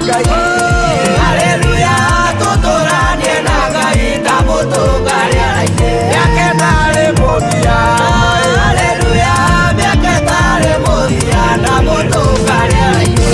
Ngai. Haleluya, tuturanie na Ngai ndamũtũngaria raitĩ. Mĩaka ĩtarĩ mũthia. Haleluya, mĩaka ĩtarĩ mũthia ndamũtũngaria raitĩ.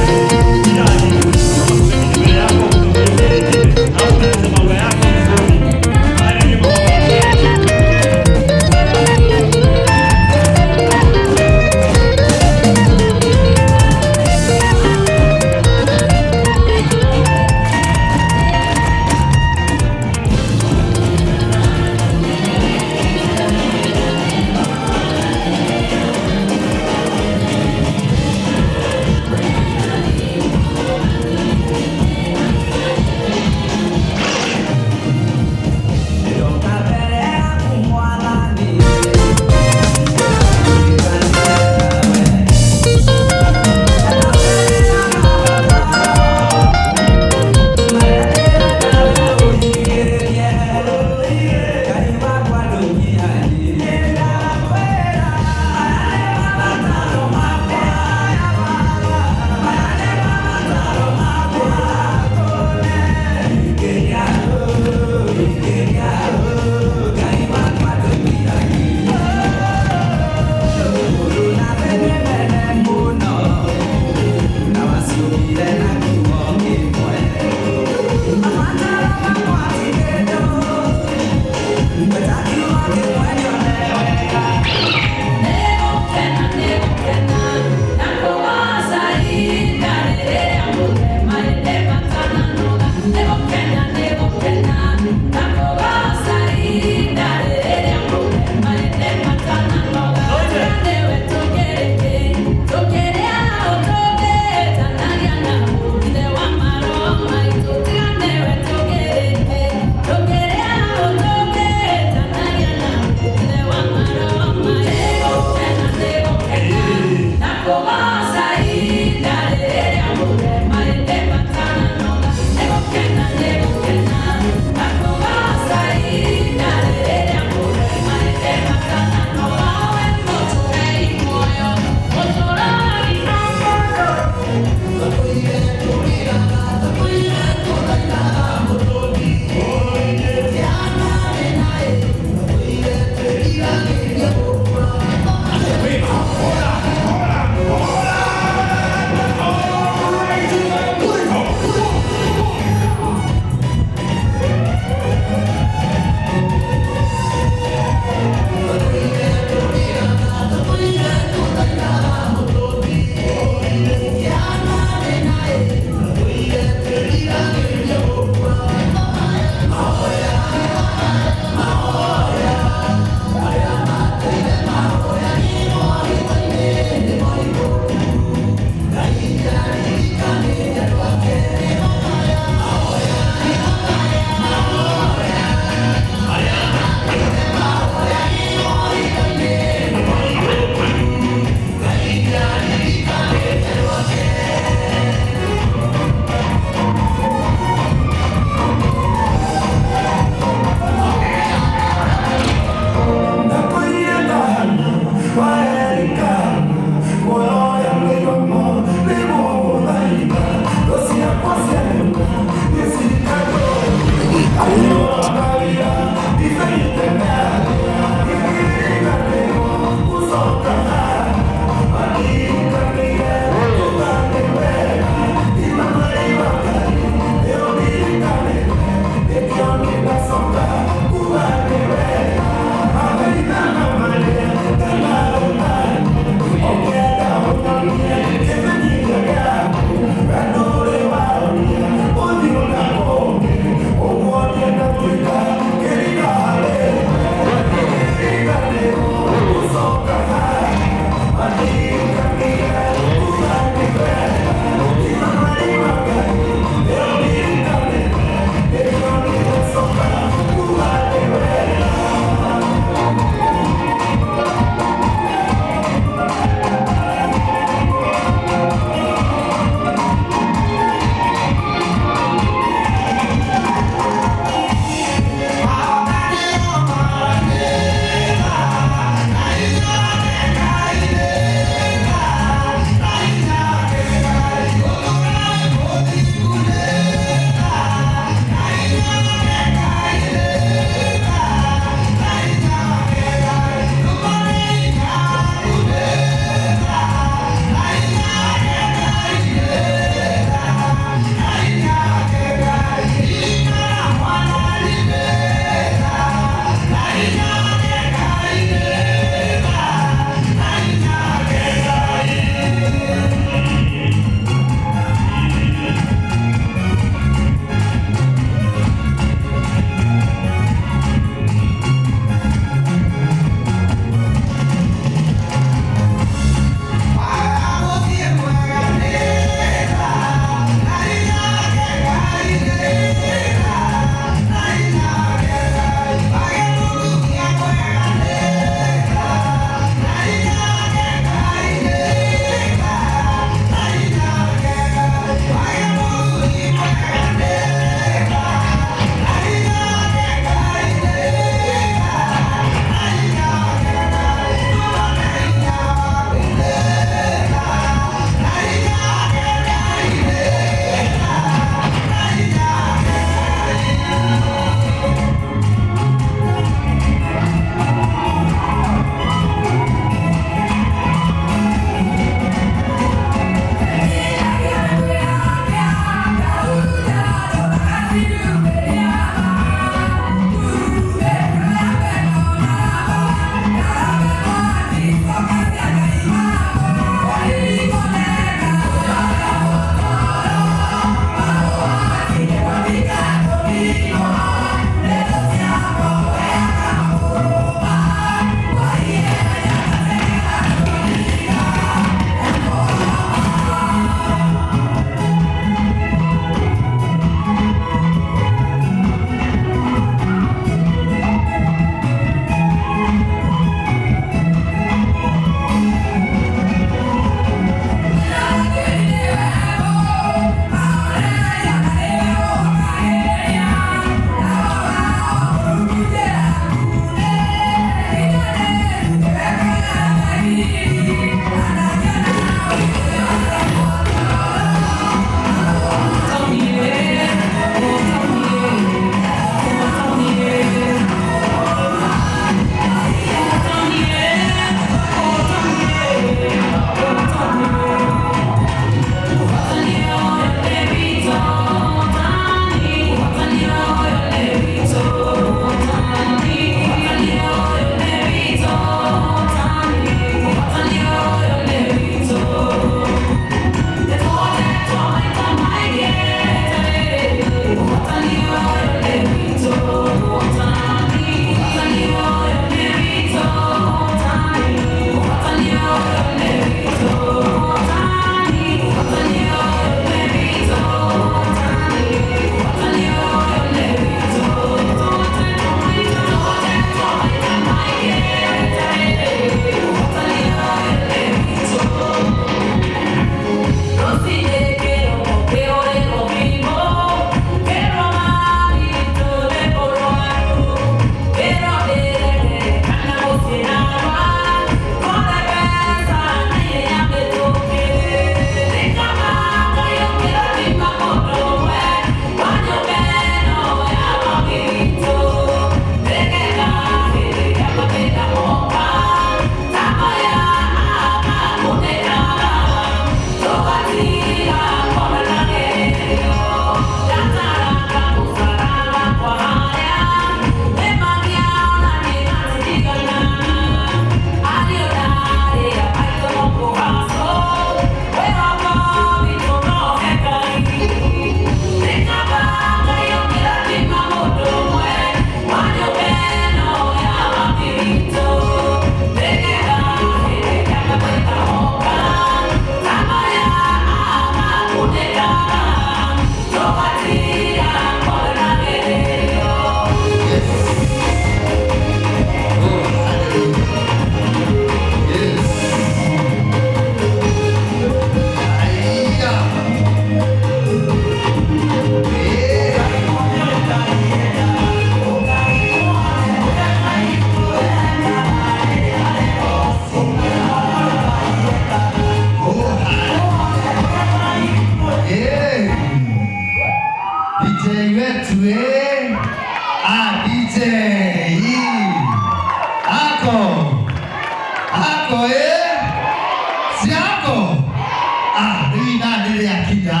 idhaa rĩakinya.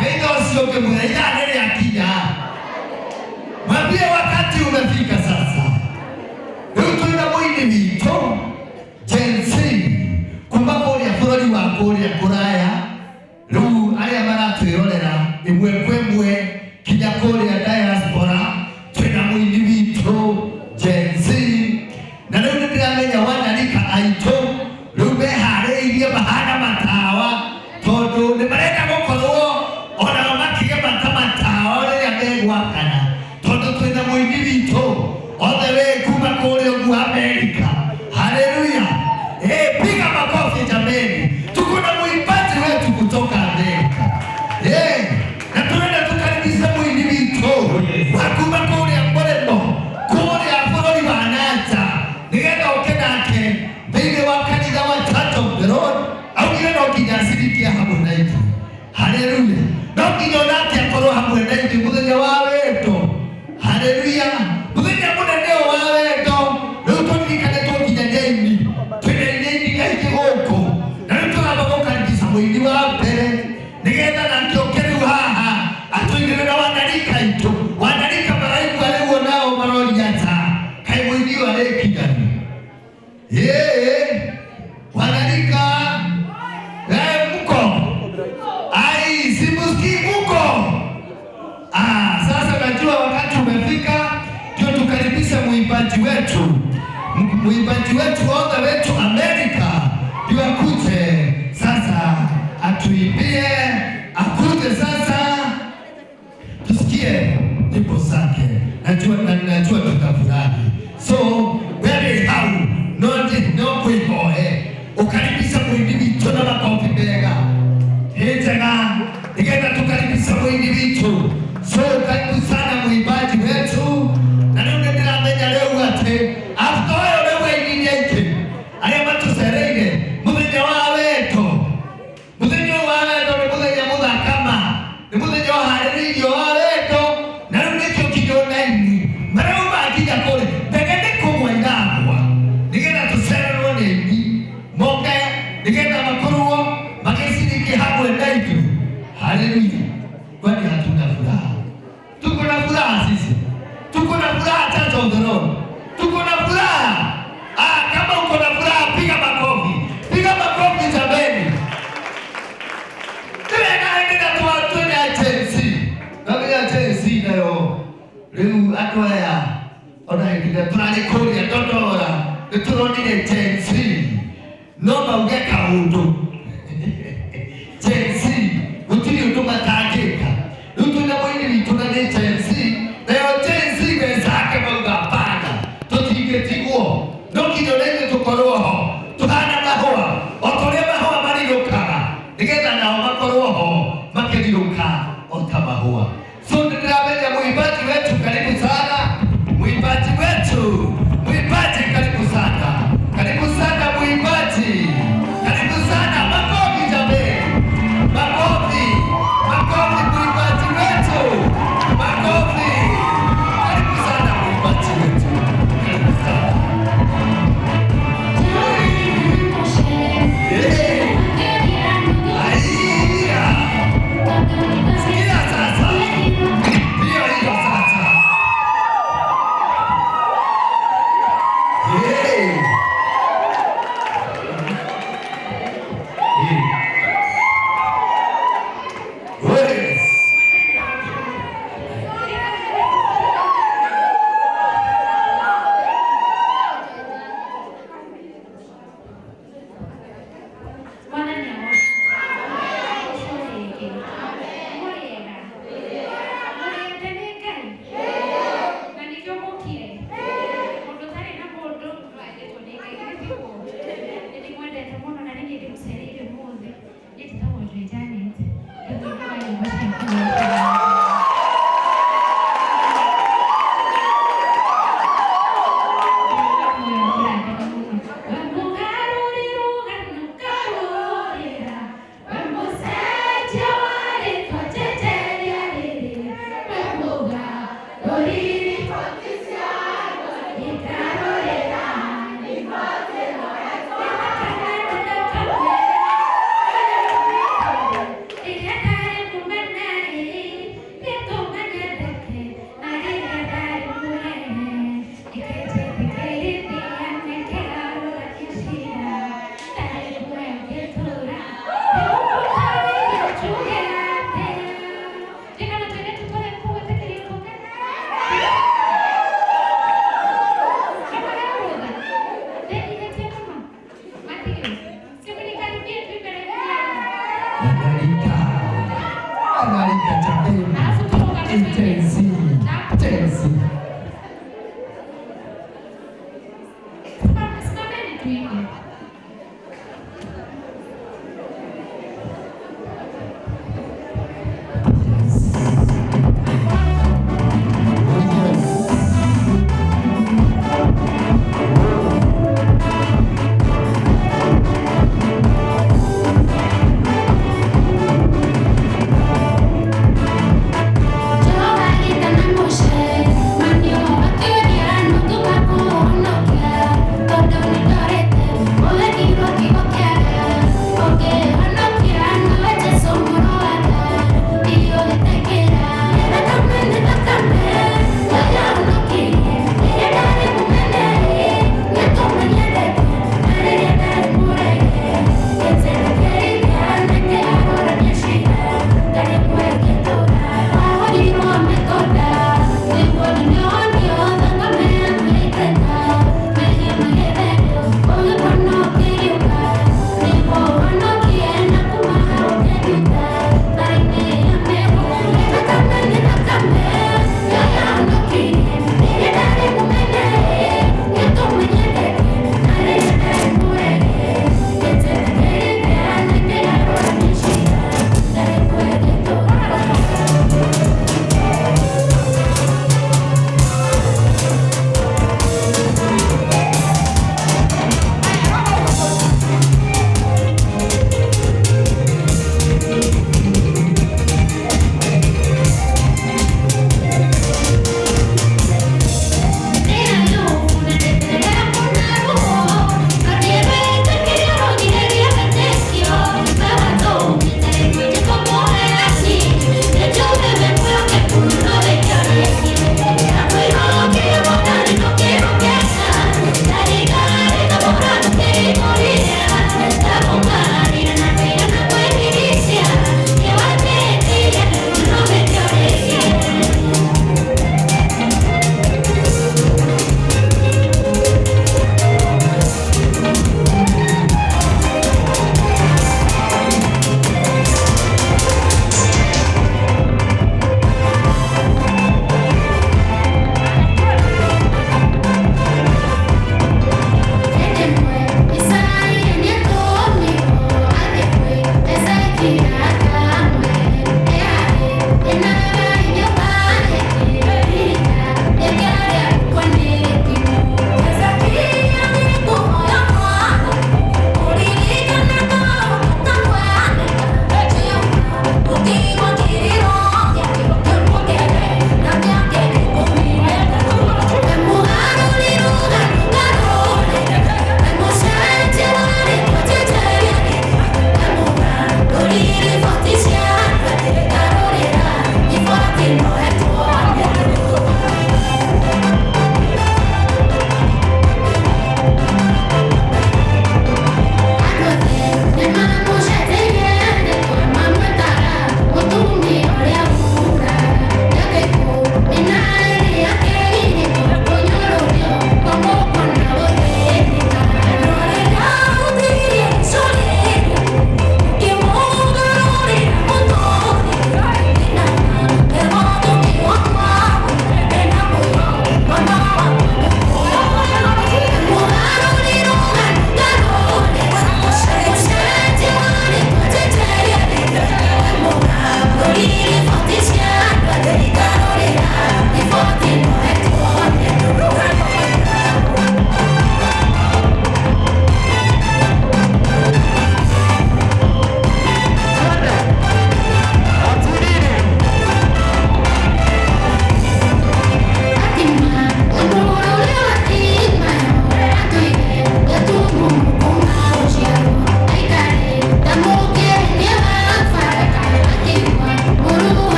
Geitha ũcio ũngĩ mwĩre idhaa rĩakinya. Mwambie wakati umefika sasa. Rĩu twĩna mũini witũ Gen Z kuma kũrĩa bũrũri wa kũrĩa kũraya. Rĩu arĩa maratwĩrorera ĩmwe kwa ĩmwe kinya kũrĩa diaspora twĩna mũini witũ Gen Z. Na rĩu nĩndĩramenya wanarika aitũ rĩu meharĩirie mahana matawa tondũ nĩmarenda gũkorwo onao makĩgema matawa rĩrĩa megwakana tondũ twĩna mũini witũ othe wĩ kuma kũrĩa ũguo Amerika. Haleluya! Piga makofi jameni. Tuko na mwimbaji wetu kutoka Amerika. Na tunaenda tukaribisha mwini witũ wa kuma kũrĩa Mũrĩmo kũrĩa bũrũri wa nanja nĩgetha ũke nake thĩinĩ wa kanitha wa Church of the Lord. Augire no nginya acirikie hamwe na ithuĩ. Haleluya! No nginya onake akorwo hamwe na ithuĩ mũthenya wa wendo. Haleluya! Mũthenya mũnene wa wendo. Rĩu tũririkane tũnginyanĩini twĩna inĩini kaingĩ gũkũ na rĩu tũramba gũkaribisha mũini wa mbere nĩgetha nake ũke rĩu haha atũinĩre na wanarika aitũ. Wanarika maraigua rĩu onao maroria ta kaĩ mũini ũyũ arĩkinyani. Wanarika mko simusikii mko. Sasa najua wakati umefika ndio tukaribisha mwimbaji wetu othe wetu Amerika ndio akuje sasa atuimbie, akuje sasa tusikie nyimbo zake. Najua tutafurahi. So wewe hau no kuihoe ukaribisha mwini witũ na makofi mega. Njega nĩgetha tukaribisha mwini witũ. So karibu sana mwimbaji wetu. Na rĩu nĩndĩramenya rĩu atĩ after oyo rĩu aini aingĩ arĩa matũcereire mũthenya wa wendo. Mũthenya wa wendo nĩ mũthenya mũthakama, nĩ mũthenya ũharĩrĩirio wa wendo. Na rĩu nĩkĩo kinya onaini marĩu makinya kũrĩ ndege nĩ kũgwa iragwa nĩgetha tũcererwo nĩ aini moke nĩgetha makorwo magĩciriki hamwe na ithuĩ. Haleluya! Kwani hatuna furaha? Tuko na furaha sisi. Tuko na furaha Church of the Lord. Tuko na furaha. Kama uko na furaha piga makofi. Piga makofi jameni. Tunaenda tuwatuna Gen Z. Nabia Gen Z nayo. Rĩu andũ aya ona hĩndĩ tũrarĩ kũrĩa Dodora nĩtũronire Gen Z no mauge kaũndũ. Gen Z gũtirĩ ũndũ matangĩka. Rĩu twĩna mũini witũ na nĩ Gen Z. Nayo Gen Z wenzake mauga hapana tũtingĩtigwo. No nginya rĩngĩ tũkorwo ho tũhana mahũa o kũrĩa mahũa marirũkaga nĩgetha nao makorwo ho makĩrirũka o ta mahũa. So nĩndĩramenya mwimbaji wetu karibu sana. Mwimbaji wetu, mwimbaji karibu sana. Karibu sana mwimbaji. Karibu sana. Makofi jameni. Makofi. Makofi mwimbaji wetu. Makofi. Karibu sana mwimbaji wetu. Karibu sana. Sikia sasa. Analika chapeni. Intensi. Intensi. Jehovah,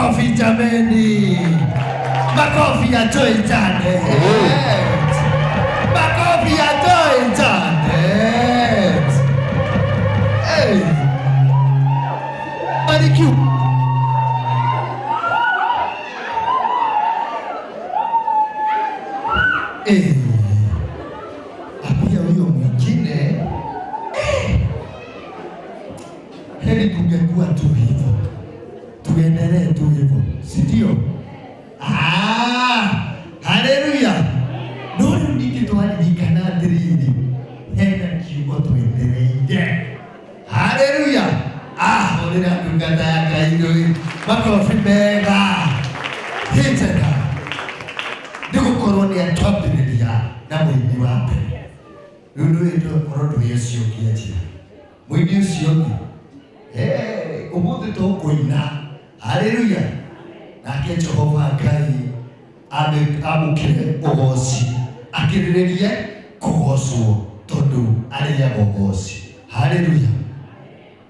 Makofi jameni. Makofi ya Joy Janet. Makofi ya Joy Janet. Hey. Barikiwa. Apia huyo mwingine. Heri tungekuwa tu hivyo. Tuendelee tu hivyo. Si ndio? Haleluya. Nuru nikitwaririkana atiriri. Hena kiugo tuendelee. Haleluya. Olera ndungata ya Ngai. Makofi mega. Hitera. Ndigukorwo ni atwambiriria na mwini wa mbere. Riu ndio korwo ndwĩciokia njĩra. Mwini ũcio ũngĩ. Umuthi tũkũina. Haleluya. Nake Jehova Ngai amũkĩre ũgooci. Akĩrĩrĩrie kũgocwo tondũ arĩaga ũgooci. Haleluya.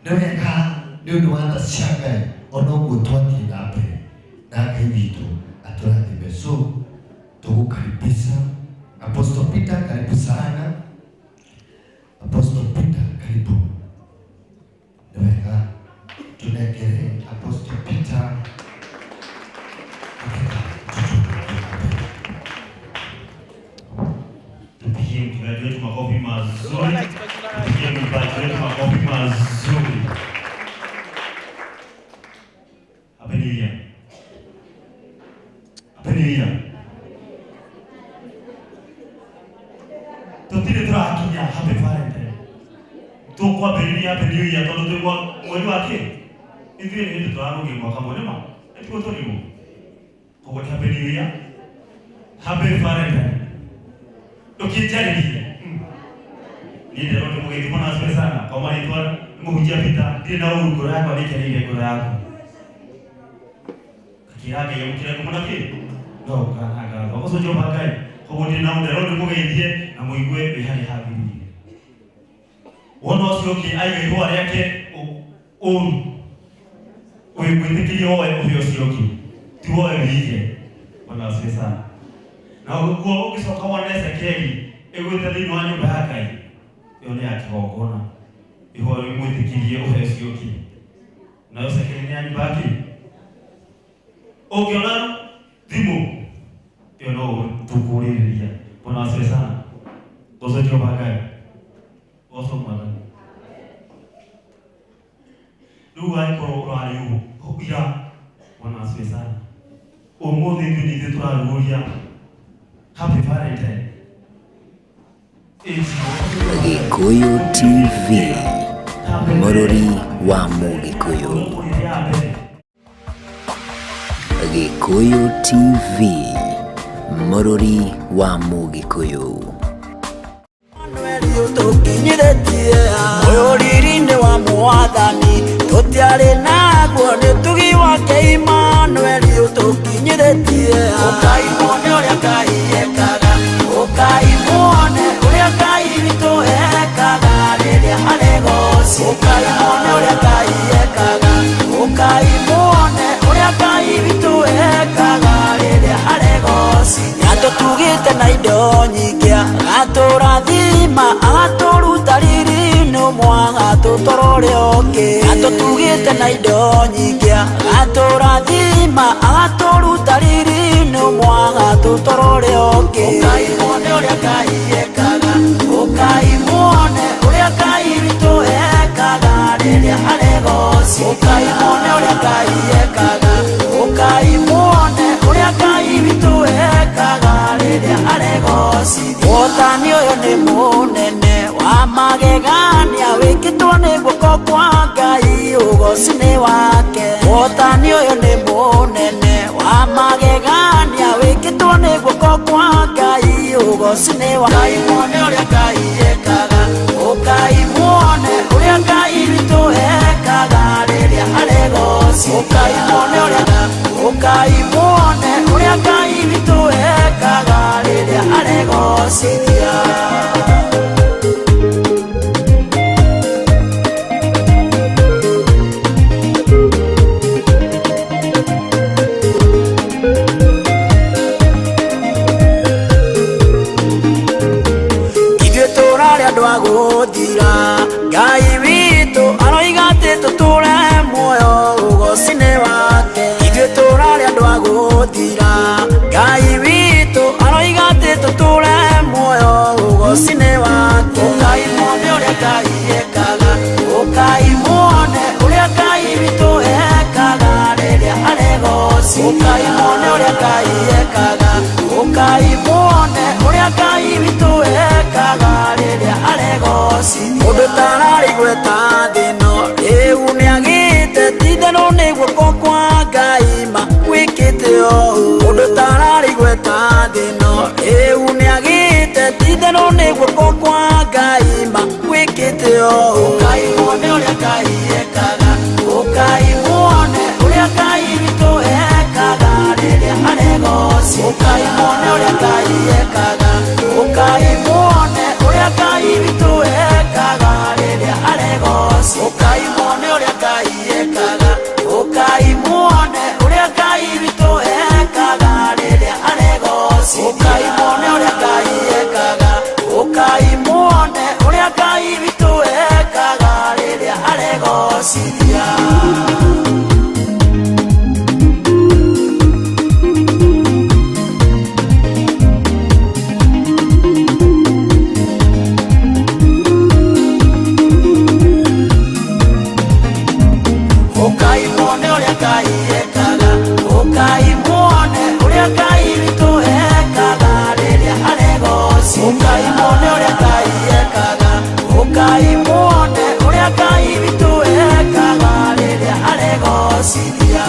Nĩ wega nĩ ũndũ wa tha cia Ngai ona ũguo twathiĩ na mbere na Ngai witũ atũrathime. So tukukaribisha Apostle Peter, karibu sana. Apostle Peter, karibu. Naweka tunekele Apostle Peter. Tupigie mchungaji wetu makofi mazuri. Tupigie mchungaji wetu makofi mazuri. Haleluya. Haleluya. Tutire turakinya Happy Valentine. Tukwambĩrĩria Haleluya tondũ twĩ mweri wa kĩ? Ithuĩ nĩ hĩndĩ tũrarũgia mwaka mwerũ ma. Etiguo tũrĩguo. Koguo Haleluya. Happy Valentine. Tukijarĩria. Niĩ ndĩrona nĩ mũgeithio mũno asifiwe sana. Kwa marĩtwa mũhunjia Peter, ndirĩ na ũru ngoro yakwa nĩikeneire ngoro yaku. Kakĩra Ngai ũmũkĩre kũmũna kĩ? No kananga. Ũgũcũ Jehova Ngai. Koguo ndĩ na ũndero nĩ mũgeithie na mũigue wĩ harĩ hagĩrĩire. Wona ũcio ũngĩ aiga ihũa rĩake ũru. Wĩtĩkĩrie woe ũhĩa ũcio ũngĩ. Ti woe wĩige. Bwana asifiwe sana. Na ũguo ũgĩcoka wone Ezekieli ĩgwĩte thĩinĩ wa nyũmba ya Ngai. Ĩyo nĩ ya kĩgongona. Ihũa rĩu mwĩtĩkĩrie ũhĩa ũcio ũngĩ. Na Ezekieli nĩ ya nyũmba ya kĩ? Ũngĩona thimũ ĩyo no tũkũrĩrĩria. Bwana asifiwe sana. Goco Jehova Ngai. Goco Mwathani. Rĩu angĩkorwo ũrarĩ ũguo ira. Bwana asifiwe sana. Ũmũthĩ ithuĩ tũrarũria Happy Valentine. Gikuyu TV, mũrũri wa Mũgĩkũyũ. Gikuyu TV, mũrũri wa Mũgĩkũyũ. Mũyũriri-inĩ wa Mwathani tũtiarĩ naguo nĩ tugi wake Imanueli ũtũkinyĩrĩtie. Ũkai muone ũrĩa Ngai ekaga, ũkai muone ũrĩa Ngai witũ ekaga rĩrĩa aregoci. Ũkai muone ũrĩa Ngai ekaga, ũkai muone ũrĩa Ngai witũ ekaga rĩrĩa aregoci. Nĩatũtugĩte na indo nyingĩ, agatũrathima agatũruta riri-inĩ mwaga tũtũrore ũngĩ. Atũtugĩte na indo nyingĩ, agatũrathima agatũruta riri-inĩ mwaga tũtũrore ũngĩ. Ũkai muone ũrĩa Ngai ekaga, ũkai muone ũrĩa Ngai witũ ekaga rĩrĩa aregoci. Ũkai muone ũrĩa Ngai ekaga, ũkai muone ũrĩa Ngai witũ ekaga rĩrĩa aregoci. Mwathani ũyũ nĩ mũnene wa magegania wĩkĩtwo nĩ guoko kwa Ngai ũgoci-inĩ wake. Mwathani ũyũ nĩ mũnene wa magegania wĩkĩtwo nĩ guoko kwa Ngai ũgoci-inĩ wake. Ũkai muone ũrĩa Ngai ekaga, ũkai muone ũrĩa Ngai witũ ekaga rĩrĩa aregoci. Ũkai muone ũrĩa Ngai witũ ekaga rĩrĩa aregocithia. ukaimone uria Ngai ekaga, ukaimone uria Ngai witũ ekaga rĩrĩa aregocithia. Mũndũ tararĩ gweta thĩno rĩu nĩagĩte tithano nĩ guoko kwa Ngai ma gwĩkĩte ũũ. Mũndũ tararĩ gweta thĩno rĩu nĩagĩte tithano nĩ guoko kwa Ngai ma gwĩkĩte ũũ. Ukaimone uria Ngai ekaga, ukaimone uria Ngai witũ ekaga rĩrĩa aregocithia. Ukaimone uria Ngai ekaga, ukaimone uria Ngai witũ ekaga rĩrĩa aregocithia. Ukaimone uria Ngai ekaga, ukaimone uria Ngai witũ ekaga rĩrĩa aregocithia. Ukaimone uria Ngai ekaga, ukaimone uria Ngai witũ ekaga rĩrĩa aregocithia. Ukaimone uria Ngai ekaga, ukaimone uria Ngai witũ ekaga rĩrĩa aregocithia. Ukaimone uria Ngai ekaga, ukaimone uria Ngai witũ ekaga rĩrĩa aregocithia.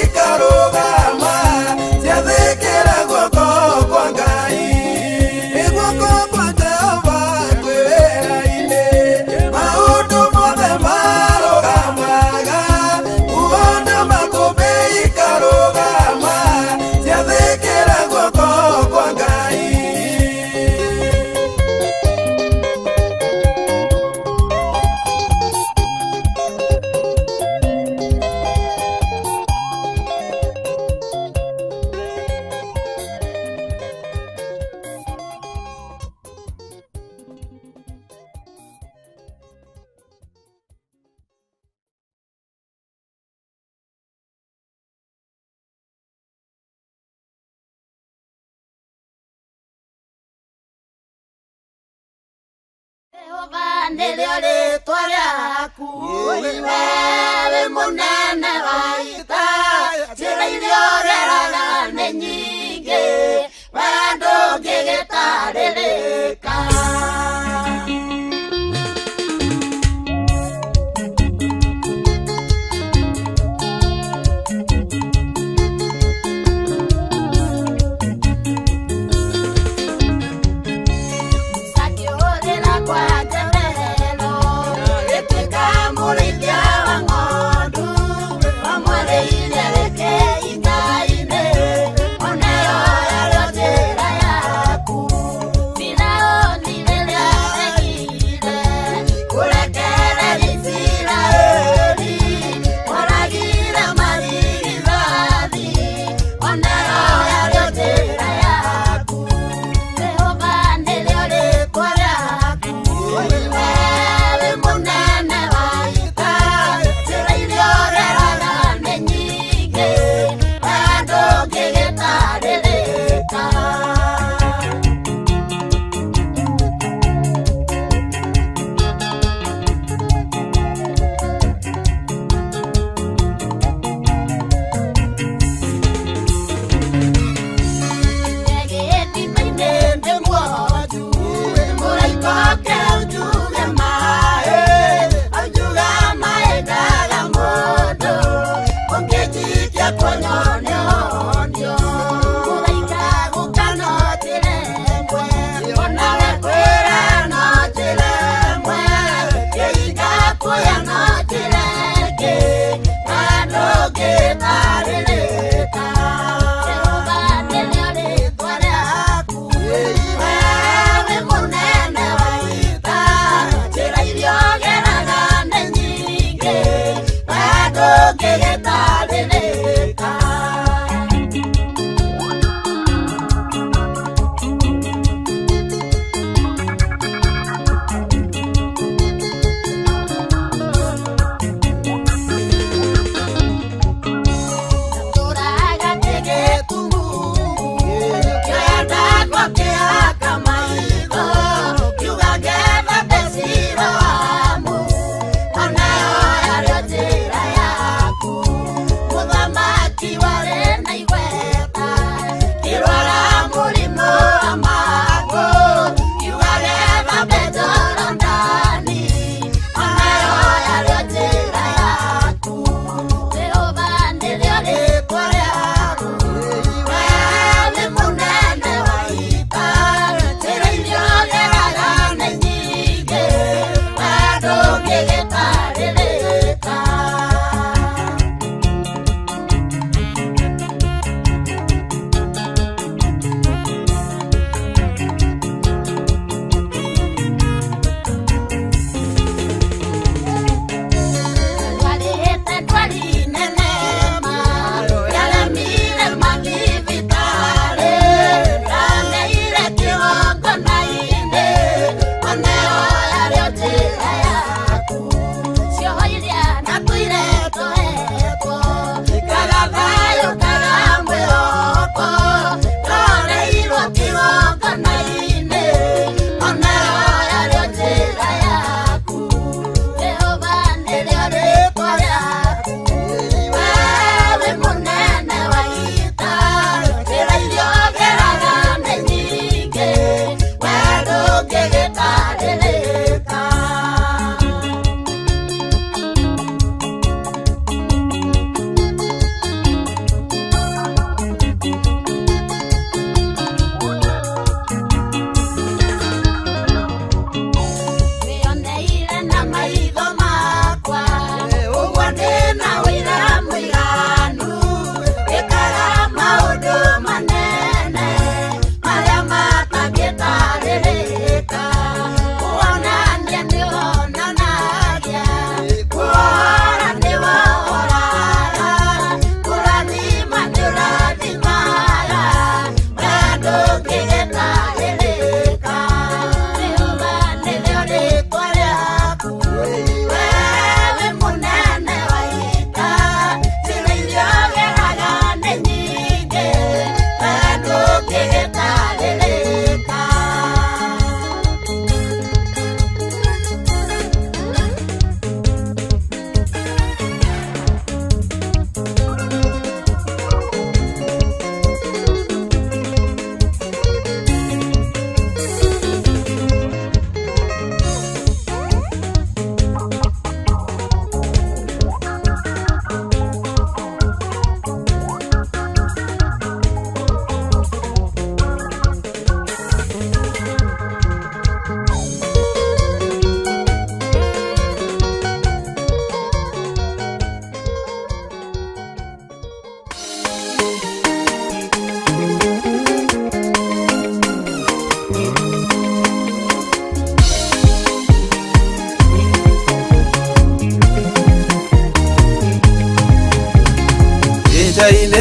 ikarugama ciathikira guoko kwa Ngai guoko kwa Jehova kwĩ wĩra-inĩ maũndũ mothe marũgamaga kuona makũmbĩ ikarũgama ciathikira guoko kwa Ngai. Jehova nĩrĩo rĩĩtwa rĩaku, wee mũnene wa ita, njĩra iria ũgeraga nĩ nyingĩ, wee ndũngĩgĩtarĩrĩka. Kwa Jehova, gĩtuĩka mũrĩithia wa ng'ombe.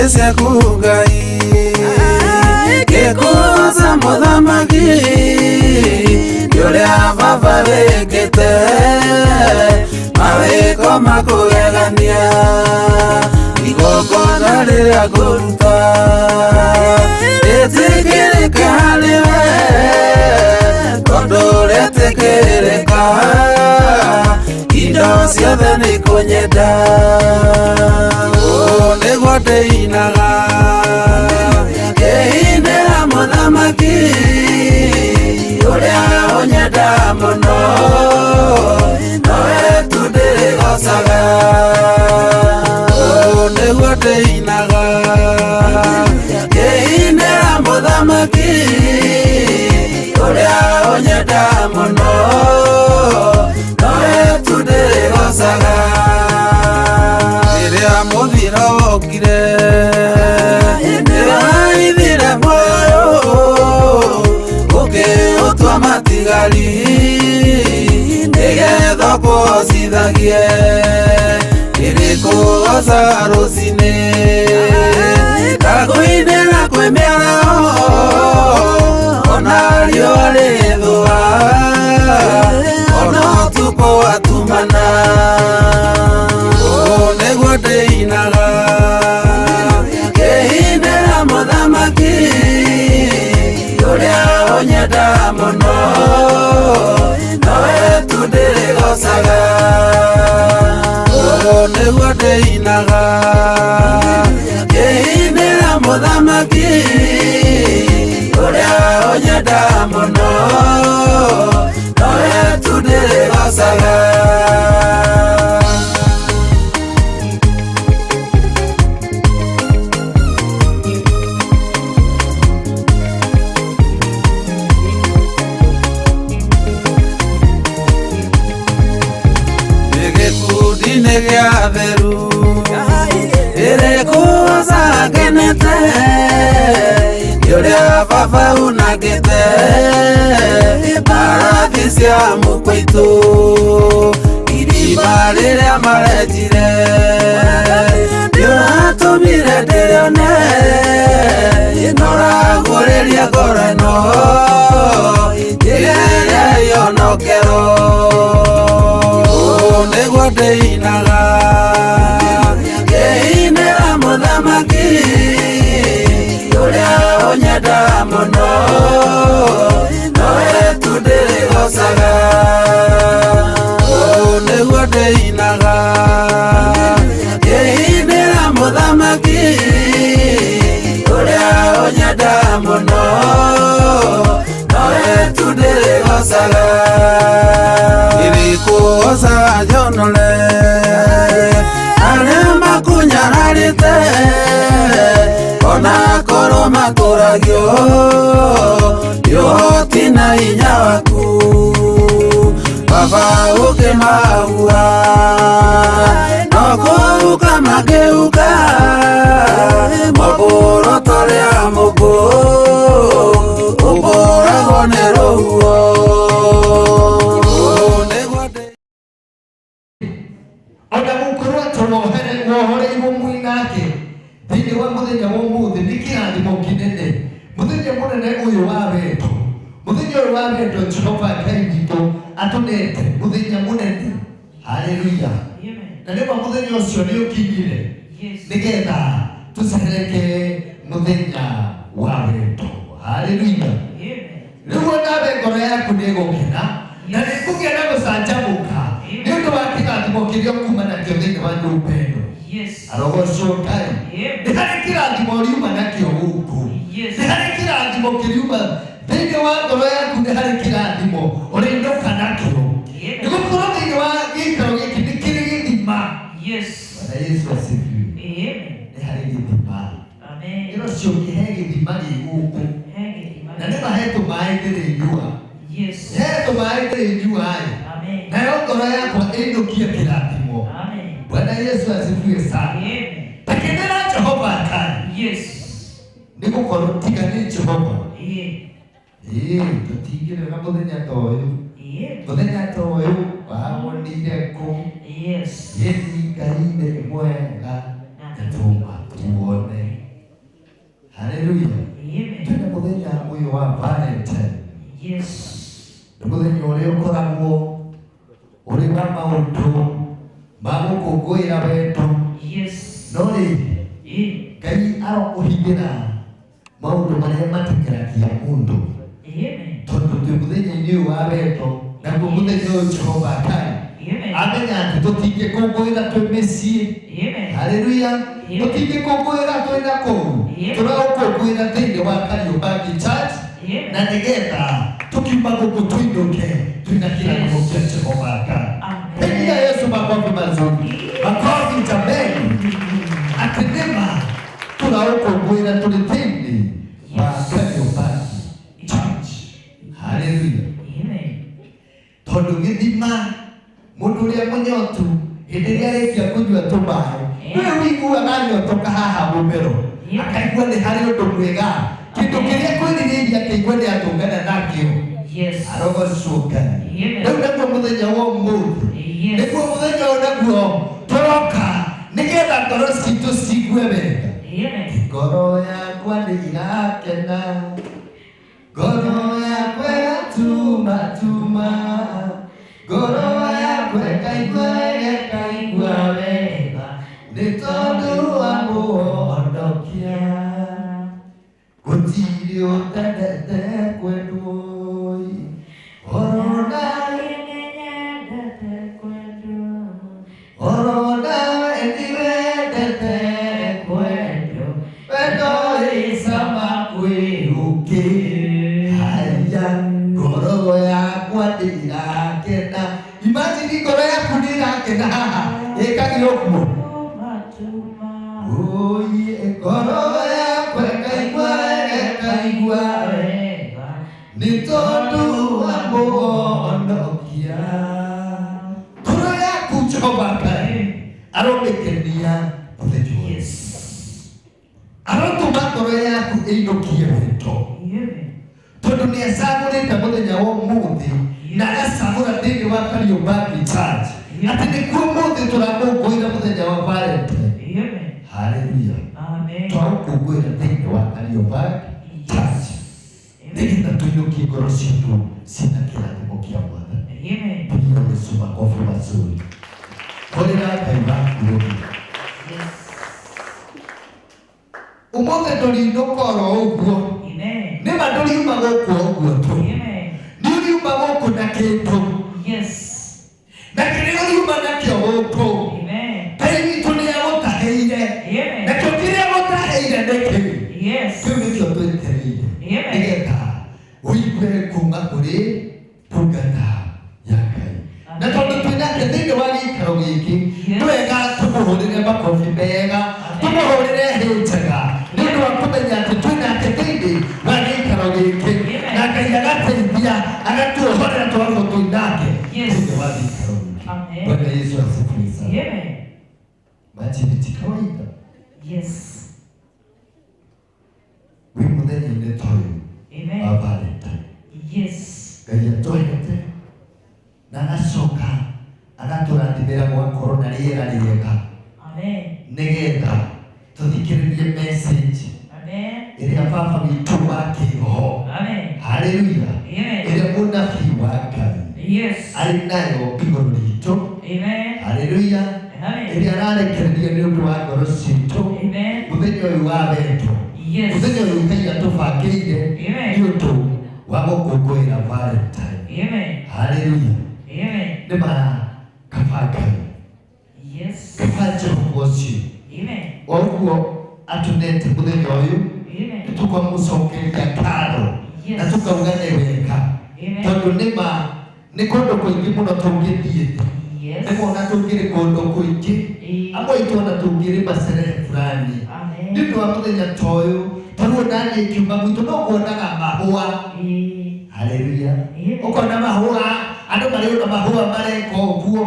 nĩcia kugai gĩkuza mũthamaki ũrĩa baba wĩkĩte mawĩko makũgegania igongona rĩrĩa kũruta rĩtĩkĩrĩke harĩwe tondũ rĩtĩkĩrĩka indo ciothe nĩ kũnyenda nĩguo ndĩinaga ngĩinĩra mũthamaki ũrĩa ũnyenda mũno nowe tu ndĩrĩgocaga nĩguo ndĩinaga ngĩinĩra mũthamaki ũrĩa ũnyenda mũno nowe tu ndĩrĩgocaga rĩrĩa mũthiro wokire nĩwaithire muoyo ũkĩũtua matigari nĩgetha kũhocithagie ĩrĩkũgoca rũcinĩ kakwĩinĩra kwĩ mĩaraho ona riũa rĩgĩthũa ona ũtukũ watumana nĩguo ndĩinaga ngĩinĩra mũthamaki ũrĩa ũnyenda mũno nowe tu ndĩrĩgocaga nĩguo ndĩinaga ngĩinĩra mũthamaki ũrĩa ũnyenda mũno nowe tu ndĩrĩgocaga gĩatheru ĩrĩkũgoca ngenete ũrĩa baba unangĩte mbarathi cia mũkũitũ irima rĩrĩa marenjire nĩũratũmire ndĩrĩone noragũrĩria ngoro ĩno ĩrĩa yonokero nĩguo ndĩinaga ngĩinĩra mũthamaki ũrĩa ũnyenda mũno nowe tu ndĩrĩgocaga nĩguo ndĩinaga ngĩinĩra mũthamaki ũrĩa ũnyenda mũno nowe tu ndĩrĩgocaga ĩrĩkũgoca njonore arĩa makunyararĩte ona korwo makũragio nĩũhoti na hinya waku baba ũkĩmahua no kũhuka makĩhuka mũmbũroto rĩa mũmbũ ũmbũragwo nĩ rũhuho ona gũkorwo tũmohoreirwo mwĩnake thĩinĩ wa mũthenya wa ũmũthĩ nĩ kĩrathimo kĩnene mũthenya mũnene ũyũ wa wendo mũthenya ũyũ wa wendo Jehova Ngai witũ atũnete mũthenya mũnene haleluya na nĩguo mũthenya ũcio nĩ ũkinyire nĩgetha tũcereke mũthenya wa wendo haleluya rĩu nawe ngoro yaku nĩ ĩgũkena na nĩ kũgĩa na gũcanjamũka nĩ ũndũ wa kĩrathimo kĩrĩa kuma nakĩo thĩinĩ wa nyũmba ĩno arogocwo Ngai nĩ harĩ kĩrathimo riuma nakĩo gũkũ nĩ harĩ kĩrathimo kĩriuma thĩinĩ wa ngoro yaku nĩ harĩ kĩrathimo ũrĩinũka nakĩo nĩ gũkorwo thĩinĩ wa gĩikaro gĩkĩ nĩ kĩrĩ gĩthima Bwana Yesu asifiwe nĩ harĩ gĩthima ĩno cio kĩhe gĩthima gĩ gũkũ na nĩ mahetwo maĩ ndĩrĩnyua hetwo maĩ ndĩrĩnyuaĩ nayo ngoro yakwa ĩinũkie kĩrathimo Bwana Yesu asifiwe sana takĩndĩra Jehova Ngai nĩ gũkorwo tiga nĩ Jehova tũtingĩrĩra mũthenya ta ũyũ mũthenya ta ũyũ wawonire kũ Ngai nĩ mwega na tũma tuone Valentine. Yes. Mũthenya ũrĩa ũkoragwo ũrĩ wa maũndũ ma gũkũngũĩra wendo. Yes. No rĩrĩ, Ngai arokũhingĩra maũndũ marĩa mateng'eragia mũndũ. Amen. Tondũ twĩ mũthenya-inĩ ũyũ wa wendo, naguo mũthenya ũyũ Jehova Ngai amenya atĩ tũtingĩkũngũĩra twĩ mĩciĩ. Haleluya. Tũtingĩkũngũĩra twĩ na kũu. Tũraũkũngũĩra thĩinĩ wa Kariobangi Church. Na nĩgetha tukiuma gũkũ tuinũke twĩna kĩrathimo kĩa Jehova Ngai. Pigia Yesu makofi mazuri. Makofi jameni. Atĩ nĩma tũraũkũngũĩra tũrĩ thĩinĩ wa Kariobangi Church. Haleluya. Tondũ gĩthima mũndũ ũrĩa mũnyotu hĩndĩ ĩrĩa arĩkia kũnyua tũmaĩ nĩwe wĩiguaga nyotoka haha mũmero, akaigua nĩ harĩ ũndũ mwega, kĩndũ kĩrĩa kwĩrirĩirie akĩigua nĩ atũngana nakĩo. Arogocwo Ngai. Rĩu naguo mũthenya wa ũmũthĩ, nĩguo mũthenya ũyũ naguo tũroka nĩgetha ngoro citũ ciigue wega. Ngoro yakwa nĩ irakena, ngoro yakwa ĩgatuma tuma, ngoro yakwa ĩkaigua wega, nĩ tondũ wa mũhonokia. Gũtirĩ ũtendete kwendwo, oro nawe nĩnyendete kwendwo, oro nawe nĩwendete kwendwo, wendo wĩ cama kwĩrũkĩra. Haya, ngoro yakwa ndĩrakena. Imagine ngoro yaku ndĩrakena haha ĩkagira ũguo. Oye, ngoro yakwa ĩkaigua wega, nĩ tondũ wa mũhonokia. Ngoro yaku Jehova Ngai aromĩkenia mũthenya ũyũ. Arotũma ngoro yaku ĩinũkie wendo. Tondũ nĩ acagũrĩte mũthenya wa ũmũthĩ na agacagũra thĩinĩ wa Kariobangi Church atĩ nĩkuo ũmũthĩ tũrakũngũĩra mũthenya wa Valentine. Haleluya. Twaũkũngũĩra thĩinĩ wa Kariobangi Church nĩgetha tũinũkie ngoro citũ ciĩna kĩrathimo kĩa Mwathani. Pigia Yesu makofi mazuri. Korera Ngai waku ũguo. Ũmũthĩ ndũrinũka oro ũguo. Nĩma ndũriuma gũkũ ũguo tu. Nĩũriuma gũkũ na kĩndũ. Na kĩrĩa ũriuma nakĩo gũkũ, Ngai witũ nĩagũtahĩire. Nakĩo kĩrĩa agũtahĩire nĩ kĩu. Kĩu nĩkĩo twetereire nĩgetha ũigue kuuma kũrĩ ndungata ya Ngai. Na tondũ twĩnake thĩinĩ wa gĩikaro gĩkĩ, nĩ wega tũmũhũrĩre makobi mega, tũmũhũrĩre hĩ njega, nĩ ũndũ wa kũmenya atĩ twĩnake thĩinĩ wa gĩikaro gĩkĩ, na Ngai agateithia agatuohorera twarwo twĩnake thĩinĩ wa gĩikaro gĩkĩ. Bwana Yesu asifiwe sana. Majini ti kawaida. Wĩ mũthenya-inĩ ta ũyũ wa Valentine, Ngai atwendete na agacoka agatũrathimĩra gwakorwo na rĩera rĩega nĩgetha tũthikĩrĩrie message ĩrĩa baba witũ wa kĩroho, haleluya, ĩrĩa mũnabii wa Ngai arĩ nayo igũrũ ritũ, haleluya, ĩrĩa ararekereria nĩ ũndũ wa ngoro citũ mũthenya ũyũ wa wendo, mũthenya ũyũ Ngai atũbangĩire nĩ ũndũ wa gũkũngũĩra Valentine. Haleluya. Nĩma kabanga kaba Jehova ũcio o ũguo atũnete mũthenya ũyũ nĩtũkamũcokeria ngatho na tũkauga nĩ wega, tondũ nĩma nĩ kũndũ kũingĩ mũno tũngĩthiĩte, nĩmona tũngĩrĩ kũndũ kũingĩ, amwe itũ ona tũngĩrĩ macerehe fulani. Nĩ ũndũ wa mũthenya ta ũyũ, tarĩu naniĩ kiuma gwitũ no kuonaga mahũa. Haleluya. Ũkona mahũa, andũ marĩ na mahũa mareka ũguo.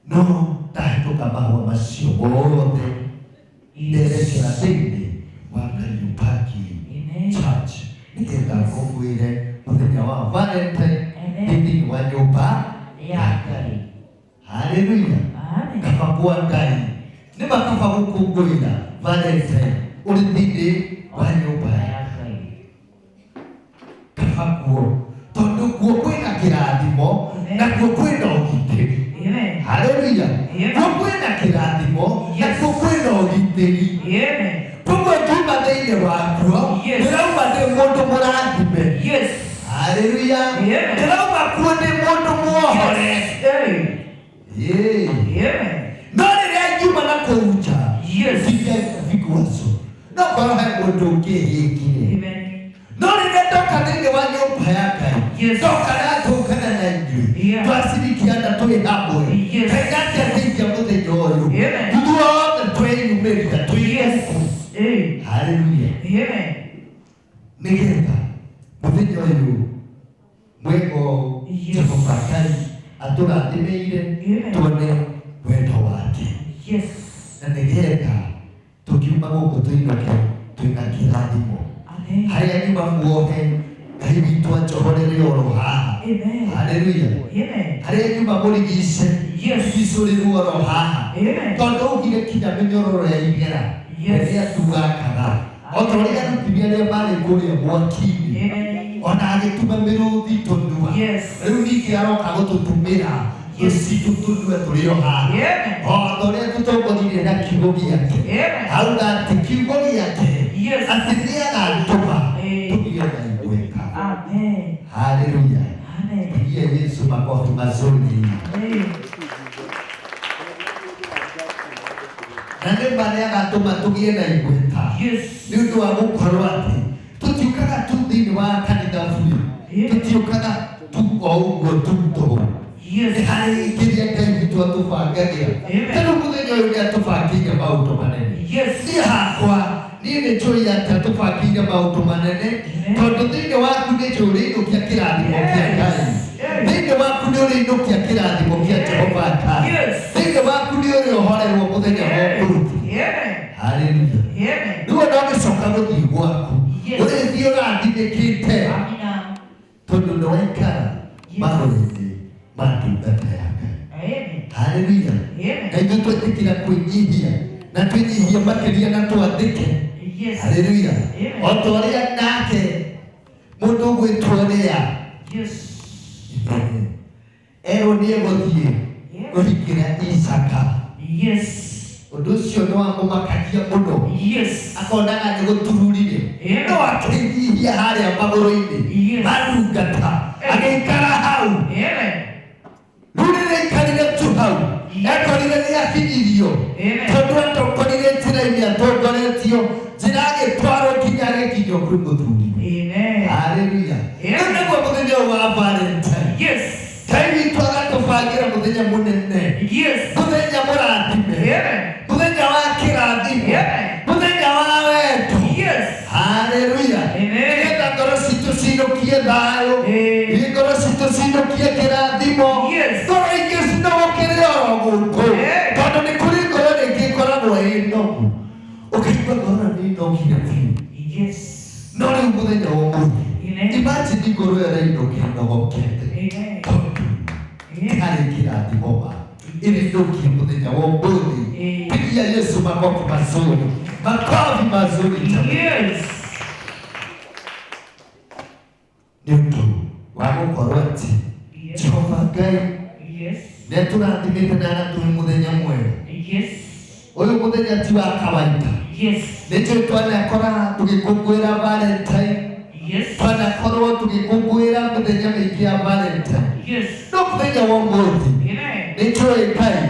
No ndahĩtũka mahũa macio mothe nderekera thĩinĩ wa Kariobangi Church nĩgetha ngũngũĩre mũthenya wa Valentine thĩinĩ wa nyũmba ya Ngai. Haleluya. Kaba kwa Ngai nĩma kaba gũkũngũĩra Valentine uri thĩinĩ wa nyũmba ya Ngai. Kaba guo tondũ guo kwĩna kĩrathimo na guo kwĩna ũgitĩri. Haleluya. Guo kwĩna kĩrathimo na guo kwĩna ũgitĩri. Koguo tuma thĩinĩ wakuo ndĩrauma ndĩ mũndũ mũrathime. Haleluya. Ndĩrauma kuo ndĩ mũndũ muohore. No rĩrĩa ngiuma na kũu nja nginya vikwazo no korwo he mũndũ ũngĩhĩngire. No rĩrĩa ndoka thĩinĩ wa nyũmba ya Ngai ndoka na tũngana na inyuĩ twacirikiana twĩ hamwe Ngai nĩatũteithia mũthenya ũyũ ithuothe twĩyumĩria twĩ. Haleluya. Nĩgetha mũthenya ũyũ mwego Jehova Ngai atũrathimĩire tuone wendo wake. Na nĩgetha tũkiuma gũkũ tũinũke twĩna kĩrathimo. Harĩa nyuma muohe Ngai witũ anjohorere oro haha. Haleluya. Harĩa nyuma mũrigice mũrigicũrĩrwo oro haha. Tondũ augire kinya mĩnyororo ya igera rĩrĩa tugakaga. O ta ũrĩa arutithia arĩa marĩ kũrĩa mwaki-inĩ ona agĩtuma mĩrũthi tũnua. Rĩu ningĩ aroka gũtũtumĩra tũcitũ tũnua tũrĩ o haha. O ta ũrĩa tũtongoririe na kiugo gĩake. Auga atĩ kiugo gĩake atĩ nĩagatũma tũgĩe na igweta. Haleluya. Pigia Yesu makofi mazuri. Na nĩma nĩagatũma tũgĩe na igweta. Nĩ ũndũ wa gũkorwo atĩ tũtiũkaga tu thĩinĩ wa kanitha bũrĩ. Tũtiũkaga tu o ũguo tu tũhũ. Nĩ harĩ kĩrĩa Ngai witũ atũbangagĩra. Tondũ mũthenya ũyũ nĩatũbangĩire maũndũ manene. Niĩ hakwa niĩ nĩnjũĩ atĩ atũbangĩire maũndũ manene tondũ thĩinĩ waku nĩnjũĩ ũrĩinũkia kĩrathimo kĩa Ngai. Thĩinĩ waku nĩ ũrĩinũkia kĩrathimo kĩa Jehova Ngai. Thĩinĩ waku nĩ ũrĩohorerwo mũthenya wa ũruti. Haleluya. Rĩu ona ũgĩcoka gũthiĩ gwaku ũrĩthiĩ ũrathimĩkĩte tondũ nĩwaikara mahũri-inĩ ma ndungata ya Ngai. Haleluya. Na ithuĩ twetĩkĩra kwĩnyihia na twĩnyihie makĩria na twathĩke. Haleluya. O ta ũrĩa nake mũndũ ũgwĩtwo Lea erwo nĩegũthiĩ kũhikĩra Isaka. Ũndũ ũcio nĩwamũmakagia mũno. Akonaga nĩgũtururire no akĩnyihia harĩa magũrũ-inĩ ma ndungata agĩikara hau. Rĩu rĩrĩa aikarire tu hau ekorire nĩakinyirio tondũ atongorie njĩra-inĩ atongoretio njĩra agĩtwarwo nginya agĩkinyio kwĩ mũthuri. Haleluya. Rĩu nĩguo mũthenya ũyũ wa Valentine Ngai witũ agatũbangĩra mũthenya mũnene, mũthenya mũrathime, mũthenya wa kĩrathimo, mũthenya wa wendo. Haleluya. Nĩgetha ngoro citũ cinũkie thayũ, ngoro citũ cinũkie kĩrathimo, ngoro ingĩ cinũgũkĩre oro gũkũ tondũ nĩ kũrĩ ngoro rĩngĩ ĩkoragwo ĩ nogu ũkaigua ngoro nĩ inogire biũ. No rĩu mũthenya wa ũmũthĩ imagine ngoro ĩyo ĩrainũkia ĩnogokete harĩ kĩrathimo ĩrĩinũkie mũthenya wa ũmũthĩ. Pigia Yesu makofi mazuri, makofi mazuri. Nĩ ũndũ wa gũkorwo atĩ Jehova Ngai nĩatũrathimĩte na agatũhe mũthenya mwega. Ũyũ mũthenya ti wa kawaida. Nĩnjũĩ twanakora tũgĩkũngũĩra Valentine, twanakorwo tũgĩkũngũĩra mũthenya mĩingĩ ya Valentine. No mũthenya wa ũmũthĩ nĩnjũĩ Ngai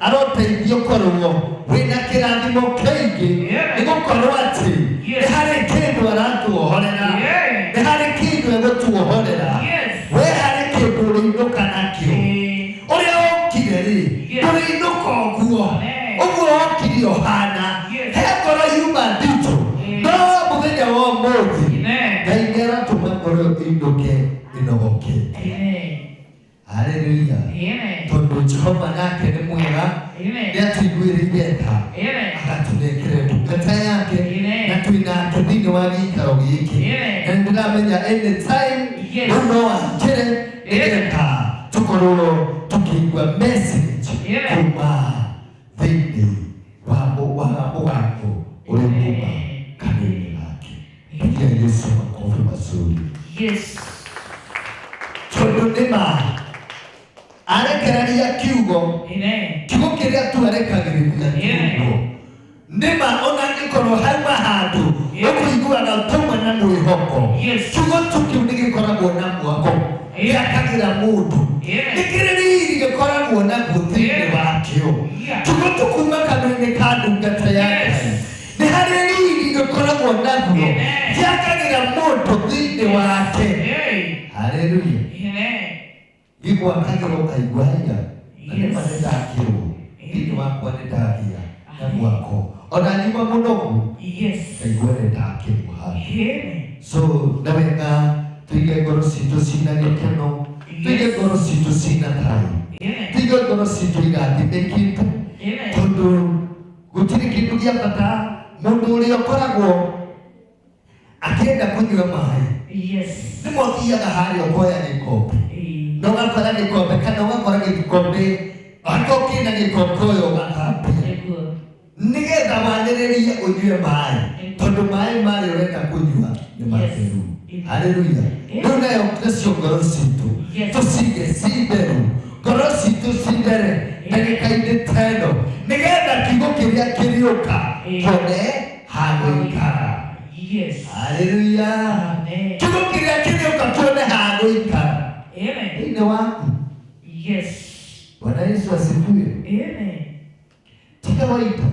aroteithia ũkorwo wĩna kĩrathimo kĩingĩ nĩgũkorwo atĩ nĩ harĩ kĩndũ aratuohorera, nĩ harĩ kĩndũ egũtuohorera. We harĩ kĩndũ ũrĩinũka nakĩo. Ũrĩa wokire rĩ ndũrĩinũka ũguo wokire ũhana he ngoro yuma nditũ. No mũthenya wa ũmũthĩ Ngai nĩaratũma ngoro ĩinũke ĩnogoke. Haleluya. Tondũ Jehova nake nĩ mwega, nĩatũiguĩrĩire tha agatũnengera ndungata yake na twĩnake thĩinĩ wa gĩikaro gĩkĩ. Na nĩndĩramenya anytime rĩu no angĩre nĩgetha tũkorwo tũkĩigua message kuma thĩinĩ wa mũgambo ũrĩa kuma kiugo kiria twarekagĩrĩria kiugo nĩma ona angĩkorwo hauma handũ ũkũiguaga ũtauma na mwĩhoko kiugo tu kĩu nĩgĩkoragwo na mwako gĩakagĩra mũndũ nĩkĩrĩ riri gĩkoragwo naguo thĩinĩ wakĩo kiugo tu kuma kanua-inĩ ka ndungata ya Ngai nĩ harĩ riri gĩkoragwo naguo gĩakagĩra mũndũ thĩinĩ wake. Haleluya. Gĩgwakagĩrwo kaigwanya na nĩma nĩndakĩrwo thĩinĩ wakwa nĩndagĩa na mwako ona nyuma mũnogu kaigua nĩndakĩrwo haha. So na wega tuige ngoro citũ cina gĩkeno, tuige ngoro citũ cina thayũ, tuige ngoro citũ irathimĩkĩte tondũ gũtirĩ kĩndũ gĩa bata mũndũ ũrĩa ũkoragwo akĩenda kũnyua maĩ nĩmo ũthiaga harĩa ũkoya gĩkombe na ũgakora gĩkombe kana ũgakora gĩkombe angĩkorwo kĩna gĩkombe ũyũ ũgathambia nĩgetha wanĩrĩrie ũnyue maĩ tondũ maĩ marĩa ũrenda kũnyua nĩ matheru. Haleluya. Rĩu nayo nacio ngoro citũ tũcige ci theru, ngoro citũ ci there ndagĩka-inĩ ta ĩno nĩgetha kiugo kĩrĩa kĩrĩũka kĩone ha gũikara. Haleluya. Kiugo kĩrĩa kĩrĩũka kĩone ha gũikara thĩinĩ waku. Bwana Yesu asifiwe. Ti kawaida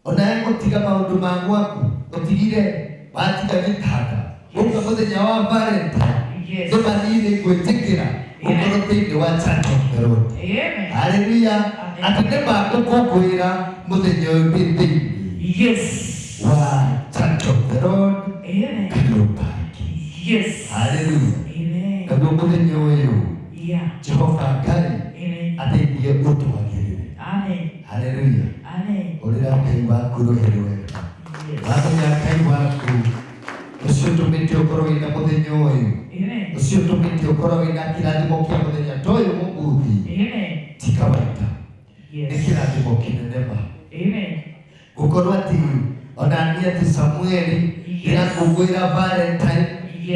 ona gũtiga maũndũ ma gwaku ũtigire watiga gĩtanda ũka mũthenya wa Valentine nĩmanini gwĩtĩkĩra ũkorwo thĩinĩ wa Church of the Lord. Haleluya. atĩ nĩmagũkũngũĩra mũthenya ũyũ thĩinĩ wa Church of the Lord Kariũbangi. Haleluya. Naguo mũthenya ũyũ Jehova Ngai ateithie ũtwagĩrĩre. Haleluya. Ũrĩra Ngai waku rũhĩ rwega wamenya Ngai waku ũcio ũtũmĩte ũkorwo wĩna mũthenya ũyũ, ũcio ũtũmĩte ũkorwo wĩna kĩrathimo kĩa mũthenya ta ũyũ mũbuthi ti kawaida, nĩ kĩrathimo kĩnene ma gũkorwo atĩ ona niĩ atĩ Samueli ndĩrakũngũĩra Valentine,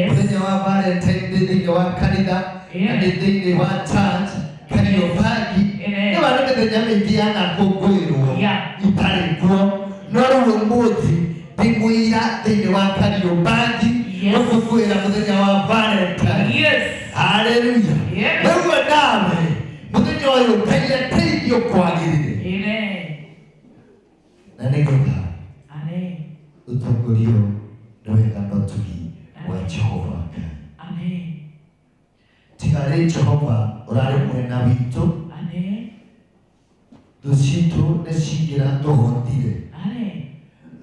mũthenya wa Valentine ndĩ thĩinĩ wa kanitha na ndĩ thĩinĩ wa church Kariũbangi. Nĩ warĩ mĩthenya mĩingĩ yanakũngũĩrwo itarĩ kuo, no rĩu ũmũthĩ ndĩ mũira thĩinĩ wa Kariũbangi gũkũngũĩra mũthenya wa Valentine. Haleluya. Rĩu nawe mũthenya ũyũ Ngai ateithie ũkwagĩrĩre na nĩgetha ũtongorio nĩ wega na ũtugi wa Jehova Ngai. Tiga rĩ Jehova ũrarĩ mwena witũ, thũ citũ nĩ cingĩra tũhotire,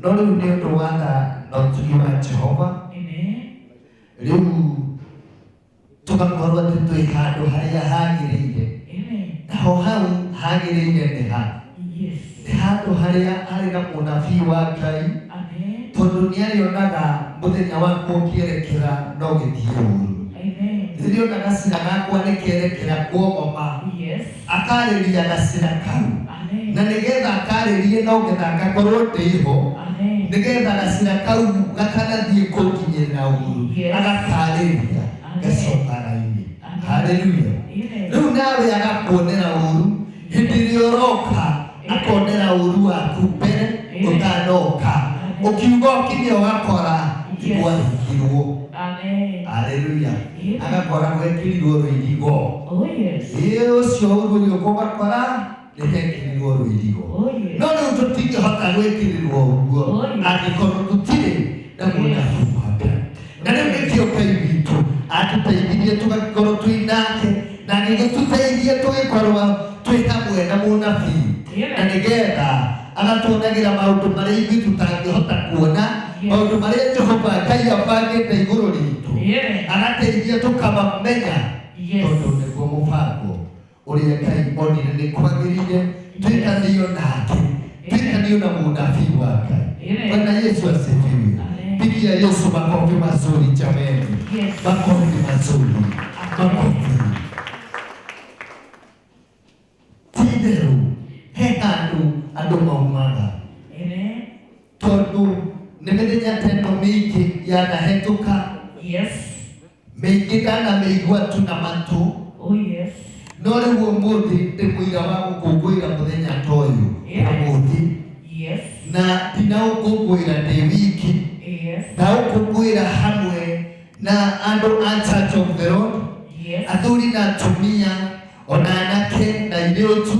no rĩu nĩ ũndũ wa tha na ũtugi wa Jehova rĩu tũgakorwo atĩ twĩ handũ harĩa hagĩrĩire. Naho hau hagĩrĩire nĩ ha? Nĩ handũ harĩa harĩ na mũnabii wa Ngai, tondũ nĩarĩonaga mũthenya wakwa ũkĩerekera no gĩthiĩ ũru. Rĩrĩona gacĩra gakwa nĩkerekera kuogoma, akarĩria gacĩra kau, na nĩgetha akarĩrie no getha ngakorwo ndĩho, nĩgetha gacĩra kau gatanathiĩ kũnginyĩrĩra ũru, agakarĩria gacoka raini. Haleluya. Rĩu nawe agakuonera ũru hĩndĩ ĩrĩa ũroka, akonera ũru waku mbere ũtanoka, ũkiuga ũkinye ũgakora nĩkwahingirwo. Haleluya. Agakora gwekĩrirwo rũirigo. Ũcio ũru ũgĩũka ũgakora nĩhekĩrirwo rũirigo. No rĩu tũtingĩhota gwĩkĩrĩrwo ũguo angĩkorwo tũtirĩ na mũnabii wa Ngai. Na rĩu nĩkĩo Ngai witũ atũteithirie tũgakorwo twĩ nake, na nĩgĩtũteithie tũgĩkorwo twĩ hamwe na mũnabii, na nĩgetha agatuonagĩra maũndũ marĩa ithuĩ tũtangĩhota kuona, maũndũ marĩa Jehova Ngai abangĩte igũrũ ritũ, agateithia tũkamamenya, tondũ nĩguo mũbango ũrĩa Ngai onire nĩ kwagĩrĩire twĩkanĩrio nake, twĩkanĩrio na mũnabii wa Ngai. Bwana Yesu asifiwe. Pigia Yesu makofi mazuri jameni. Makofi mazuri. Makofi. Tidero he handũ andũ maumaga, tondũ nĩ mĩthenya ta ĩno mĩingĩ yanahĩtũka, mĩingĩ ndanamĩigua tu na matũ, no no rĩu ũmũthĩ ndĩ mũira wa gũkũngũĩra mũthenya ta ũyũ ũmũthĩ na ndinaũkũngũĩra ndĩ wiki ndaũkũngũĩra hamwe na andũ a Church of the Lord athuri na atumia ona anake na airĩtu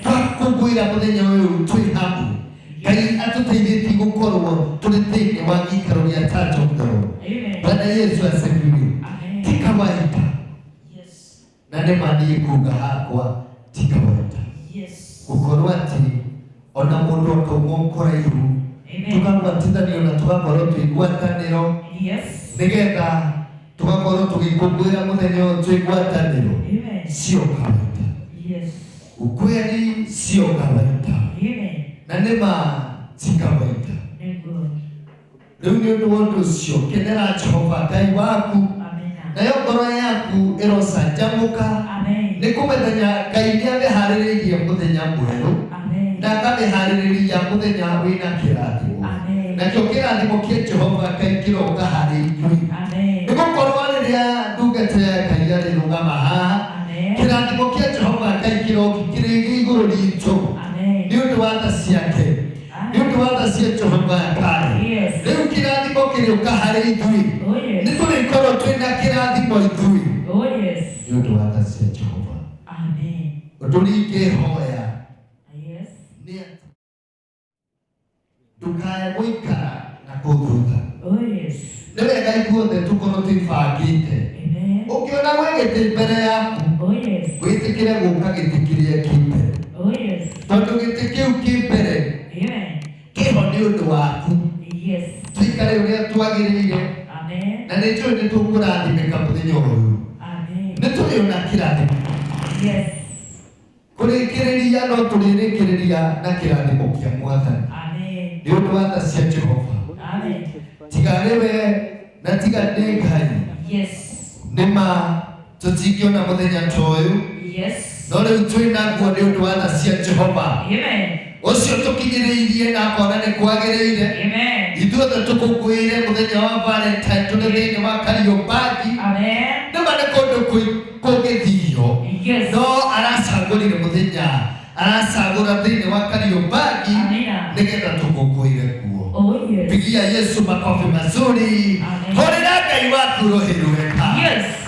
twakũngũĩra mũthenya ũyũ twĩ hamwe Ngai atũteithĩtie gũkorwo tũrĩ thĩinĩ wa gĩikaro gĩa Church of the Lord. Bwana Yesu asifiwe. Ti kawaida. Na nĩ maniĩ kuga hakwa ti kawaida. Gũkorwo atĩ ona mũndũ akauma kũraihu tũkagwatithanio na tũgakorwo twĩ ngwatanĩro nĩgetha tũgakorwo tũgĩkũngũĩra mũthenya ũyũ twĩ ngwatanĩro sio kawaida. Ukweli sio kawaida. Na nĩma ti kawaida. Rĩu nĩ ũndũ wa ũndũ ũcio kenera Jehova Ngai waku nayo ngoro yaku ĩrocanjamũka nĩ kũmenya Ngai nĩamĩharĩrĩirie mũthenya mwerũ na akamĩharĩrĩria mũthenya wĩna kĩrathimo. Nakĩo kĩrathimo kĩa Jehova Ngai kĩroka harĩ ithuĩ nĩgũkorwo rĩrĩa ndungata ya Ngai arĩrũgama haha kĩrathimo kĩa Jehova Ngai kĩroka kĩrĩ igũrũ ritũ nĩ ũndũ wa tha ciake nĩ ũndũ wa tha cia Jehova Ngai. Rĩu kĩrathimo kĩrĩũka harĩ ithuĩ nĩ tũrĩkorwo twĩna kĩrathimo ithuĩ nĩ ũndũ wa tha cia Jehova. Ũndũ ningĩhoya nĩ atĩ ndũkae gũikara na kũthutha. Nĩ wega ithuothe tũkorwo twĩbangĩte. Ũkĩona gwĩ gĩtĩ mbere yaku wĩtĩkĩre gũka gĩtĩ kĩrĩa kĩ mbere tondũ gĩtĩ kĩu kĩ mbere kĩho nĩ ũndũ waku. Tũikare ũrĩa twagĩrĩire na nĩ njũĩ nĩ tũkũrathimĩka mũthenya ũyũ. Nĩ tũrĩ ona kĩrathimo kũrĩkĩrĩria no tũrĩrĩkĩrĩria na kĩrathimo kĩa Mwathani nĩ ũndũ wa tha cia Jehova. Tiga rĩwe na tiga nĩ Ngai nĩma tũtingĩona mũthenya ta ũyũ no rĩu twĩnaguo nĩ ũndũ wa tha cia Jehova. Ũcio tũkinyĩrĩirie na akona nĩ kwagĩrĩire ithuothe tũkũngũĩre mũthenya wa Valentine tũrĩ thĩinĩ wa Kariobangi nĩma nĩ kũndũ kũngĩthio no aracagũrire mũthenya aracagũra thĩinĩ wa Kariobangi nĩgetha tũkũngũĩre kuo. Pigia Yesu makofi mazuri. Hũrĩra Ngai waku rũhĩ rwega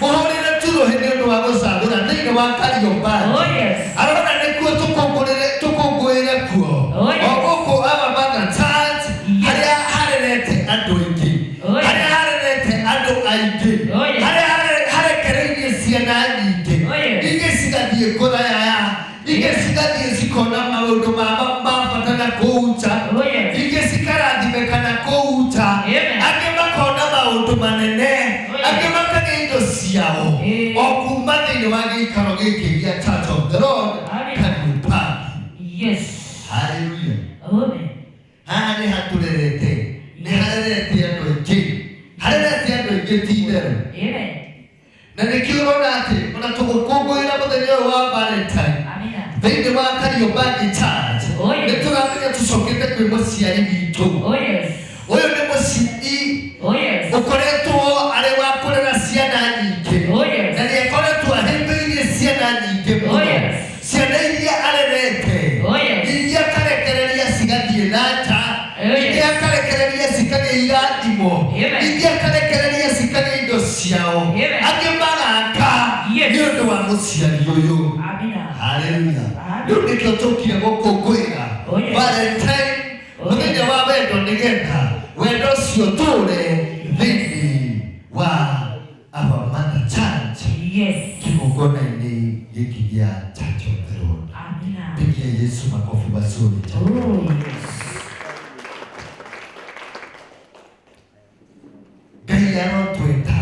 mũhũrĩre tu rũhĩ nĩ ũndũ wa gũcagũra thĩinĩ wa Kariobangi. Arona nĩkuo tũkũngũĩre kuo o gũkũ Abamanga Church harĩa harerete andũ aingĩ harĩa harerete andũ aingĩ harĩa harekereirie ciana nyingĩ ingĩ cigathiĩ kũraya ingĩ cigathiĩ cikona maũndũ ma bata na kũu nja ingĩ cikarathimĩka na kũu nja angĩ makona maũndũ manene angĩ makagĩa indo ciao o kuma thĩinĩ wa gĩikaro gĩkĩ gĩa Church of the Lord Kariobangi. Hallelujah. Haha nĩ hatũrerete nĩ harerete andũ aingĩ harerete andũ aingĩ ti itherũ na nĩkĩo ũrona atĩ ona tũgũkũngũĩra mũthenya ũyũ wa Valentine thĩinĩ wa Kariobangi Church nĩ tũramenya tũcokete kwĩ mũciari witũ. Ũyũ nĩ mũciari ũkoretwo arĩ wa kũrera ciana nyingĩ na nĩ akoretwo ahĩmbĩirie ciana nyingĩ mũno. Ciana iria arerete iria akarekereria cigathiĩ na nja iria akarekereria cikagĩa irathimo iria akarekereria cikagĩa indo ciao angĩ magaka nĩ ũndũ wa mũciari ũyũ. Haleluya. Rĩu nĩkĩo tũkire gũkũngũĩra Valentine mũthenya wa wendo nĩgetha wendo ũcio tũũre thĩinĩ wa Abamanga Church kĩgongona-inĩ gĩkĩ gĩa Church of the Lord. Pigia Yesu makofi mazuri. Ngai arotwĩta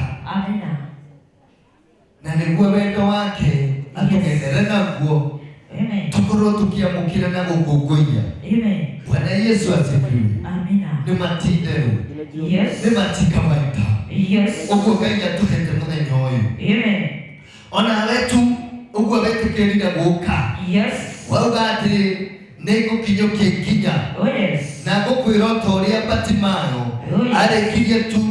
na nĩguo wendo wake atũgendere naguo tũkorwo tũkĩamũkĩra na gũkũngũiya. Bwana Yesu asifiwe. Nĩ matinderũ nĩ matikawaida ũguo Ngai atũhete mũthenya ũyũ ona wetu ũguo wetĩkĩrire gũka wauga atĩ nĩ ngũkinyũkia ikinya na ngũkwĩra ta ũrĩa Batimayo arĩkirie tu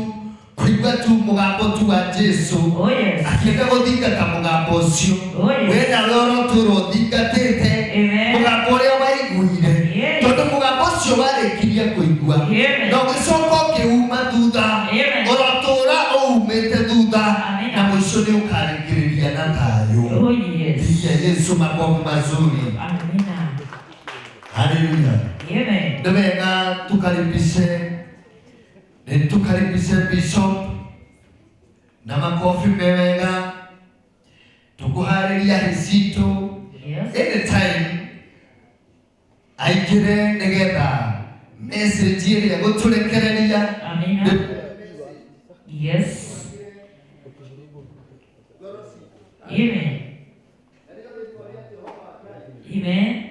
kuigua tu mugambo tu wa Jesu. Oh yes. Akienda guthingata mugambo ucio. Oh yes. We nawe uroturo uthingatite. Amen. Mugambo uria waiguire. Yes. Tondu mugambo ucio warikirie kuigua. Amen. Na ugicoka ukiuma thutha. Amen. Uratura umite thutha. Amen. Na mwisho ni ukarikiriria na thayo. Oh yes. Pigia Yesu makofi mazuri. Amina. Haleluya. Amen. Ni wega tukaribishe Bishop na makofi mewega tukuhariria hicito. Yes. Anytime aikire nigetha message iria guturekereria. Amina. Yes. Amen. Amen.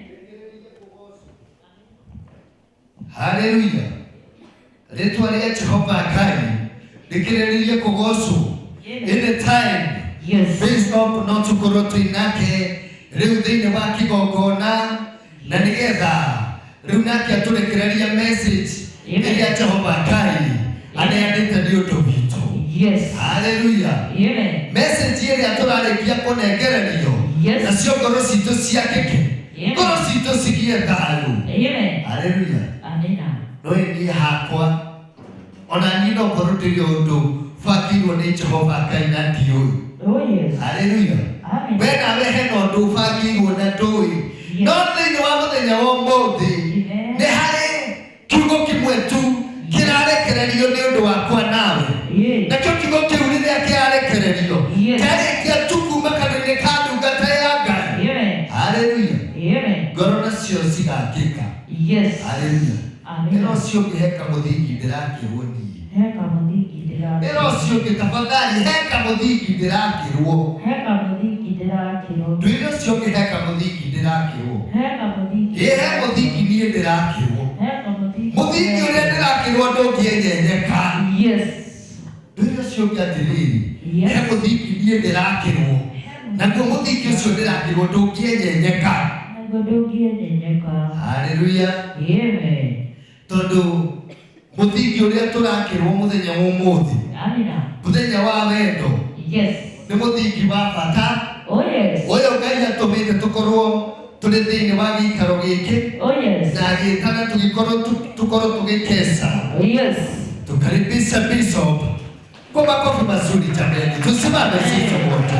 Haleluya. Ritwa ria Jehova Ngai rikiririe kugocwo. Anytime. Yes. Bishop no tukorwo twinake riu thiini wa kigongona na nigetha riu nake aturekereria message iria Jehova Ngai aneanite ni undu witu. Yes. Haleluya. Amen. Message iria turarikia kunengererio. Yes. Na cio ngoro citu ciakike. Amen. Ngoro citu cigie thayu. Amen. Haleluya. Amina. No ni hakwa ona ni no ngoro ndiri undu fakirwo ni Jehova Ngai na ndiu. Oh yes. Haleluya. Amen. We nawe hena undu fakirwo na ndui. No thiini wa muthenya wa umuthi ni hari kiugo kimwe tu kirarekererio ni undu wakwa nawe. Na kio kiugo kiu riria kirarekererio karikia tu kuma kanene ka ndungata ya Ngai. Haleluya. Ngoro nacio cigakika. Yes. Haleluya. Amen. Ero cio ngiheka muthingi ndirakirwo ni. Heka muthingi ndirakirwo. Ero cio ngitafadhali heka muthingi ndirakirwo. Heka muthingi ndirakirwo. Ndwire cio ngiheka muthingi ndirakirwo. Heka muthingi. Ihe muthingi nie ndirakirwo. Heka muthingi. Muthingi uria ndirakirwo ndungienyeka. Yes. Ndwire cio ngiatiriri. Ihe muthingi nie ndirakirwo. Naguo muthingi ucio ndirakirwo ndungienyeka. Haleluya. Amen. Tondu muthingi uria turakirwo muthenya wa umuthi. Amina. Muthenya wa wendo. Yes. Ni muthingi wa bata. Oh yes. Uyu Ngai atumite tukorwo turi thiini wa gikaro giki. Oh yes. Na agitana tukorwo tugikesa. Oh yes. Tukaribisha Bishop kwa makofi mazuri jamani. Tusimame sisi wote.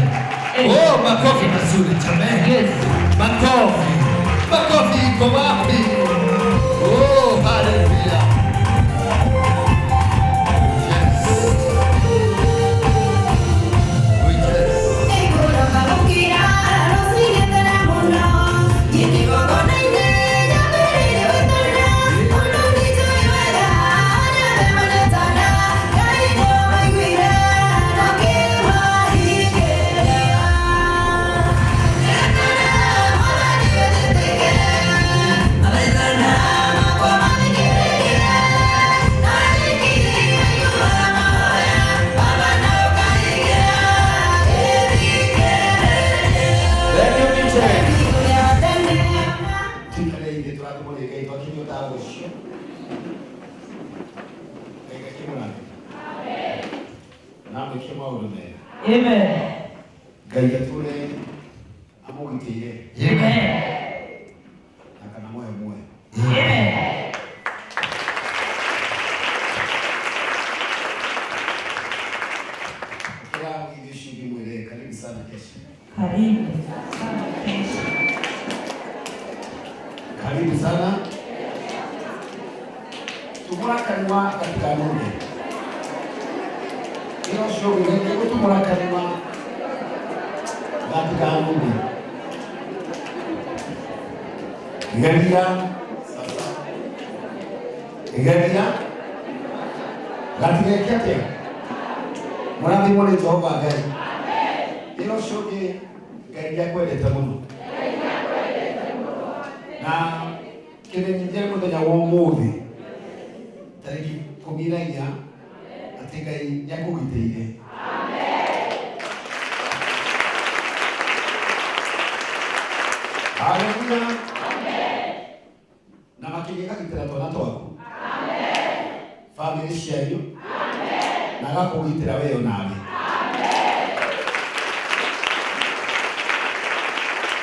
Oh, makofi mazuri jamani. Yes. Makofi. Makofi iko wapi? Oh, haleluya. Yes. Oh, yes. Amen. Ngai ature amugitire. Amen. Akana moyo moyo. Amen. Kila mwidishi mwele karibu sana kesho. Karibu. Karibu sana. Tumurakanwa katika Mungu. Ino shughuli ni tumurakanwa katika Mungu. Igalia sasa. Igalia. Katika kiasi. Mwana mmoja Jehova Ngai. Amen. Ino shughuli Ngai akwendete muno. Na kimenyithia muthenya wa umuthi tariki 14 ati Ngai nĩakũgitĩire. Haleluya. Na makĩria gagitĩra twana twaku. Family cianyu. na agakũgitĩra we onawe.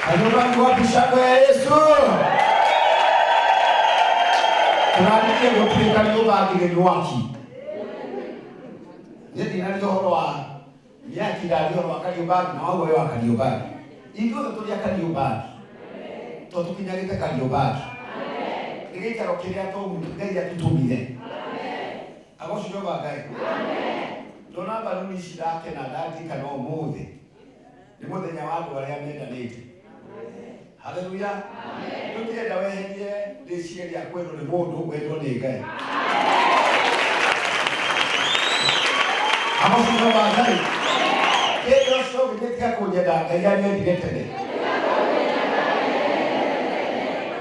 Kanyũmba wapi shangwe ya Yesu? Tunarĩkia gũtuĩka nyũmba ngigĩ mwaki. Yeti nani ũhoro wa Yaki ndarĩ ũhoro wa Kariũmbangi na waguo wa Kariũmbangi. Ithuothe tũrĩ a Kariũmbangi. Tondũ tũkinyagĩte Kariũmbangi. Nĩ gĩikaro kĩrĩa Ngai atũtũmire. Agocwo Jehova Ngai. Ndona mbaruni ici ndakena ndandirikana ũmũthĩ. Nĩ mũthenya wa andũ arĩa mendanĩte. Haleluya. Tũtirenda weherie rĩciria rĩa kwendwo nĩ mũndũ wendwo nĩ Ngai. Agocwo Jehova Ngai. Kĩrĩa ũcio gĩtiga kũnyenda Ngai anyendire tene.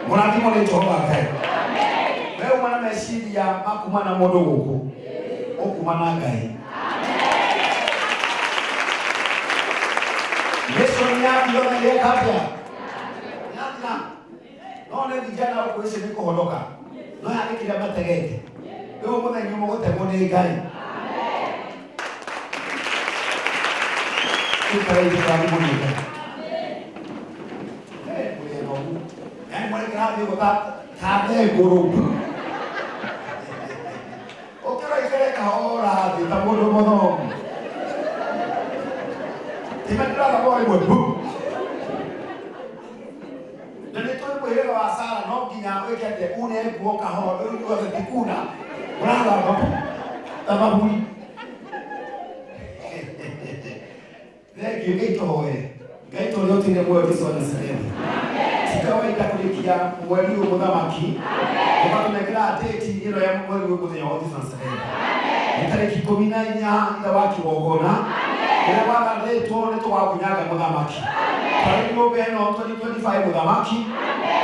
Mũrathimo nĩ Jehova Ngai. Wewe umana meciria makuma na mũndũ gũkũ. Ũkuma na Ngai. Yesu ni yako ndio kapya. Nyama. Naona vijana huko hizi niko hondoka. No yake kila mategete. Wewe mbona nyuma wote mbona Ngai? Tukaje kwa Mungu. Yaani mwali kana hiyo tabe gurupu. Okera ikere kahora de tamodo mono. Timetera na bora mwebu. Ndio tu mwele wa sala no ginya wekete une kuoka ho ndio tikuna. Brava baba. Tababu. Ndio geto hoe. Geto yote ni mwe Yesu anasema. Sikawaida kulikia mweli wa muthamaki. Kwa tunekera date ino ya mweli wa muthenya wa Yesu anasema. Tariki 14 ila waki wogona. Ila wala leto neto wa kunyaga muthamaki. Karibu beno 2025 muthamaki.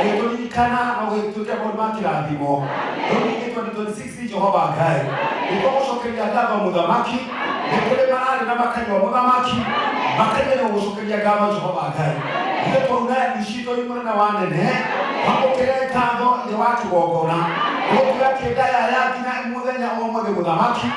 Eto nikana na wetukia muthamaki rathimo. Ndio 2026 Jehova Ngai. Iko shokeria gaba muthamaki. Nikole maana na makanya wa muthamaki. Makanya na ushokeria gaba Jehova Ngai. Ile kwa nishito yimwe na wanene. Hapo kile kando ni watu wogona. Kwa kidaya yake na muthenya omwe muthamaki.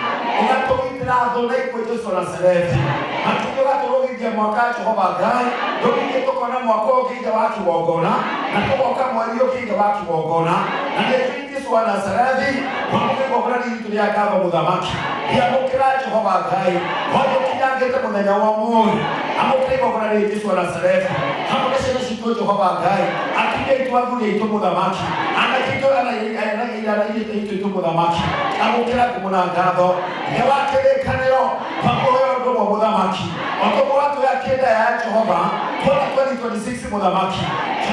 Unatowitira thone kwa Yesu Nazareti. Matukio gatorogithia mwaka Jehova Ngai. Ndio tokona mwaka ukija waki wogona. Na toka mwali ukija waki wogona. Na Yesu wa Nazareti. Mwaka wogona ni kitu ya kama muthamaki. Ya mukira Jehova Ngai. Hoje kijangete muthenya wa mwoyo. Amukira wogona ni Yesu wa Nazareti. Hapo kesho shito Jehova Ngai. Akije itwagulie ito muthamaki. Anakito ana ito muthamaki. Amukira kumuna ngatho. Ni wakirekaniro pamoja na muthamaki. Watoto watu ya kenda ya Jehova. Kwa 2026 muthamaki.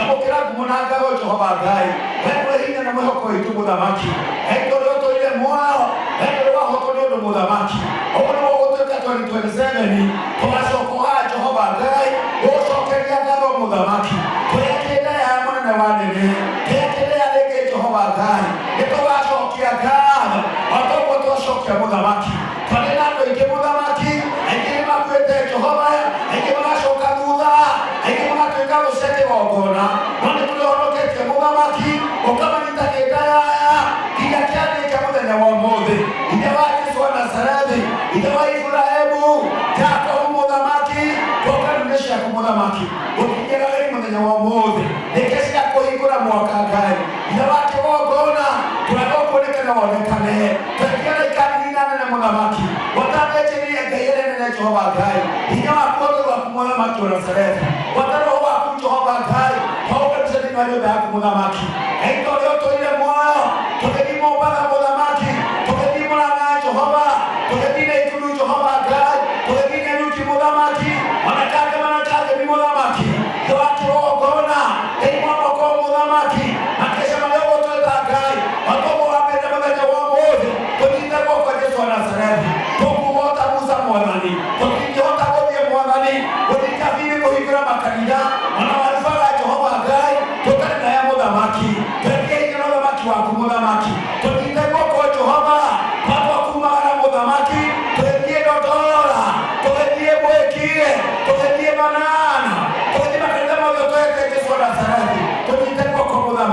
Amukira kumuna ngatho Jehova Ngai. Wewe hina na mwako ito muthamaki. Heko yoto ile mwao. Heko wako todo muthamaki. Ona wote 2027 tunasoko Jehova Ngai. Wosokeria ngatho muthamaki. Kwa kenda ya mwana wanene. Kenda ya lege Jehova Ngai. Nitowacokia ngatho. Watoto toshokia muthamaki. Kanena ndo muthamaki. Engine makwete Jehova. Engine macoka thutha. Engine magatuika gucete wogona. None tulihonoketie muthamaki. Ukamanyita kĩndaya. Nginya kĩarĩkia mũthenya wa ũmũthĩ. Ithe wa Jesũ wa Nazareti. Ithe wa Ibrahimu. Jacob muthamaki. Tũkanune ciaku muthamaki. Gũkinyĩra rĩu mũthenya wa ũmũthĩ. Nĩkĩ cia kũhingũra mwaka Ngai. Ithe wa kĩgongona. Tũrenda kuonekana wonekane. Tũkiara ikanitha nene muthamaki. Watambecherie Ngai nene Jehova Ngai. Hinya waku waku muthamaki wa Nazareti. Wataro waku Jehova Ngai. Pauka mseni wa nyumba yako muthamaki. Ento leo toile mwao. Tugedimo mpaka muthamaki. Tugedimo na Jehova. Tugedine ikulu Jehova Ngai. Tugedine nyuki muthamaki. Manataka ni muthamaki. Yoaki wogona. Hei mwako kwa muthamaki. Nakesha maleo tuweta Ngai. Watomo wapenda mwenye wa mwozi. Tugite kwa Yesu wa Nazareti. Tukuwota musa mwadhani. Tukijota kwa mwadhani. Udika vile kuhikura makanida. Wanawalifala Jehova Ngai. Tukani na ya muthamaki. Tuweke ikina muthamaki waku muthamaki. Tugite kwa Jehova. Papa kumara muthamaki. Tuweke dotora. Tuweke mwekie. Tuweke banana. Tuweke makanida mwadho tuweke Yesu wa Nazareti. Tugite kwa muthamaki.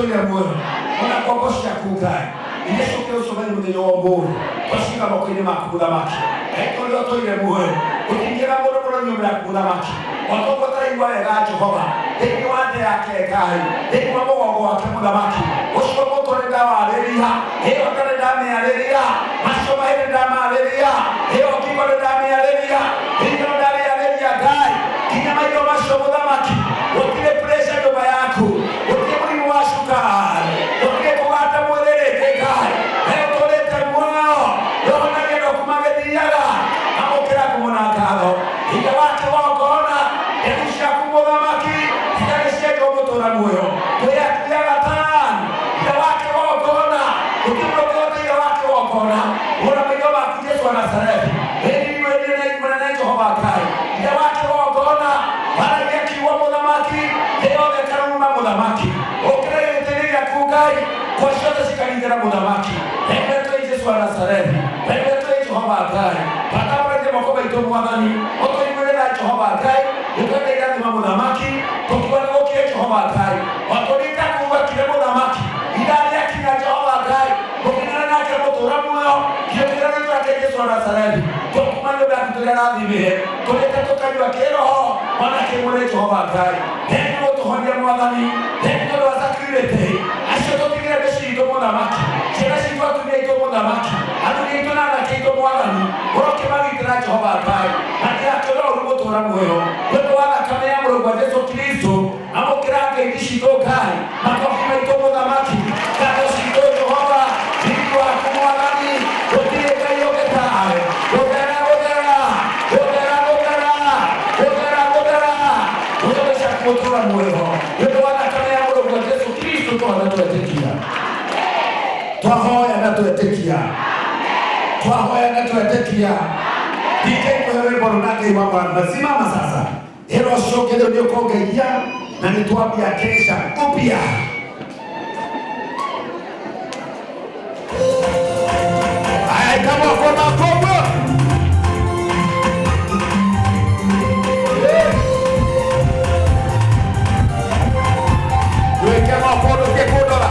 toire muoyo ona kogocia kugai ile shuke usomani muthenya wa umuthi twacika moko-inĩ maku mũthamaki eko rĩo toire muoyo ũtingĩra mũndũ mũno nyũmba yaku mũthamaki otũguo taraigua wega Jehova thĩinĩ wa nda yake Ngai thĩinĩ wa mũgongo wake mũthamaki ũcio mũtwe nĩ ndawarĩria ĩyo nda nĩ ndamĩarĩria macio mahĩndĩ ndamarĩria ĩyo ngingo nĩ ndamĩarĩria nginya ndarĩarĩria Ngai nginya maitho macio mũthamaki gũtirĩ pressure nyũmba yaku gũtirĩ mũrimũ wa cukari gũtirĩ kũgata mwĩrĩ rĩngĩ Ngai nayo tũrĩte muoyo yohonagia ndoku magĩthiaga amũkĩra kũmũna ngatho hinya wake wongona mbegũ ciaku mũthamaki citarĩ cienjwo mũtũra muoyo twĩyatuaga tani hinya wake wongona gũtimũrũkĩte hinya wake wongona ũra maitho maku Jesu wa Nazarethi ĩniũĩrie na igũrũ na Jehova Ngai hinya wake wongona waragia kiugo mũthamaki ĩyothe karuma mũthamaki ũkĩra gĩtĩri gĩaku Ngai kwa ciothe cikaringĩra mũthamaki endetwo Jesu wa Nazarethi endetwo Jehova Ngai patamũrĩte moko maitũ mwathani ũtũiguĩre Jehova Ngai ũtwende irathima mũthamaki tũkiuga nĩ gũkire Jehova Ngai watũringa kuuga kire mũthamaki irarĩa kinya Jehova Ngai mũkinana nake mũtũra muoyo kĩũkĩra rĩtwa rĩake Jesu wa Nazarethi tũkuma nyũmba yaku tũrĩa arathimire tũrĩte tũkanyua kĩroho ona kĩmũrĩ Jehova Ngai thĩinĩ gũtũhonia mwathani thĩinĩ tondũ wa sakirĩte acio tũtigĩre mĩciĩ itũ mũthamaki ciana citũ atumia aitũ mũthamaki athuri aitũ na anake aitũ mwathani ũrokĩmagitĩra Jehova Ngai matirakĩrora ũru mũtũra muoyo nĩũndũ wa thakame ya mũrũgwa Jesu Kristo amũkĩra ngeithi citũ Ngai makobi maitũ mũthamaki ngatho citũ Jehova thĩinĩ waku mwathani gũtirĩ Ngai ũngĩ tawe gũthera gũthera gũthera gũthera gũthera gũthera gũthera mũtũra muoyo nĩũndũ wa thakame ya mũrũgwa Jesu Kristo twahoya na twetĩkia twahoya na twetĩkia twahoya na twetĩkia DJ kwa rwĩmbo rũna Ngai wa Bwana simama sasa hero shoke leo ndio kuongeia na nituambia kesha upya aya kama kwa makombo wewe kama kwa ndio kuondola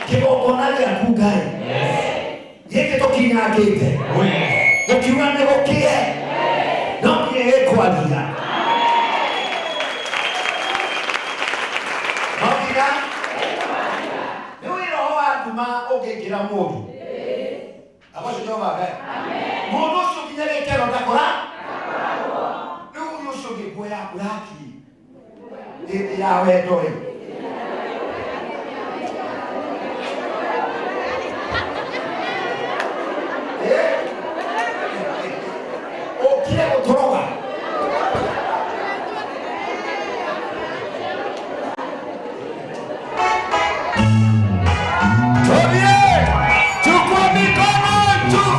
kigongona gĩaku Ngai gĩkĩ tũkinyangĩte gũkiuga nĩ gũkĩe no nginya gĩkwaria no nginya nĩ wĩra wa nduma ũngĩingĩra mũndũ abacio Jehova Ngai mũndũ ũcio nginya gĩkeno ndakora rĩu ũyũ ũcio ngĩkuoya buraki hĩndĩ ya wendo ukire gũtoroga chukua mikono juu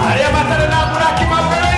arĩa matarĩ na buraki mabere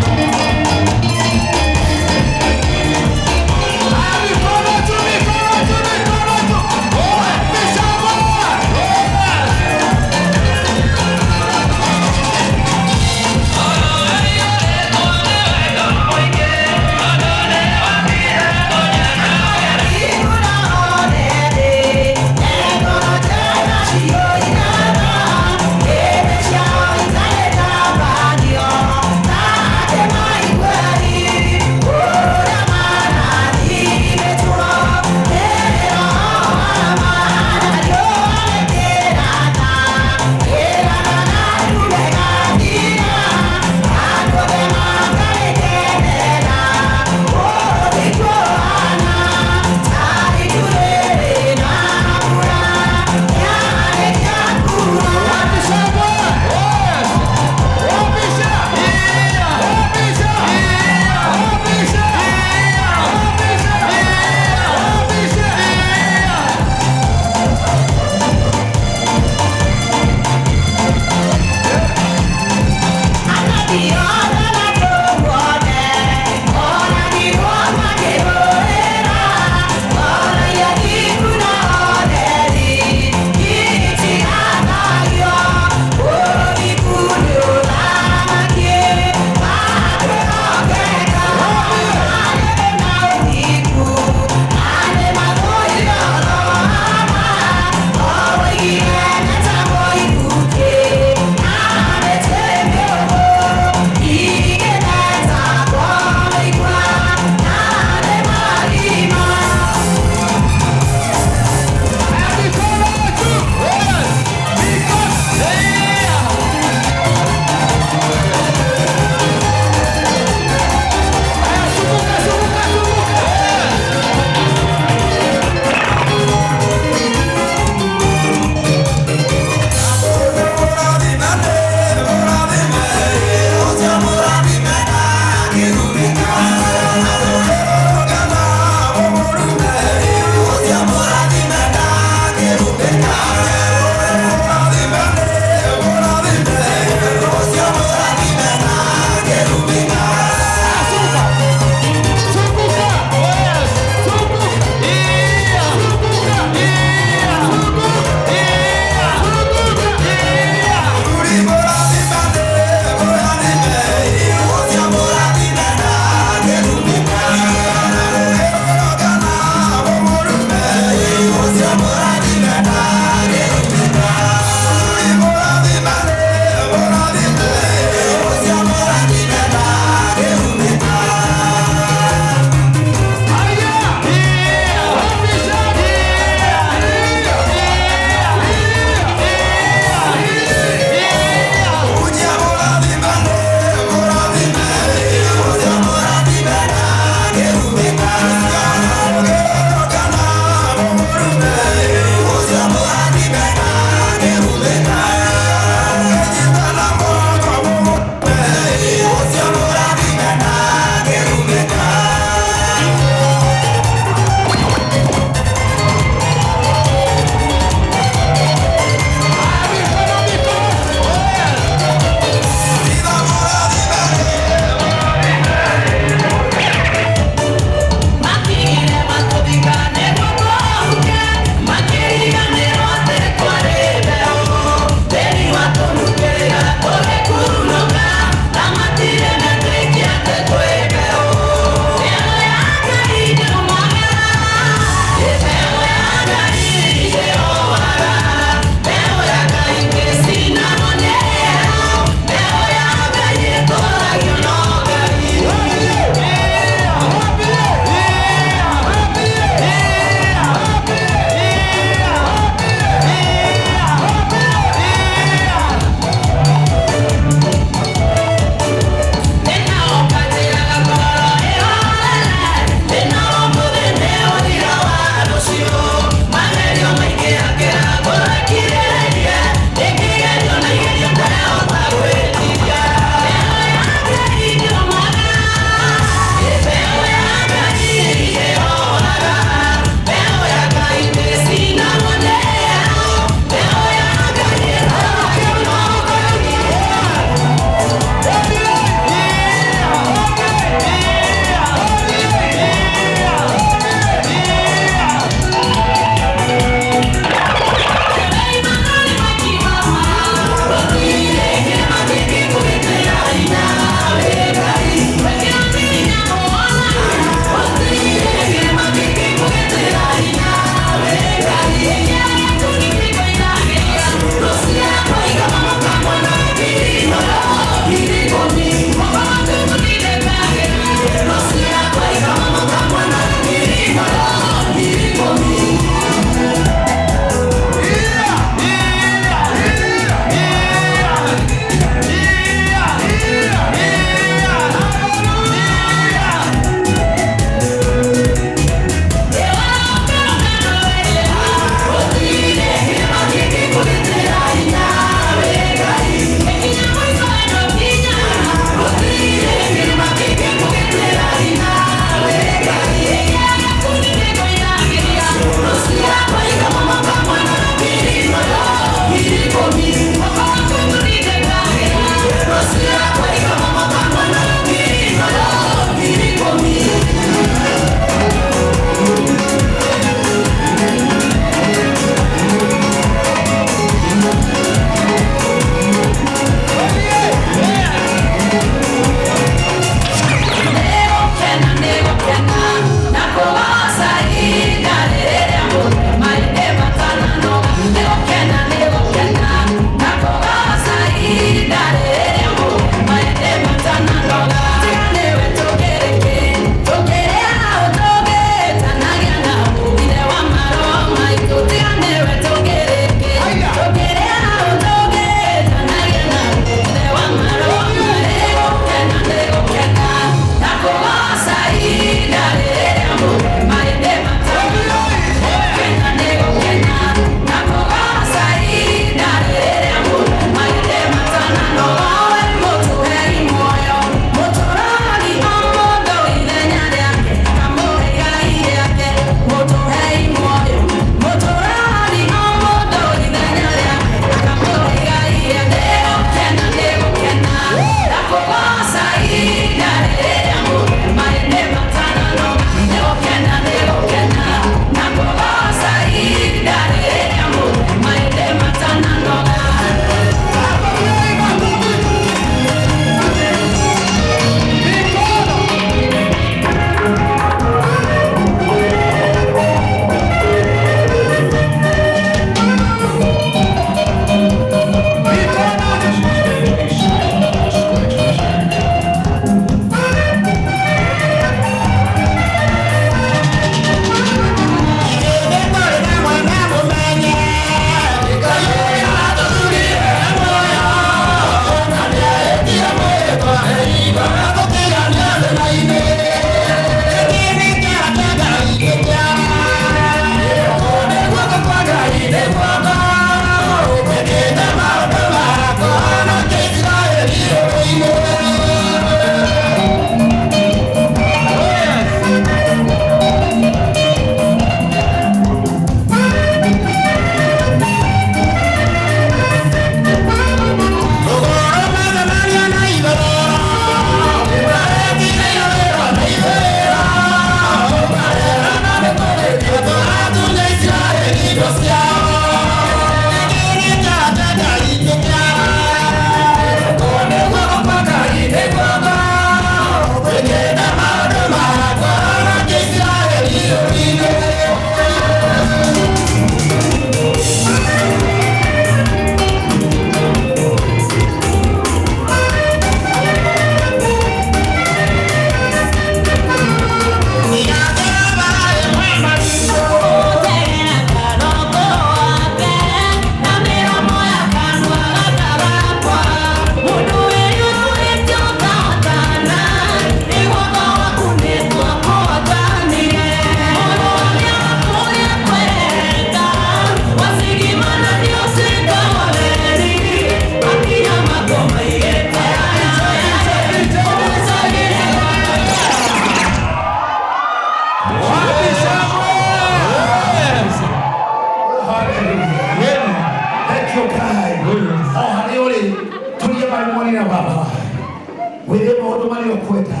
ũrĩa ũkwenda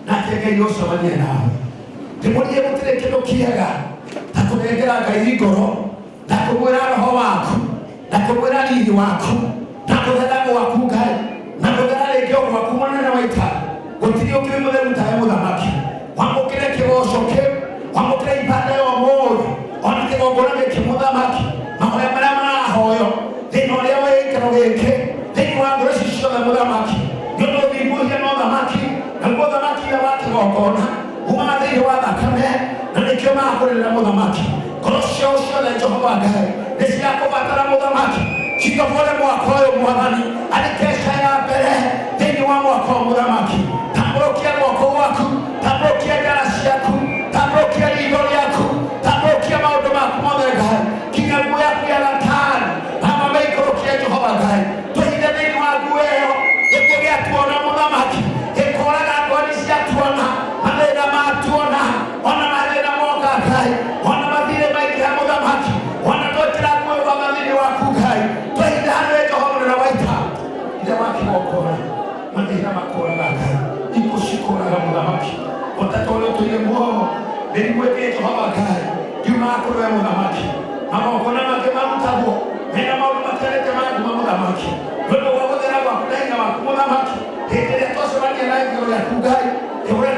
nake Ngai ũcemanie nawe. Ndĩmũrie gũtirĩ kĩndũ kĩega ta kũnengera Ngai ngoro na kũmwĩra roho waku na kũmwĩra riiri waku na kũthetha gwaku Ngai na kũthetha rĩngĩ gwaku mũnene wa ita. Gũtirĩ ũngĩ mũtheru tawe mũthamaki. Wamũkĩre kĩgoco kĩu, wamũkĩre ibada ya ũmũthĩ, ona kĩgongona gĩkĩ mũthamaki, mahoya marĩa marahoyo thĩinĩ ũrĩa wa gĩikaro gĩkĩ, thĩinĩ wa ngoro ici ciothe mũthamaki, nĩ ũndũ ũthinguhie na ũthamaki, naguo ũthamaki ũrĩa wa kĩgongona umaga thĩinĩ wa thakame, na nĩkĩo magakũrĩrĩra mũthamaki. Ngoro ciao ciothe Jehova Ngai nĩ cirakũbatara mũthamaki, citobore mwaka ũyũ Mwathani arĩ kesha ya mbere thĩinĩ wa mwaka ũyũ mũthamaki. Tambũrũkia guoko gwaku, tambũrũkia njara ciaku, tambũrũkia riitho rĩaku, tambũrũkia maũndũ maku mothe Ngai, kinya nguo yaku ya gatani ama maikũrũkia Jehova Ngai. Twĩhithe thĩinĩ wa nguo ĩyo gĩkuũ gĩatuona mũthamaki, gĩkũraga ndwari ciatuona, mathĩna matuona, ona mathĩna moka Ngai, ona mathirĩ maingĩha mũthamaki, ona twekĩra nguo ĩyo thĩinĩ waku Ngai. Twĩhithe harĩ Jehova mũnene wa ita, ithe wa kĩgongona, mathĩna makũraga Ngai, ikuũ cikũraga mũthamaki. Ũteta ũrĩa ũtũire muoyo mĩrimũ ĩngĩ Jehova Ngai ngiumaga kũrĩ we mũthamaki. Magongona mangĩ marutagwo mena maũndũ matiganĩte mangĩuma mũthamaki, nĩ ũndũ wa gũthera gwaku na hinya waku mũthamaki. Hĩndĩ ĩrĩa twacemania na igũrũ rĩaku Ngai, kĩũrĩa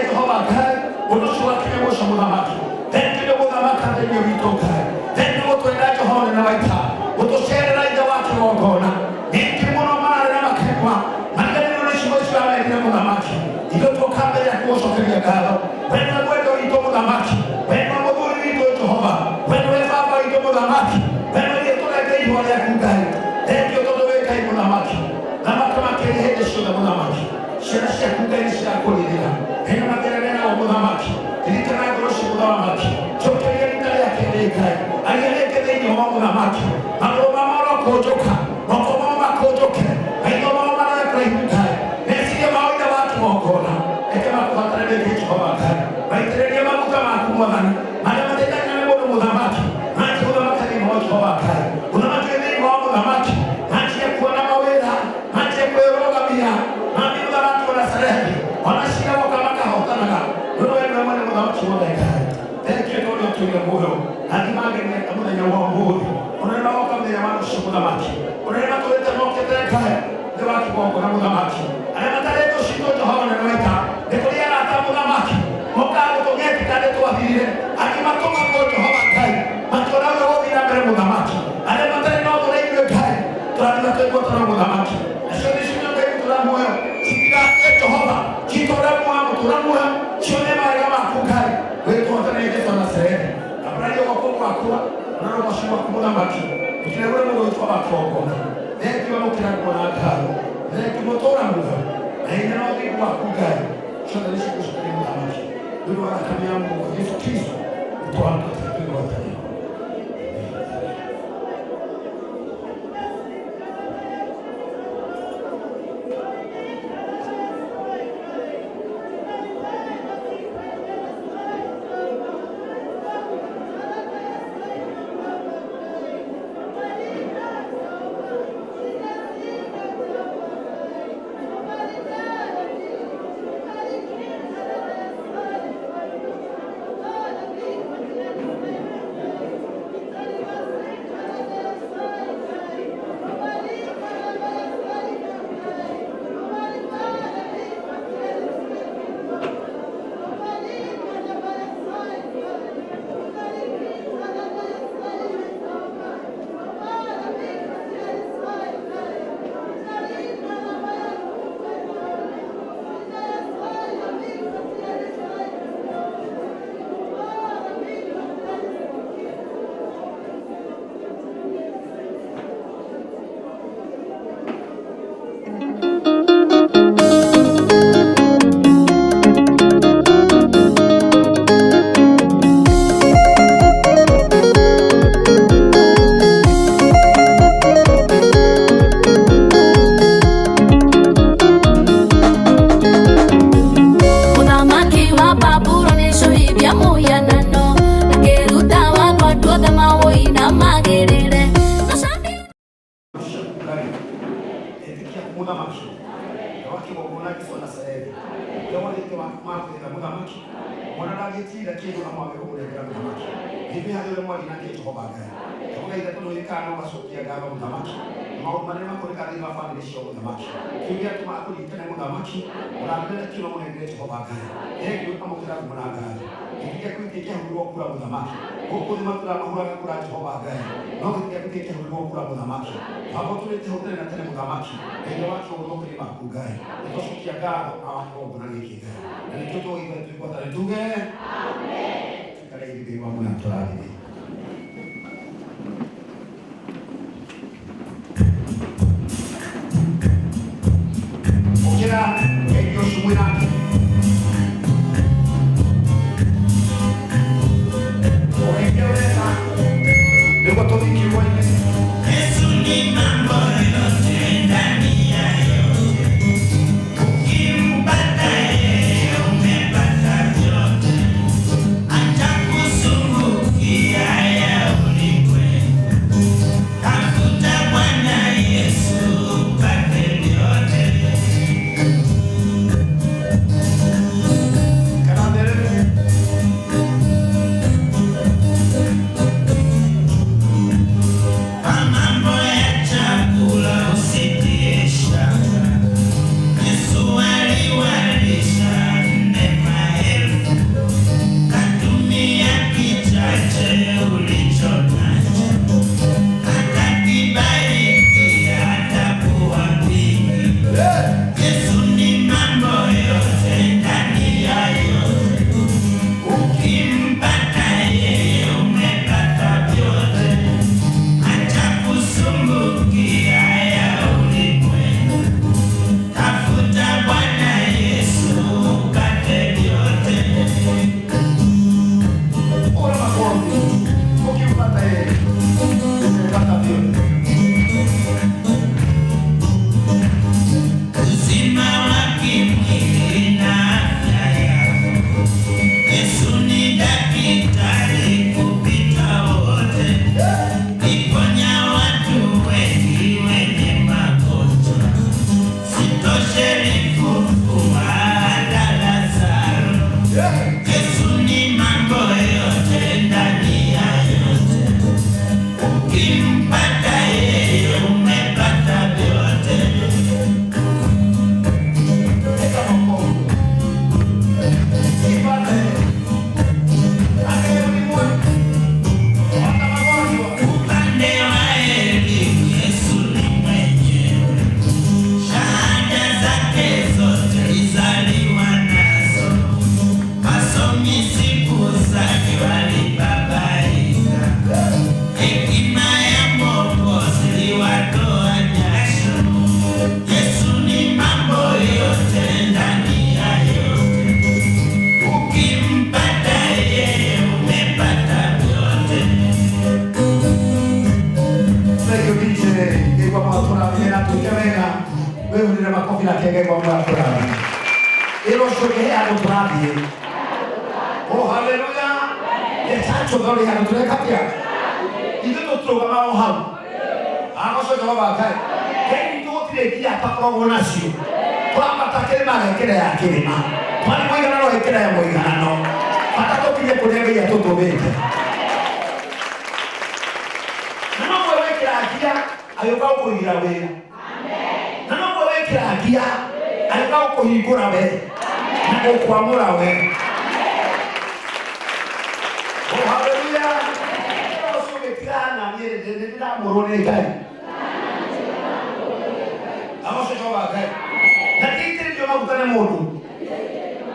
Jehova Ngai, ũndũ ũcio wakinya mũico mũthamaki. Thengiũ nĩ gũthamaka thĩinĩ witũ Ngai, thengiũ gũtwĩra Jehova mũnene wa ita, gũtũcerera ithe wa kĩgongona. Ningĩ mũno mararĩra makenua mariganĩrwo nĩ ciugo icio amerire mũthamaki. Ithuĩ tũka mbere yaku gũcokeria ngatho, we nĩwe mwendwa witũ mũthamaki, we nĩwe mũthuri witũ Jehova, we nĩwe baba witũ mũthamaki, we nĩwe gĩtũrenge ihua rĩaku Ngai. Thengiũ tondũ wĩ Ngai mũthamaki, thamaka makĩria hĩndĩ ciothe mũthamaki. Ciana ciaku Ngai nĩcirakũrĩrĩra, hena mathĩna menago mũthamaki, ririkana ngoro cia mũthamaki, cokeria rita rĩa kerĩ Ngai, aria rĩngĩ thĩinĩ wa mũthamaki, magũrũ ma moro kũnjũka, moko mao makũnjũke, maitho mao maroe kũraihu Ngai, meciria mao ithe wa kĩgongona, reke makũbatare rĩngĩ Jehova Ngai, maitĩrĩrie maguta maku Mwathani, marĩa mateithania nĩ mũndũ mũthamaki, manjie gũthamaka thĩinĩ wa Jehova Ngai, ũthamaki thĩinĩ wa mũthamaki, manjie kuona mawĩra, manjie kwĩrũgamia, manjie mũthamaki wa Nazarethi, ona ciira moka makahotanaga, nĩ ũndũ we nĩwe mwene mũthamaki wothe Ngai. Thengiũ nĩ ũrĩa ũtũire muoyo, na thimangenia mũthenya wa ũmũthĩ, ũnene magoka mũthenya wa rũciũ mũthamaki, ũnene matũrĩte mokĩte Ngai thĩ wa kĩgongona mũthamaki, arĩa matarĩtwo citũ Jehova mũnene wa ita, nĩ kũrĩ arata mũthamaki mokaga gũtũng'etika nĩ twathirire, akĩmatũmagwo Jehova Ngai, makĩona ũrĩa gũthiĩ na mbere mũthamaki, arĩa matarĩ na ũthũ na ithuĩ Ngai, tũrathiĩ twĩgwatana mũthamaki. Nacio nĩ ciugo Ngai mũtũra muoyo, citigakue Jehova, citũre muoyo mũtũra muoyo, cione mawega maku Ngai, wĩtũhotane Jesũ wa Nazarethi. Ndabũraria guoko gwaku na roho ũcio waku mũthamaki, ũkĩregũre mũndũ witũ wa kĩgongona. Thengiũ mũkĩra kuona ngatho, thengiũ mũtũra muoyo, na hinya na ũthingu waku Ngai, ciothe nĩ cigũcokeria mũthamaki. Nĩ ũndũ wa thakame ya Mũrũ Jesũ Kristo, nĩtwamũkĩte twĩgwatania. wele mwali na kitu hobaga kwa ile tuno ikano basokia gaba mtamaki mau maneno kwa kali na family show mtamaki kingia tuma akuli tena mtamaki unapenda kilo mwana ile hobaga ndio kama kila mwana kingia kuitia huko kula mtamaki huko ni mtu anahura kula hobaga na kingia kuitia huko kula mtamaki hapo tulete hotel na tena mtamaki ndio watu wao kwa makugai ndio sokia gaba hapo kuna nikiga na mtoto hivi tulikuwa taretuge amen kale hivi kwa mwana mtolani Kira ellos subirán. Oye, ¿qué oreja? Luego todo y que vuelve. Es un imán por los tendanios. Kimbata me patayo. Achakusungu kiaya ulikwe. Tafuta Bwana Yesu pate vyote. Oh, hallelujah. Echacho dole hano tulekapia. Ito tutroga mao hao. Akoso jawaba kai. Keni totire kia takrogo nasio. Kwamba takelema ngekera ya kilima. Kwani mwingana no ngekera ya mwingana no. Patato kile kunenge ya toto bete. Nano kwa wekera akia ayoka uko irawe. Amen. Nano kwa wekera akia ayoka uko hikura we. Nako kwa mura we. Oh, hallelujah. Oso bekana niye ndira morone kai. Amos choba kai. Na kitere ndio mafuta na moto.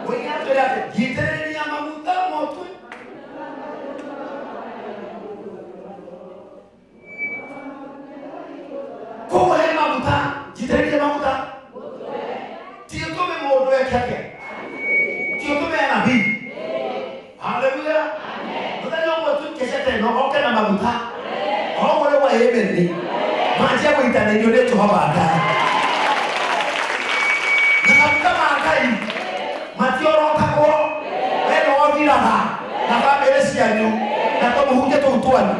Wewe hapo yake kitere ni ya mafuta moto. Kwa hiyo mafuta, kitere ni mafuta. Tio tome moto yake yake. Tio tome ya nabii. Hallelujah. No okay na mabuta. Oh wale wa Yemen. Maji ya kuitana ndio letu hapa aka. Na kama akai. Mati oroka ko. Wewe wavira ha. Na ba meresi yanyu. Na kama huje tu utwani.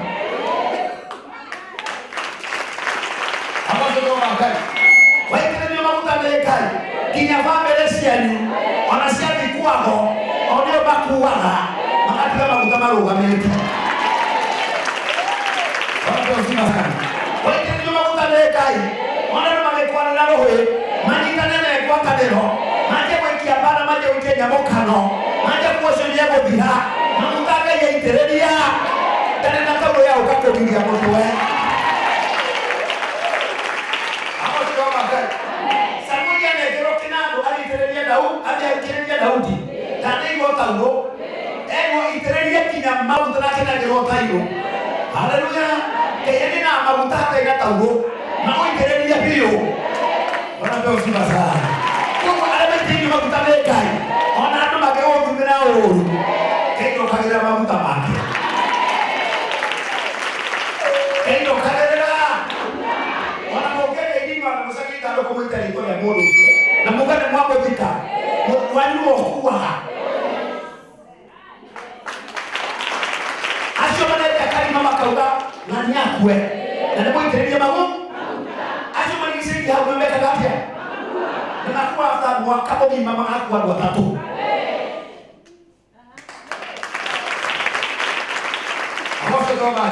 Hapo ndio akai. Wewe ndio mabuta mekai. Kinya ba meresi yanyu. Wanasia bikuwa ho. Ondio bakuwa ha. Makati kama mabuta maruga meki. uzima sana. Waite ndio makuta lekai. Ona magekwa na roho. Manyita nene kwa kadero. Maje mwekia bana maje uite nyamokano. Maje kuoshonia gobira. Mamutaga ya iteredia. Tena na kaulo ya ukako bingi ya motwe. Hapo sio magari. Samuel anegero kinango aliteredia Daudi. Tana hiyo taulo. Ego iteredia kinya mabuta na kina gero tayo. Haleluya. Kaya na mabuta ka taulo. Mako iteredia hiyo. Bwana ndio uzima sana. Kwa alama mabuta lekai. Ona ndo mageo kumena oru. Kendo kagira mabuta make. Kendo kagira. Wana mokele ndimo anamusakita ndo kumita ito ya modo. Na mugane mwako vita. Wanu okuwa. Asho manete akali mama kauga nani akwe. Na ndipo iteredia magu. Asho manigisi ya kumeka gapya. Na nakuwa after mwaka bogi mama akwa watatu. Hapo ndo baba.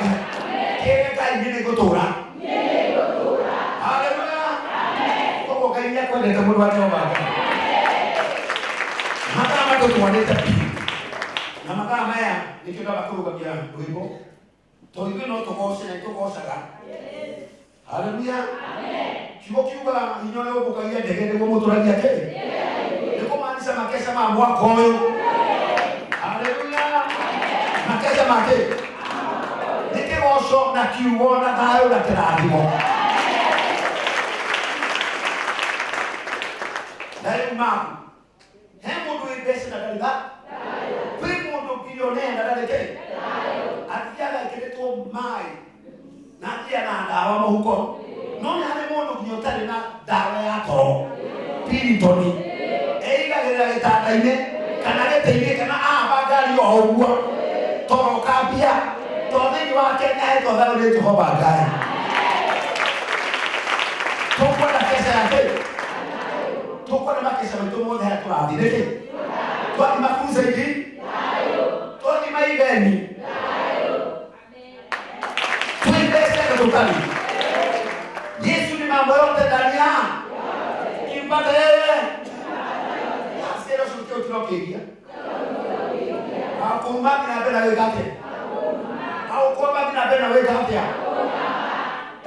Kile kai nini kutura. Haleluya. Kwa kai yako ndio mtu wake baba. Hata mato tuwaneta pia. Na makala maya nikienda bakuru kwa bila wimbo. Toiwe no tokose na tokosaga. Haleluya. Kibo kiuga inyole obukaia degede wo muturagia kete. Niko maanisha makesha mambo akoyo. Haleluya. Makesha make. Nike osho na kiuona tayo na terarimo. Dayo maku. Hemo do ibese na dalida. Primo do bilionea na daleke. Atiaga kileto mai. Na tia na dawa mahuko. None hane mono kunyotari na dawa ya toro. Piritoni. Eiga gira gitanda ine. Kana gete ine kana bagari yo ogwa. Toro kabia. Todeni wake na to da le to bagari. Toko na kesa yake. Toko na makesa mtu mmoja hatu adileke. Twani makuza hivi. Twani maigeni. Tuendeshe kutokani. Yesu ni mambo yote ndani yako. Kimpata yeye. Asiero shuti ukirokia. Akumba na bela wekate. Au kwa na bela wekate.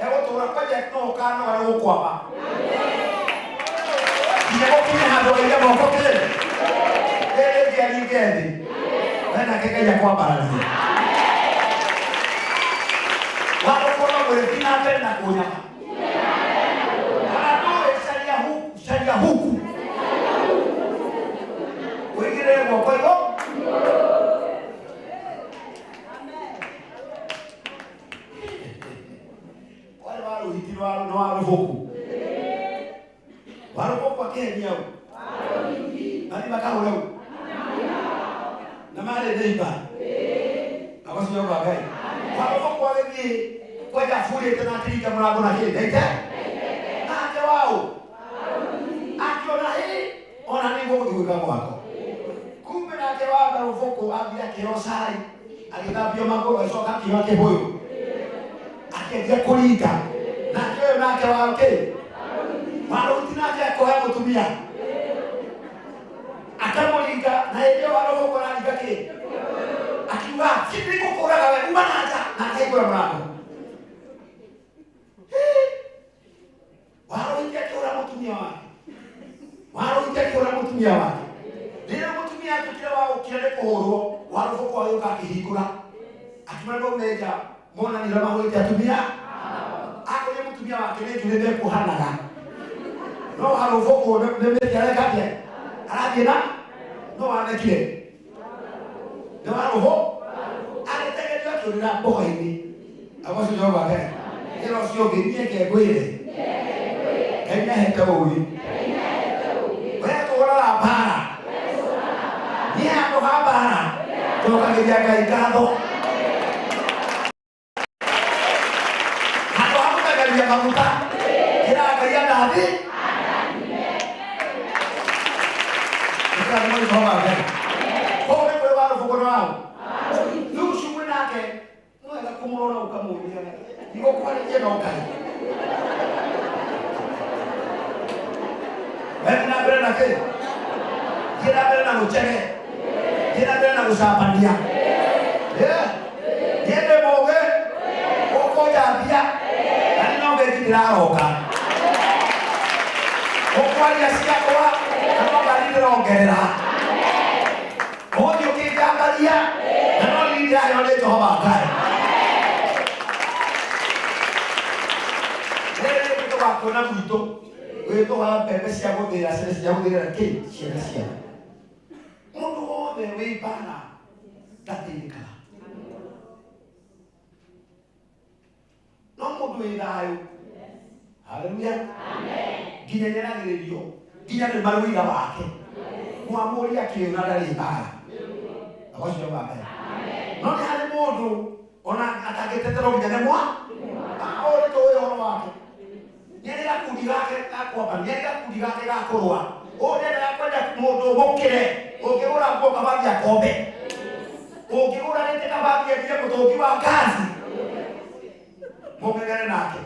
Ewo tunakuja no kana wale huko hapa. Ndio kile hapo ile moko kile. Ile ya ligeni. Nenda kekenya kwa barazi. Wao kwa wale kinapenda kunyama. Sharia huku. Wengine wako hivyo. Wale wale hitirwa na wale huku. Wale kwa Kenya hao. Nani makao leo? Na male deiba. Akasema bagai. Wale kwa wale kwa jafuri tena tika mlango na kile. Ndio. Na wao. Akiona hii ona ningo kuweka mwako. Kumbe na kewaga ufoko abia kirosai. Alidabio mambo yasoka kiwake boyo. Akija kulika. Na kio na kewake. Walo tinaje kwa mutumia. Akamulika na yeye walo ufoko na ndike. Akiwa sisi kokora gawe umanaja na kaiko la mlango. Walo ingia mutumia wake. Walo ingia mutumia wake. Ndio mutumia tukira wao kile kohoro walo kwa yoka kihikura. Akimwambia meja mona ni rama wote atumia. Ako ni mutumia wake ni kile kuhanaga. No halo foko ndio yale kapya. Arabia no anakile. Ndio halo ho. Anategemea kulina boy ni. Hapo sio baba. Ndio sio genie ke kweli. Kenya hata huyu. Wewe tuona la para. Ni hapo hapa. Toka kijaka ikado. Hapo hapo kagalia mafuta. Kila kagalia dadi. Ndio mmoja kwa baba. Kwa wale wao fuko nao. Nusu mwenake. Mwana kumrona ukamuulia. Iko kwa nini na ukai? Wewe na bere na ke. Kila bere na ucheke. Kila bere na usapania. Yende moge. Oko ya bia. Nani no ge kila roka. Oko ya sia kwa. Kama bali rongerera. Odio ke jangalia. Nano lidia yole Jehova kai. Kuna muito weto wa pepe cia guthira cere cia guthira ki ciana cia mundu wothe wi bana ndatirikana no mundu wi thayu haleluya amen nginya nĩaragĩrĩrio nginya nĩ marũira wake mwamuria kĩũna ndarĩ mbara agocio wake no nĩ harĩ mũndũ ona atangĩteterwo nginya nĩ mwa aũrĩ tũĩ ũhoro wake nyenera kundi gake gakwamba nyenera kundi gake gakurwa nyenera kwenda mundu mukire ukigura ngo kabagi akombe ukigura rete kabagi ya mutongi wa kazi mugegere nake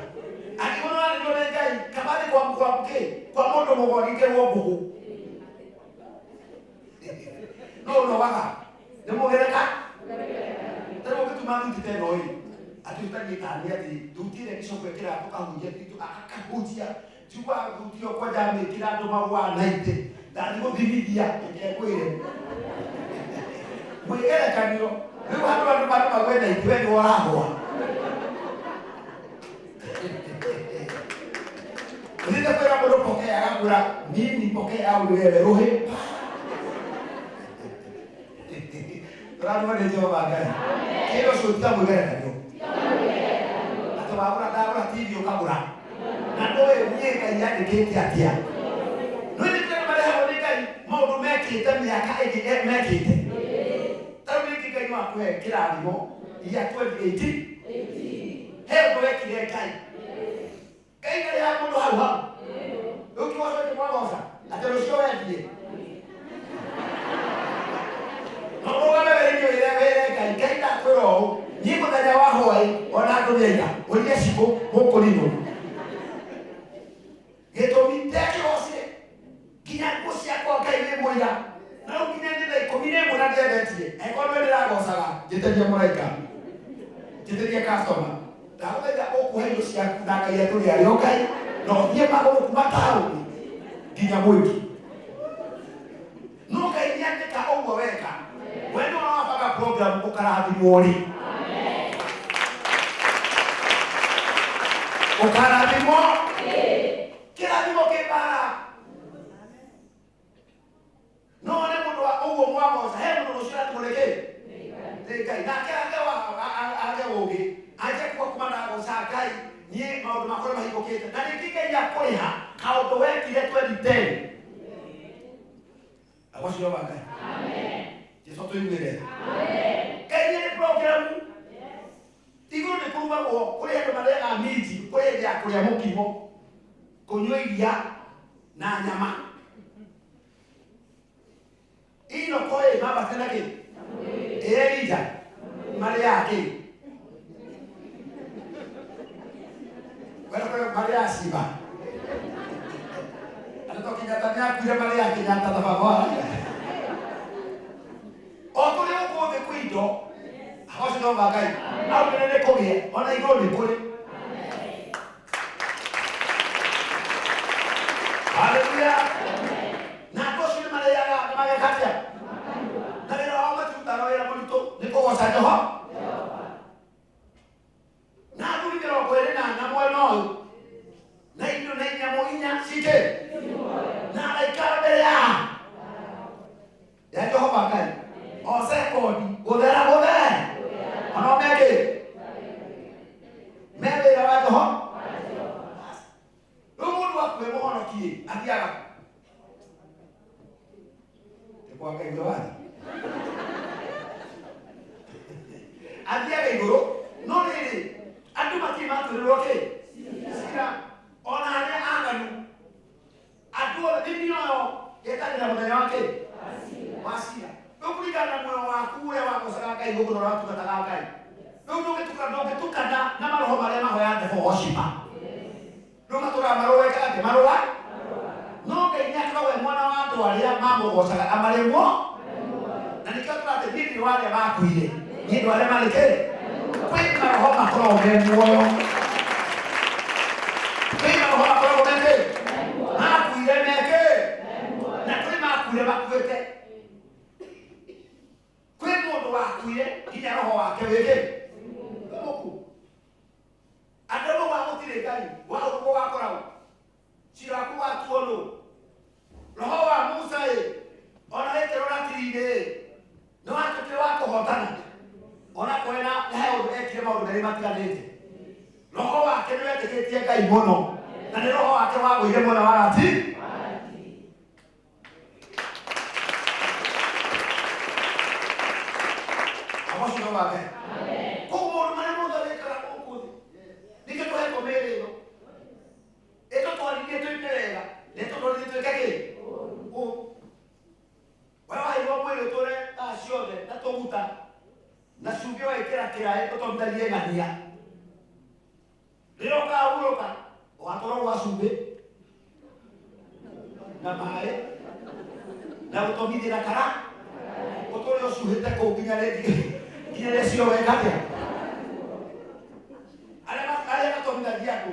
akigura ni ndone ngai kabagi kwa mkwamke kwa mundu mugorike wo bugu no waga ni mugereka tero gituma ngitite noi atutanyitania ati tutire kisoko kira tukahunjia kitu akakahunjia chukua kutio kwa jamii kila ndo mawa naite ndani kuthimithia ekwire mwigere kanio riu handu magwenda itwe ni warahwa Nita kwera mundu pokea agakura nini pokea wewe rohe Turamu ni Jehova Ngai kilo sutia mwigere kanio wabura dabura TV ukagura na ndoe nyeka yandikite atia nini tena mara hapo nikai maundu mekite miaka igi mekite taru nikikai wa kwe kila alimo ya 2018 hebu wekile kai kai kale ya mundu hawa ukiwa sote mwagosa atarusho yake no wale wengi ile kai kai ta kwero Niko ndani wa hoi ona ndumenya ulie siku muko lino Geto miteke ose kinya kusia kwa kai ni moya na ukinya ndile komine mona ndebetie ekono ndira gosaga jiteje muraika jiteje customer dawe da okuhendo cia kudaka yetu ya yokai no nie magoro kumatao kinya mwiki no kai nyandika ogwo weka wendo na wapaka program ukarathi mwori Ukarathimo kirathimo kibara no ne mundu wa uwo mwagoca he mundu ucio atumureke ngai nake age ugi aje kwa kumana goca ngai nie maundu makore mahingukite na ningike ya kuriha kaundu wekire 2010 agocio wa ngai amen Jesu tuimire amen kai ni program Tigo ni kuruga wo kuria ndo marega miti kuria ya kuria mukimo kunywa iria na nyama ino koe baba tena ke erija Maria ke wala Maria siba anato kinatania kuria Maria ke nyata da baba otole uko de kuido Hawashi no magai. Au kenene kogie. Ona igoni kule. Haleluya. Na koshi ni male yaga mage katia. Na bero au matuta no era bonito. Niko gosa Jehova. Na tuli kero kwere na mwe no. Na ino na nyamo inya sike. Na laikara bere ya Jehova kai. Ose kodi. Godera godera. Ano mege mebe ya watu ho umundu wa kwe mono kie akiaga kwa kaido wani akiaga igoro no ni andu matima turoke sira ona ale anganu atuola bibi no yetani na mwana wake wasira Ukulingana moyo wako ule wako saka kai huko na watu kataka kai. Ndio tukada na maroho male maho Nĩtũcokaga marũa ĩkagate marũa no Ngai nĩakoragwo we mwana wa andũ arĩa mamũgocaga amarĩmwo na nĩkĩo tũratĩ niĩ nĩ warĩa makuire niĩ nĩ warĩa marĩ kĩ kwĩ maroho makoragwo me muoyo kwĩ maroho makoragwo me kĩ makuire me kĩ na kwĩ makuire makuĩte kwĩ mũndũ wakuire nginya roho wake wĩ kĩ mũku andũ no wagũtirĩ Ngai waũndũ gũgakoragwo cira waku watuo nũ roho wa Musa ona wĩkĩrwo tiri-inĩ nĩ watuĩkire wa kũhotana ona kwena he ũndũ ekire maũndũ merĩ matiganĩte roho wake nĩ wetĩkĩtie Ngai mũno na nĩ roho wake wagũire mwena wa gati amocino wake kũu maũndũ marĩa mothe wĩkaga gũkũ thĩ nĩkĩo tũhetwo mĩĩrĩ ĩno ĩtũtwarithie twĩke wega na ĩtũtwarithie twĩke kĩ wewe waheirwo mwĩrĩ ũtũre thaa ciothe na tũguta na cumbĩ waĩkĩra kĩraĩ ũtomithagie ng'ania rĩrĩa ũkahurũka ũgatwarwo gwa cumbĩ na maĩ na gũtomithia na kara ũtũre ũcuhĩte kũu nginya rĩrĩa cioweka atĩa arĩa matomithagia andũ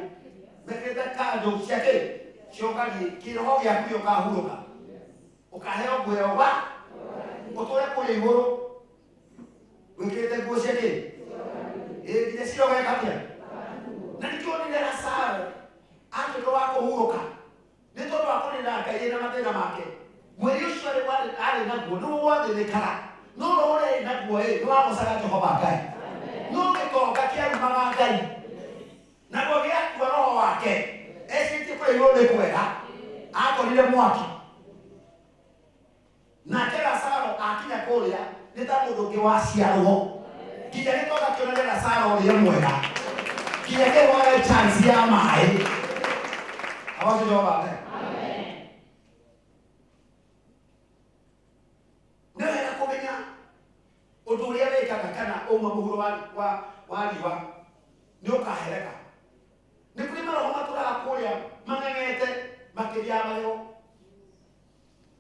mekĩrĩte kanjũ cia kĩ cionganie kĩroho gĩaku gĩũkahurũka ukaheo nguo wa utore kule iguru wikirite nguo cia kĩ nginya ciogeka atĩa na nĩkĩonire Lazaro atuĩka wa kũhurũka nĩ tondũ wa kũnina Ngai na mathĩna make mweri ũcio arĩ naguo nĩ wathĩnĩkaga no ũrĩa naguo nĩ wagocaga Jehova Ngai no gĩtonga kĩarumaga Ngai naguo gĩakua roho wake ecĩtie kũrĩa igũrũ nĩ kwega akorire mwaki nake Lazaro akinya kũrĩa nĩ ta mũndũ ũngĩ waciarwo nginya gĩtonga kĩonania Lazaro ũrĩa mwega nginya kĩhoe chance ya maĩ awaci Jehova Ngai nĩ wega kũmenya ũndũ ũrĩa wĩkaga kana uma mũhuro wa riũa nĩ ũkahereka nĩ kũrĩ maroho matũraga kũrĩa mang'eng'ete makĩria mayo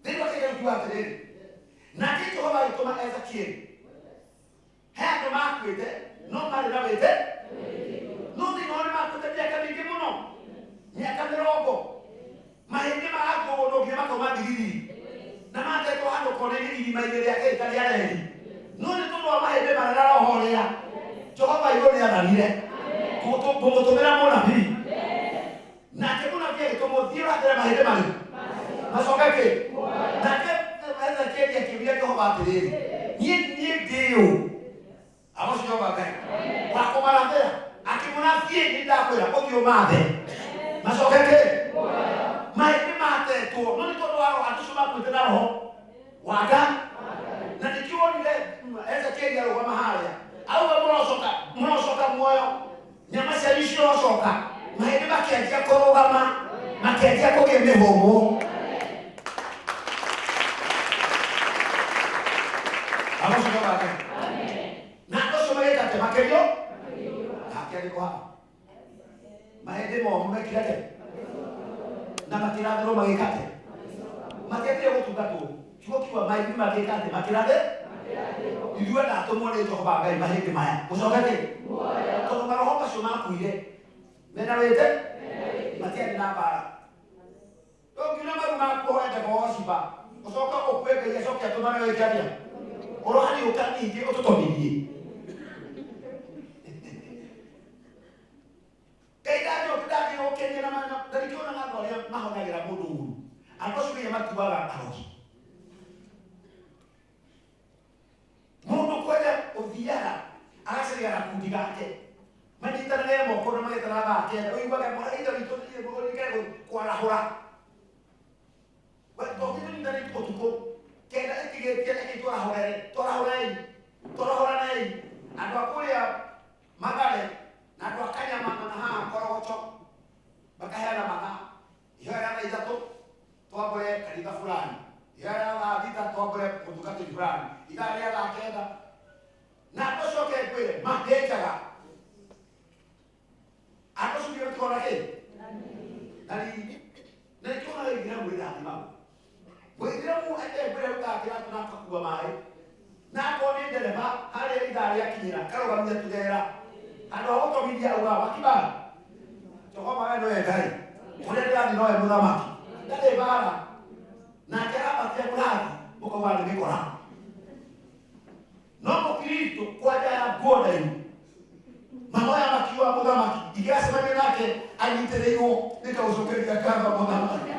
thĩinĩ wa kĩrĩa ũkiuga atĩrĩrĩ nake Jehova agĩtũma Ezekiel he andũ makuĩte no marĩ na wĩte no thĩinĩ wao nĩ makuĩte mĩaka mĩingĩ mũno mĩaka 30 mahĩndĩ magakũgũndũ nginya makauma ndigiri na matetwo handũ konĩ irima-inĩ rĩa Kĩrĩka rĩa Reri no nĩ tondũ wa mahĩndĩ marĩa na roho ũrĩa Jehova igũrũ nĩathanire kũmũtũmĩra mũnabii nake mũnabii agĩtũmwo thiĩ ũrathĩre mahĩndĩ marĩ macoke kĩ nake Ezekiel akĩũria Jehova atĩrĩrĩ niĩ ndĩũ agoci Jehova Ngai wa kũmarathĩra akĩmũnabii nĩ ndakwĩra ũthiĩ ũmathe macoke kĩ mahĩndĩ matetwo no nĩ tondũ wa roho andũ acio makuĩte na roho wa Ngai na nĩkĩo wonire Ezekiel arũgama harĩa auga mũrocoka muoyo nyama cianyu cirocoka mahĩndĩ makĩanjia kũrũgama makĩanjia kũgĩa mĩhũmũ agoci Jehova Ngai na andũ acio magĩkate makĩrio nake arĩ kwa mahĩndĩ momũ mekire atĩa na matirathĩrwo magĩkate matiatire gũtungatwo kiugo kiuga mahĩndĩ magĩkate makĩrathe ithuĩ ndatũmwo nĩ Jehova Ngai mahĩndĩ maya gũcoka kĩ tondũ maroho macio makuire mena wĩte matiarĩ na mbara nginya maru makuoe ndegociba ũcoka ũkue Ngai acoke atũmane wĩke atĩa ũrohaniũka ningĩ ũtũtomithie Ngai ndangĩgũkenia na ndarĩkĩonaga andũ arĩa mahonagĩra mũndũ ũru andũ acio nĩo matuaga arogi mũndũ kwenda ũthiaga agacaria gakundi gake manyitanĩre moko na magĩtara gake ũiguaga mũraitha witũ nĩgũrĩke kwarahũra tũkĩnyitana ũtukũ kenda ĩtigĩtie twarahũranei andũ a kũrĩa Mathare na andũ a Kanyama na haha Korogocho makaheana mathaa ihoya rĩa thaa 3 twambũre kanitha fulani ihoya rĩa thaa 6 twambũre mũtungatĩri fulani ithaa rĩa thaa 9 na tũcoke kwĩre mathĩnjaga andũ acio nĩo tũkona kĩ na timamu Mwithiramu atembere utakira tunakakua mai na kone ndereba hali idari ya kinyira karogamia tugera ando automithia uga wakiba Jehova we no endai uria ndani no emuthamaki ndari bara na keraba tia kulathi mukauga ni mikora no mukristo kwaja ya goda yu mamoya makiwa muthamaki igiasemania nake anyitereirwo nikaucokeria kamba muthamaki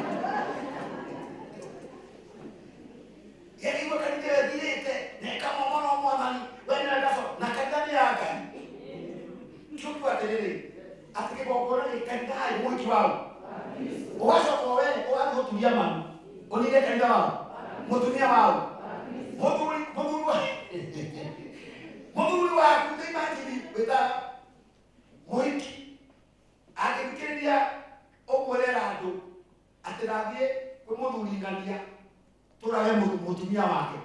Yaliwa kanitha thirite neka momono mwathani wena ndaso na kanitha ni yake chupu atiriri atikigokora ni kanitha ai mwiki wao ugacoka we ugathi guturia manu unire kanitha wao mutumia wao muthuri waku thimajiri wita muhiki agithikiriria umwirera andu atirathie kwi muthuri ngania turawe mutumia wake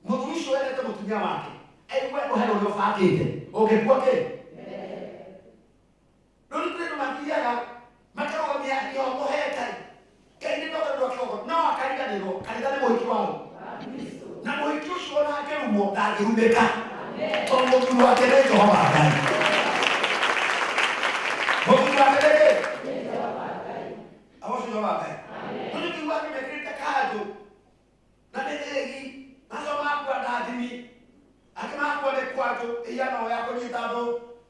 muthuri ucio wendete mutumia wake aiwe uhero uria ubangite ungikua ki rĩu nĩ mathiaga makarogamia nyongo he Ngai nĩ ndogo kĩongo no akariganĩrwo kanitha nĩ mũhiki wao na mũhiki ũcio ona angĩrumwo ndangĩrumĩka tondũ mũthuri wake nĩ Jehova Ngai mũthuri wake nĩ Jehova Ngai agoco Jehova Ngai rĩu nĩ kiuga nĩmekĩrĩte kanjũ na nĩrĩgi nacio makua ndathimi angĩ makua nĩ kwanjũ ĩhiana ya kũnyita andũ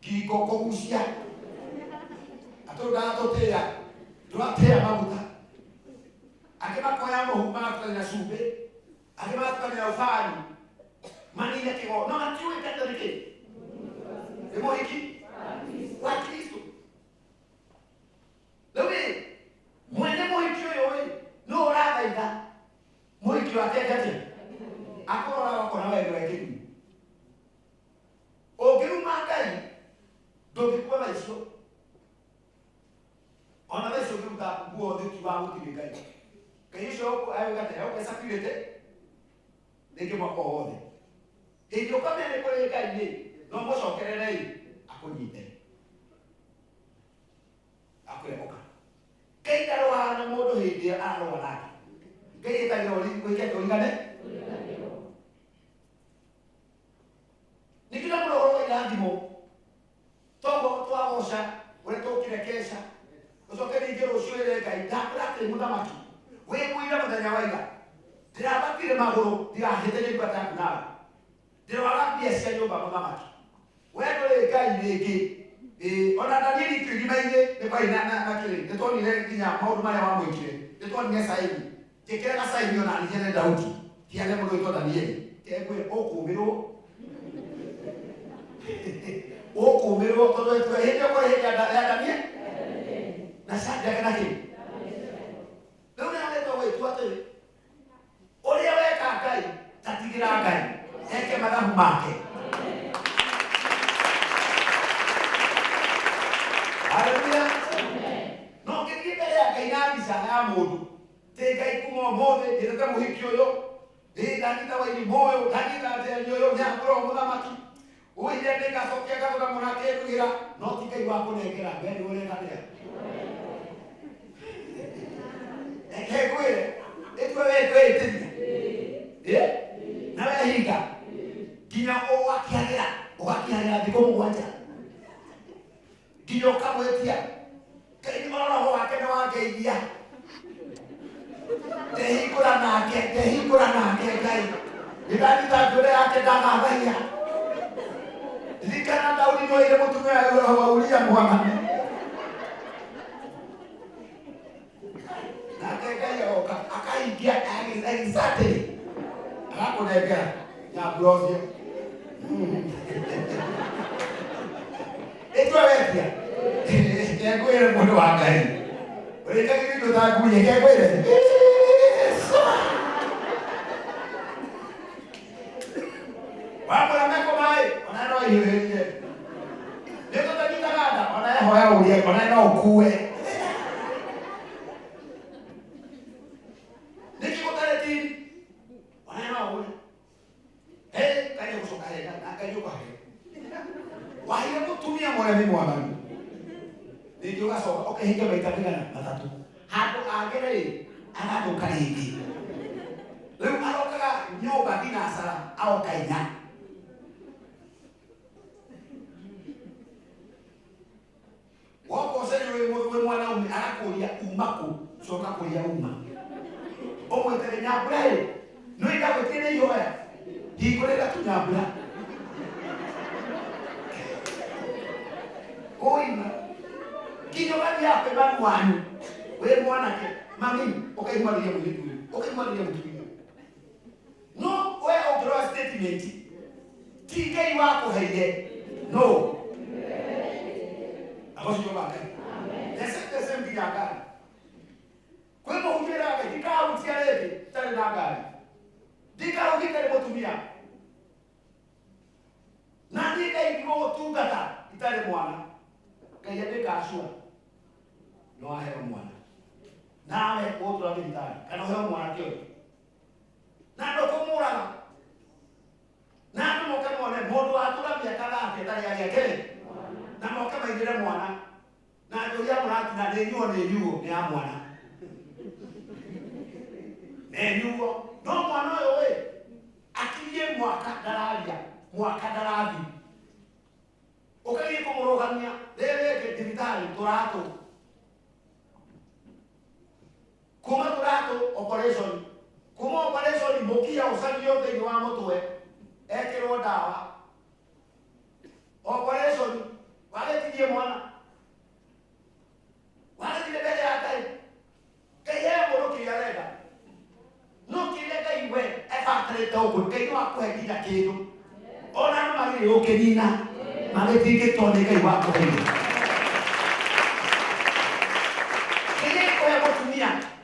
ngingo kũgucia atũndatũtĩa tũratĩa maguta angĩ makoya mũhu magatukania na cumbĩ angĩ magatukania na ũbani manine kĩgo no matiũĩ kanitha nĩ kĩ nĩ mũhiki wa Kristo rĩu rĩ mwene mũhiki ũyũ rĩ nĩ ũrathaitha mũhiki wake atĩa akũrora gakona wendo wekĩruru ũngĩruma Ngai ndũngĩkua maicio ona maicio ũngĩruta nguo thĩ wa gũtirĩ Ngai Ngai ũcio agĩgatĩra ũgecakirĩte rĩngĩ mwaka wothe hĩndĩ ũkamenya nĩ kũrĩ Ngai-rĩ no mũcokerere akũnyite akwĩhoka Ngai ndarũaga na mũndũ hĩndĩ arũa nake Ngai ĩtagĩra ũrĩkĩte ũrigane nĩ kila mũndũ ũhoro wa irathimo toguo twagoca ũrĩa tũkire kesha ũcoke ningĩ rũciũ ĩre Ngai ndakũratĩrĩ mũthamaki wĩmwĩire mũthenya wa ira ndĩrabatire magũrũ ndigahĩte nĩ mbata yaku nawe ndĩrwara mbia cia nyũmba mũthamaki we ndũrĩ Ngai rĩngĩ ona Danieli kĩrima-inĩ nĩ kwarĩ na kĩrĩ nĩ tuonire nginya maũndũ marĩa wamwĩkire nĩ tuonire Saĩni njĩkĩre na Saĩni ona nĩhiane Daudi tiane mũndũ wĩtwo Danieli kekwĩre ũkũũmĩrwo ũkũũmĩrwo tondũ hĩndĩ ũkorĩ hĩndĩ ya Danieli na Shadraka na kĩ rĩu nĩaretwo gwĩtua atĩrĩ ũrĩa weka Ngai tatigĩra Ngai eke mathabu make haleluya no ngĩthiĩ mbere ya Ngai na mbica ya mũndũ tĩ Ngai kuma ũmũthĩ njĩtĩte mũhiki ũyũ ndanyita waini moyo ndanyita njeri ũyũ nĩakorwo mũthamaki ũire ndĩgacokia gathũka mũnake ndugĩra no ti Ngai wa kũnengera we nĩ ũrenganĩra ekwĩre ĩtue we twĩtĩria na wehinga nginya ũgakĩagĩra thikũ mũgwanja nginya ũkamwĩtia Ngai nĩ roho wake nĩ wangeithia ndehingũra nake Ngai ndĩranyita njuĩrĩ yake ndagathaia ririkana Daudi nĩoire mũtumia wa Uria Mũhamani nake Ngai agoka akahingia agĩcatĩrĩ agakũnengera nyambura ũcio ĩtue wetia kengwĩre mũndũ wa Ngai ũrĩkagĩria indo ta ngunyĩ kengwĩre wamũra meko maĩ ona no ihũrĩrie nĩ tũtanyitaga nda ona ehoya ũrie ona no ũkue nĩkĩ gũtarĩ tini ona no ũre kaja gũcoka hena na Ngai ũkahe wahire mũtumia mũremi mwathani ningĩ ũgacoka ũkahinga maita mĩgana matatũ handũ agere agathũka rĩngĩ. Rĩu arokaga nyũmba thinacara aoka inya. Wako ũceni wĩ mwanaume agakũria uma kũ, coka kũria uma. Ũmwĩtere Nyambura ĩ, nĩ ndagwĩtire ihoya, ndikũrĩra tu Nyambura. Oima kinyo gani hapa bado wanyu wewe mwanake mami ukaimwalia mwitu ukaimwalia mtu no wewe ukitoa statement TK wako haije no akosi yobaka ese mbiyaka kwa hivyo ujira kikao tiarete tale na gari dikao kikale botumia na dika ikimo tungata itale mwana kaya beka ashua no ahero mwana nawe otro aventari kana hero mwana kyo na ndo kumura na ndo mokamone modu atura biakala atari yake na mokama igire mwana na ndo ya mwana na nenyuo ni ya mwana nenyuo no mwana yo we akiye mwaka darabi okaye kumurogania lele ke divitali turato kuma turato operation mokia usani yote ni wa motwe ekero dawa operation wale tije mwana wale tije bele akai kaya moroki yarega no kileka iwe efatre to ko kayo akwe kija kedo ona no mari okenina magetike tone kai wako hivi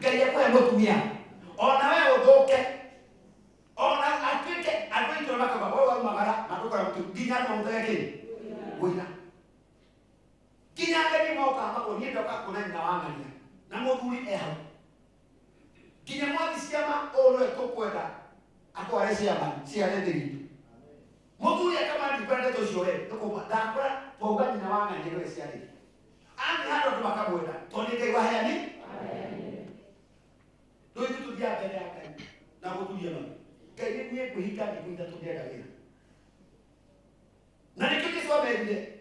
kile kwa motumia ona wewe utoke ona atwike maka wewe magara maduka mtu dinya na mtake wina kinya kani moka hapo ni ndoka kuna ndawangania na moduli eha kinya mwadi siama ole tokwenda akwalesi yaba si alendiri moduli kama dipende to shoe toko dakora togani na wanga ndio si alendiri ani hado tumakamwenda tonike wa haya ni ndio kitu dia mbele yake na kutulia mama kaini ni kuhika kuinda tudia kabisa na nikiki swa mbele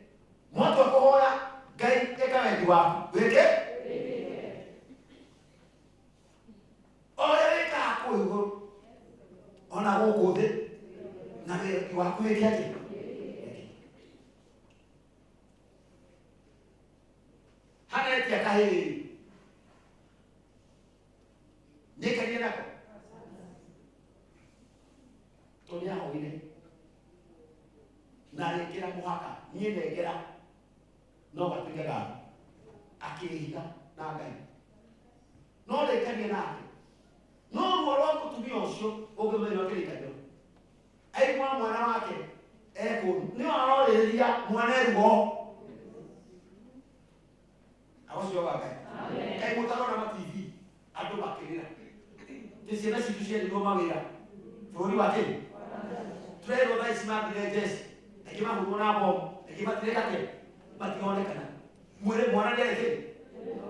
moto kuhora gai eka wendi wako weke ole weka kuigo ona gukuthe na wewe wako weke ati hana eti akahi nikania nako tonia hoine na rekera muhaka nie ndegera no batugaga akihika na ngai no rekania nake no ruoro kutumia ucio ugemerwa kirikajo ai mwana wake eko ni aroreria mwana ruo awasio wake amen ai mutaro na TV ando bakirira tisiena situshia ndio mawira fori wake trero dai smart leges ekima kuona hapo ekima tireka ke batione kana mwere mwana yake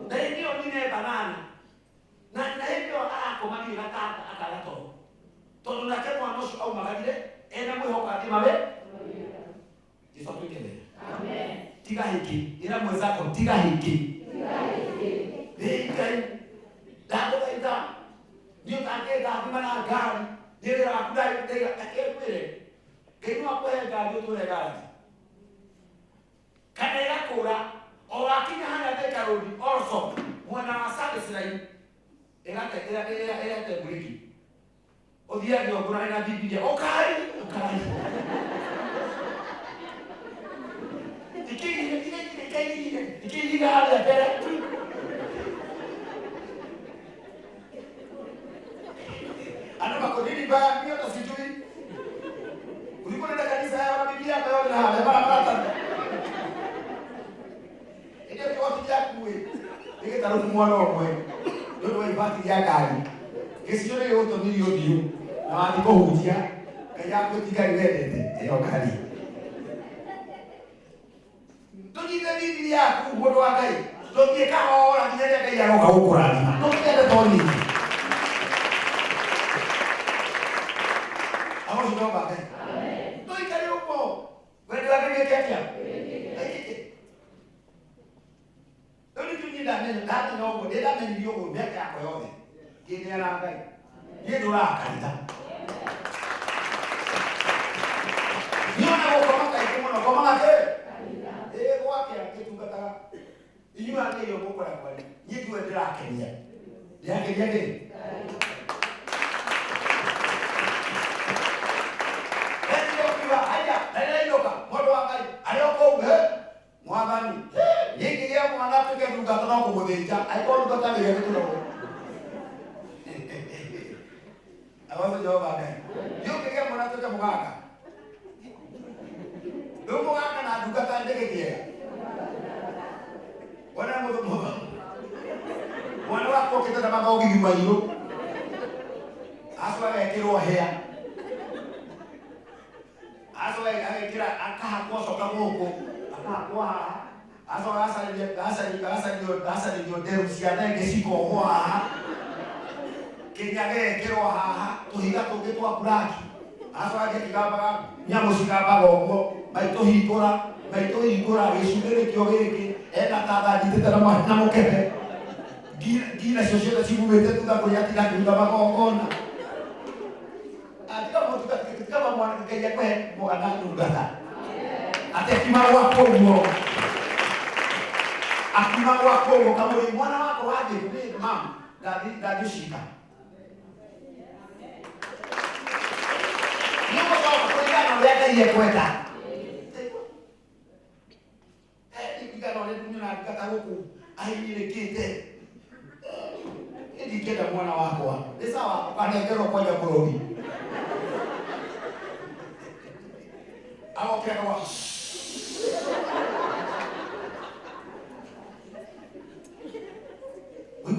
na hiyo nine banana na hiyo akomani gatata akalato todo na ke mwana sio au magalile ena mwihoka timabe tisopikele amen tiga hiki ina mwenzako tiga hiki Dikai, dako ita, ni kake dako mana gari, ni rakudai tega kake kwere, kenu apa yang gari tu legari. Kanela kura, owakinya hana teka rodi, orso, mwana asale silai, elate briki. Odia ndio kuna ina Biblia, okai. Iki hali ya pere. Ana makodini ba mimi hata sijui. Ulipoenda kanisa ya Biblia kwa yote na barabara. Ile kwa watu yakue. Ile tarufu mwana wao. Ndio ibaki ya gari. Kesi yote yote ndio ndio. Na watu hujia. Kaya kutika iwete. Hiyo kali. Tujite Biblia kubodo wakai. Tokie kahora kinyaga kaya roka ukurani. Tokie toni. ndenda menyo go meka yako yothe kile na Ngai ni ndura kanitha niona gukoma kaingĩ mũno komaga ke gwake akĩtungataga inyuĩ angĩ yo mũkora kwani nyitue ndirakenia ndirakenia kĩ Modo wa Ngai alioko mwathani yingiria mwana tuke ndungata no kumuthĩnja aiko ndungata nĩ gĩtũ no awazo Jehova Ngai yingiria mwana tuke muganga ndio muganga na ndungata ndege kĩega wana mũthũ mwana wako kitana magogi mairo aswa ekirwo hea aso agekira akahakwa soka moko akahakwa aso asa ndio deru sianenge siko hoa kenyage kero haha tuhiga tugitwa buraki aso agekigamba nyamo sikamba gogo maito hikora gicugire kio giki ena tada ditete na mokebe gira societe sibumete tutakuyatiga kuda magongona atika motuka kama mwana kaya kwe mwana ndungata ate kimaro wako ngo akimaro wako ngo kama mwana wako waje ni mama dadi shika niko kwa kulingana na yake kweta ikigano le dunia na kata huku airekete ndikenda mwana wako ni sawa kanegero kwa jaburoni awokera wa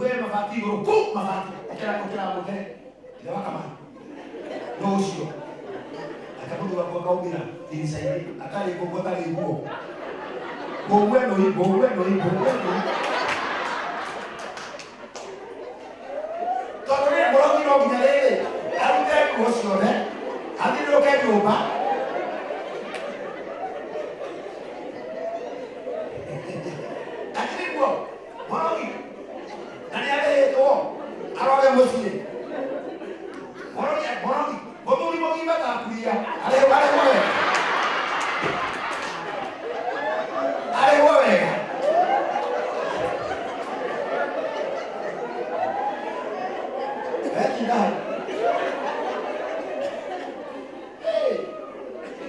wewe mafati go mafati kila mmoja ndio kama ndio akabudu wa kaubira ilisaidi akali kokota libuo boweno totore borogi no binyalele alute kuosione adiro ke nyumba Mosile. Morogi, bomo ni mogi bata kuya. Ale wewe. Kida.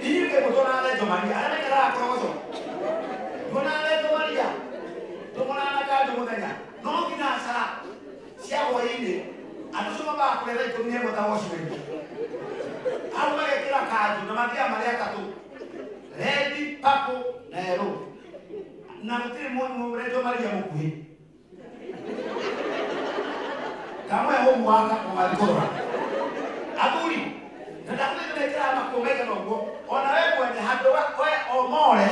Ini ke botona ale jomani, ale kala kroso. Bona ale jomani ya. Tomona na ka jomodanya. No kina sala. Sia woine. Atusoma ba kulele tumie mota washment. Alma ya kila kazi na magia maria tatu. Ready papo na ero. Na mtiri mmoja rejo maria mkuhi. Kama yao mwaka kwa malikora. Aduri. Ndio kila makomeka nongo. Ona wewe ni hado wewe omore.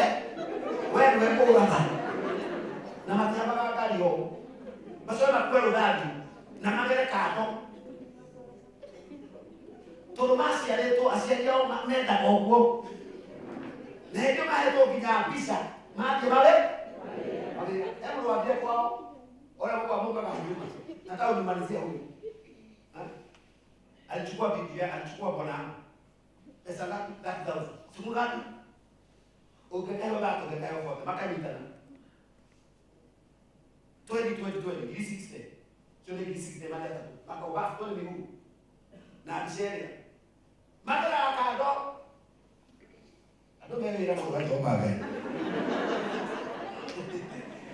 Wewe kwa ngata. Na magia baka kali yo. Basona kwelo dadi. Na magere kato Tomasi aleto asiajao menda gogo Ndio maheto binya bisa maji wale hebu waambie kwao wale kwa Mungu akahuduma nataka unimalizie huyu alichukua Biblia alichukua bwana pesa ngapi 30,000 simu ngapi ukakayo bato ukakayo foto maka mitana 20 60 Jole kisik de maleta maka ubaf tole mingu na bisheria madara akado mimi ila kwa toba gani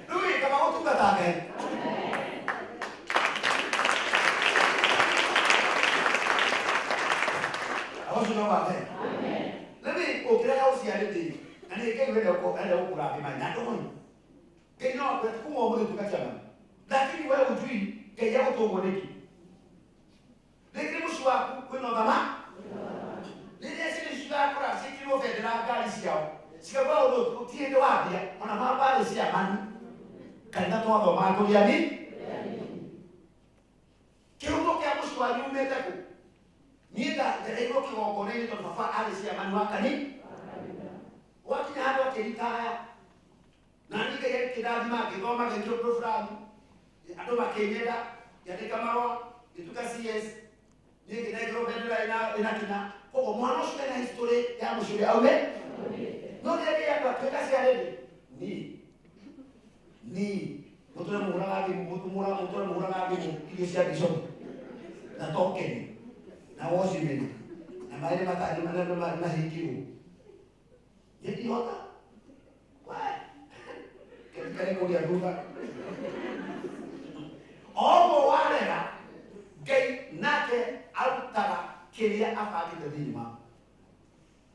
lui kama utu kata gani awazo no ba gani lebi okira usialete ani kengwe ko ala ukura bima nyato kenyo kwa kumo mwe tukachama lakini wewe ujui keja kutongoneki lekri mushwa kwino dama lile sisi shida kura sikiro federa gari siao sikaba ulo tiende wapi ona mabale si amani kana to ndo mato ya ni kiungo kya mushwa yume tako nida derego kiongone to fafa ali si amani wakani wakini hado kelitaya nani ke kidadi ma kidoma ke profradi Ando makenyenda yandika marwa ituka CS ni kinaigro bendera ina kina kwa mwana shule na historia ya mshule aume no ndio ya kwa si alede ni mutule muhura ngapi ile sia biso na token na washimeni na maile matani na hikiru yeti hota wa kile kulia duka omo wanera gay nake alutara kiria afadi de dima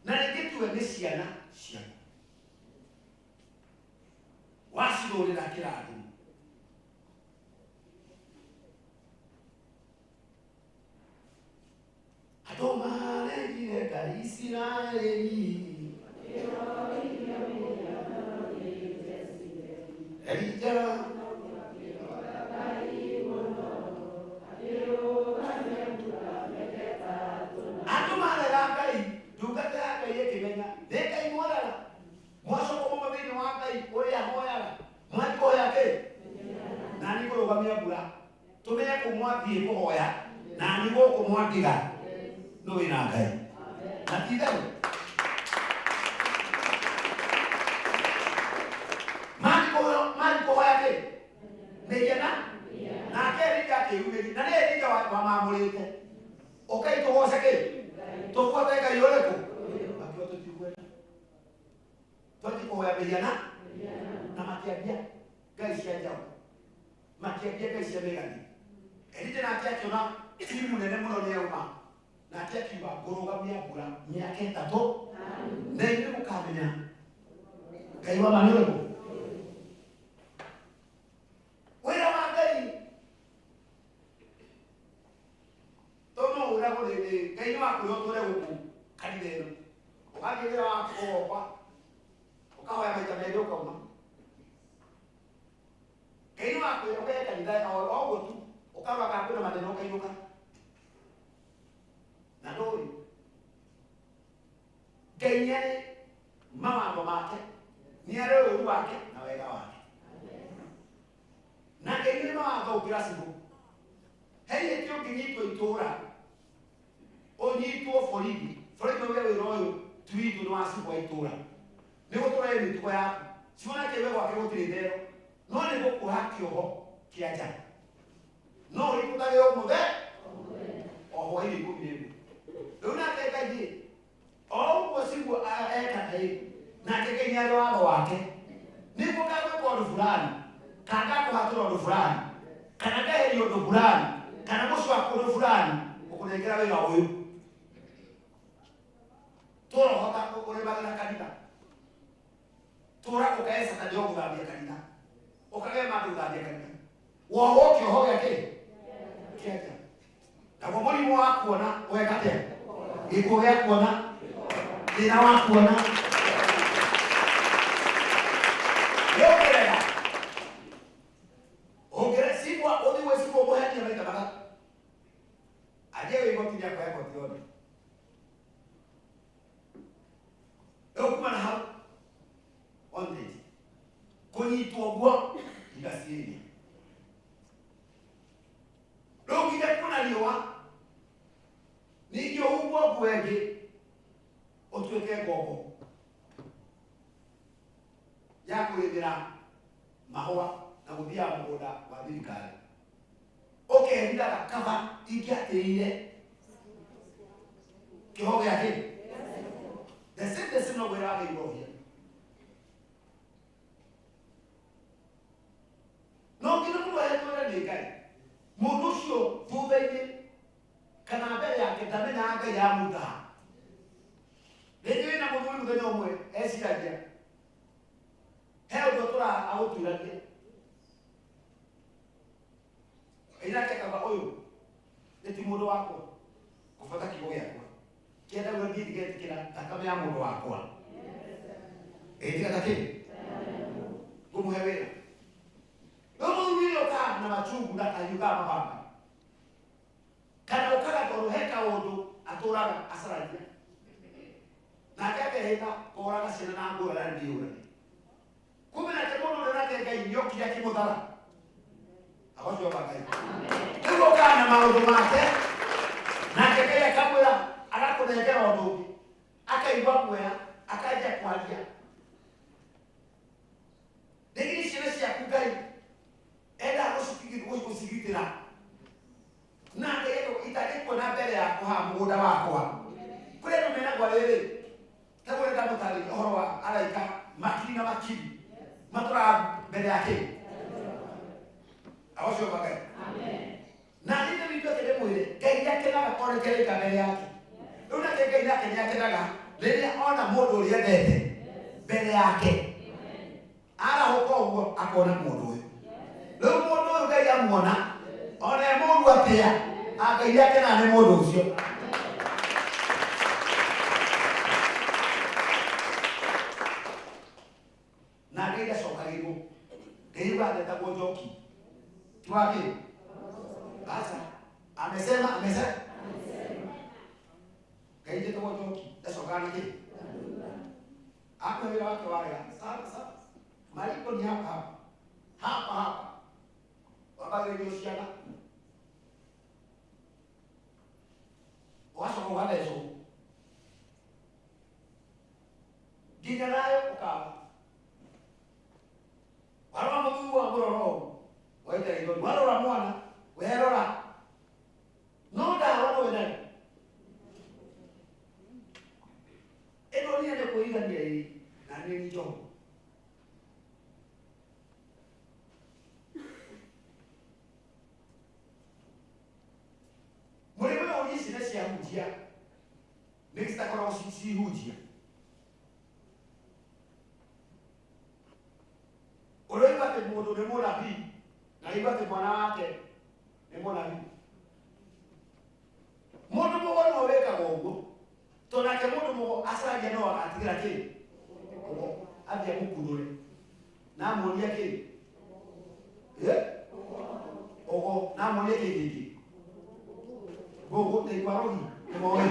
na nikitu emesiana siana wasidore na kiradi atoma legire kaisina leni Elija tumenya kumwathie kuhoya na nigo kumwatiga no ina ngai natithe mani kuhoya ke neyena na ke rika ke umeri na ne rika wa mamulite okay to hosa ke to kwa tega yoreko akio to tikwena to kuhoya beyana na matiabia gaisi ya jao matiabia gaisi ya megani Elije na tia kiona timu nene muno nyuma na tia kiwa gorogamia bura myaka 3 na ile mukamenya kaiwa maneno wera wangai tomo ura ko de kaiwa ko yo tore huku kalideno ukagire wa kwa ukawa ya mejo kwa ma kaiwa ko yo ka kalidai au tu ukawa kakuna maneno kainuka na doi genyene mama make ni areo wake na wega wake na genyene mama kwa ukirasibu hei etio kinito itora onyito foridi wewe royo tuitu no asibu itora nego tora ni tuko ya siona kewe wake wotiridero no ne boku haki oho kiaja no ikuta leo mode oho ili kubiri una teka ji au posibu aeka tai na keke nyalo wake nipo kawe kwa fulani kaka kwa hatu fulani kana kae hiyo fulani kana mosho akoro fulani ukunengera wewe huyo toro hota kule bagala kanisa tora ukaesa kadio kudabia kanisa ukage madu kudabia kanisa wahoke hoga ke kiaja na kwa mwalimu wako na wekate iko ya kuona ina wako na yokerera ogere sibwa odi wesibo boya ni meka baka ajewe iko tinya kwa yako tione okuma na hapo onde koni tuogwa ndasieni Lokide kuna liwa nijyo huwa bwege otweke gogo yakurebera mahwa na kudia mboda wa thirikari okay ndaka kava ikiateire kihoge yake the same no gwera irohia no kina kuwa yetora nikai Munusho thutha-ini kana mbere yake ndamenya anga ya muda rĩngĩ wĩna mũthuri mũthenya ũmwe eciragia he ũndũ tũra agũtuĩragia inake kaba ũyũ nĩ ti mũndũ wakwa gũbata kiugo gĩakwa kĩenda gũthiĩ tigetikĩra thakame ya mũndũ wakwa ĩtigata kĩ ngũmũhe wĩra na machungu na kayuga mabamba kana ukara toroheka undu aturaga asaragia na kake heka koraga sina na ngora na ndiura kumbe na kemono na kenge nyoki ya kimuthara Akojo bakai. Ndio kana maundu make. Na kekele kabula akakunengera undu. Akaigwa kuya, akaja kwalia. Lakini shile cia kugai. Enda kusigitira. Na ndego itakiko na mbere yakwa ha mugunda wakwa. Kule numena kwa rere. Kabule kama tali ohoro araika makini na makini. Matura mbere yake. Awasho bagai. Amen. Na ndio ndio kile mwile. Ngai yake na kore kile mbere yake. Una Ngai yake naga. Rere ona mundu uri endete mbere yake. Ara huko akona mundu uyu. Leo mundu uyu Ngai amuona. Ona mundu atia. Ngai yake na ne mundu ucio. Na ndio sokagirwo. Ngai wandeta kujoki. Tuwapi? Basa. Amesema. Kaije kwa joki. Eso gani hii? Hapo wale watu wale. Sasa. Malipo ni hapa. Hapa. Wabale yosiana. Waso kwa wale so. Gina nayo ukawa. Warwa mungu wa ngoro. Waita hiyo. Warwa mwana. Werora. No da wano wenani. Eno ni ane kuiga ni na nini jo. Mwewe onisi nesi ya hujia. Nekista kora osisi hujia. Oloiba te modo ne mona bi. Na iba te mwana wake ne mona bi. Modo mwana waweka gogo. Tonake mundu mugo asaragia no akatigira ki ogo athia mukundure na muria ki ogo na muria ki giki gogo te kwarogi ni moe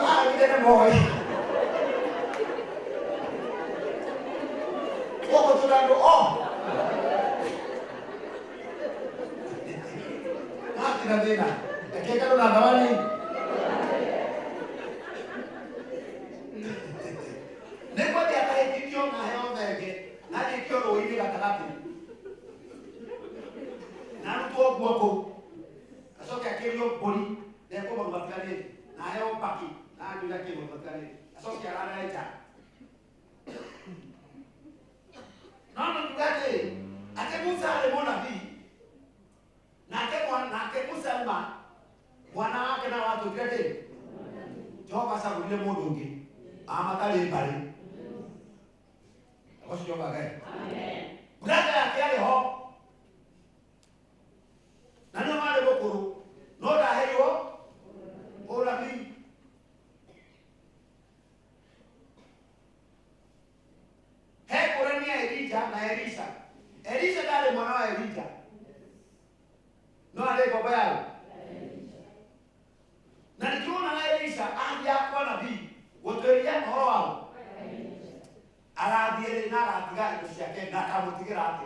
ayo ni ne moe ogo tunando Kadena, akeka na dawani. Neko dia kai kikyo na heo ndege, na kikyo ro ile gatalati. Na mtu ogwoko. Asoka kekyo boli, neko ba batkane, na heo paki, na ndio yake ba batkane. Asoka ala aita. Nano tukate, akemusa ale mona bi. Nake Musa mwana wake na watu kete Jehova sababu ile mundu ungi amakale pale Akosi Jehova gai amen Brother yake ale ho Nani wale bokuru Noda heyo Ola bi Hekurania Elija na Elisa Elisa dale mwana wa Elija No ale baba yao. Na nikiona na Elisa ambia kwa nabii, woteria horo wao. Arathire na aratiga indo ciake na kamutigira ati.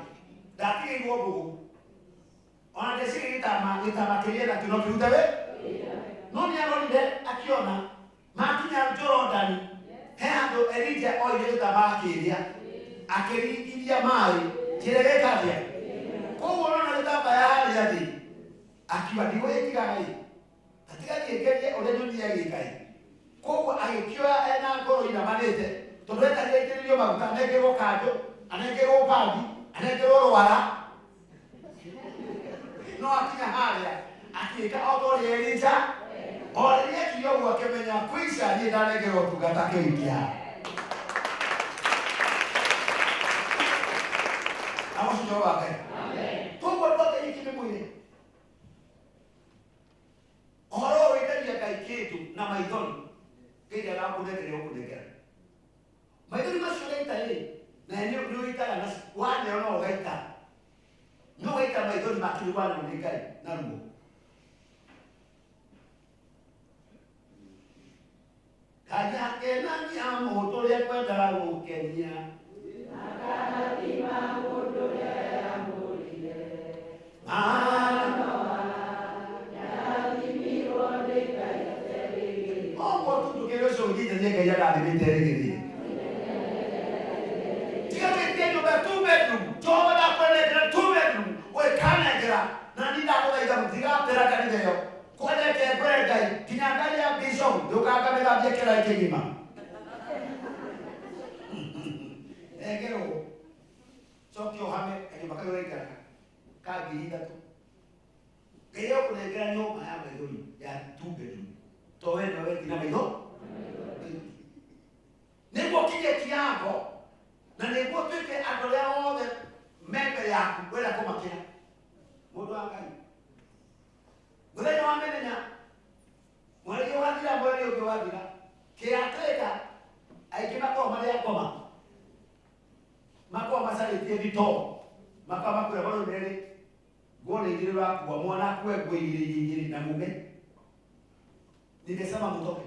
Ndatiga igwo mbugu. Ona ndeciri gitamakiria na kino kiruta we. No ni aronire akiona makinya Jordan. He andu Elija oire gitamakiria. Akirigiria mai. Jirege kadia. Koguo no ndaba ya hali ati. Akiwa ndiwe tigai atigaje ngeje ole nyoni ya gikai koguo agikioya ena ngoro ina manete tondu etagĩrĩrio maguta anengerwo kanjũ anengerwo bagi anengerwo rwara no akinya harĩa akĩka o ta ũrĩa Elija o rĩrĩa ekire ũguo akĩmenya kwĩca niĩ ndanengerwo ũtungata kĩu kĩa Agocio wake koguo ndoke ikime mwĩrĩ Ohoro wetagia kaiketu na maithoni. Kile anakunekele hukunekele. Maithoni mashuleita hii. Na eneo niuita na wane ono gaita. No gaita maithoni makili wane unikai na rumo. Kaya ke nani amoto endaga gukenia akarathima mundu uria amurire nyathimirwo ni Ngai aterĩgĩrĩire. Oguo tu tukĩrĩcio ũgitethia Ngai agathimĩte erĩgĩrĩire. Tiga gwĩtia nyũmba 2 bedroom, Jehova ndakwendete 2 bedroom, ũĩkanengera na niĩ ndagũthaitha mũtigatĩra kanitha ĩyo. Kwendete ngwere Ngai, kinya Ngai ya Bishop ndũkangamĩthambia kĩraĩ kĩgima. Engerwo cokia ũhame kanyũmba kau ũraikaraga ka 3,000. Ngai ũkũnengera nyũmba ya maithori ya 2 bedroom. To we nĩwe wetina maitho. Nĩguo kinye kiango na nĩguo tuĩke andũ arĩa othe me mbere yaku wenda kũmakĩra. Mũndũ wa Ngai. Mũthenya wa mĩthenya mweri ũgathira mweri ũngĩ wathira kĩatĩka aingĩ makorwo marĩ akoma. Makorwo macarĩtie thitoo. Makorwo makwĩra barũ merĩ nguona igĩrĩ ũrakua mwana akue nguo igĩrĩ na mume. Nimesema mtoke.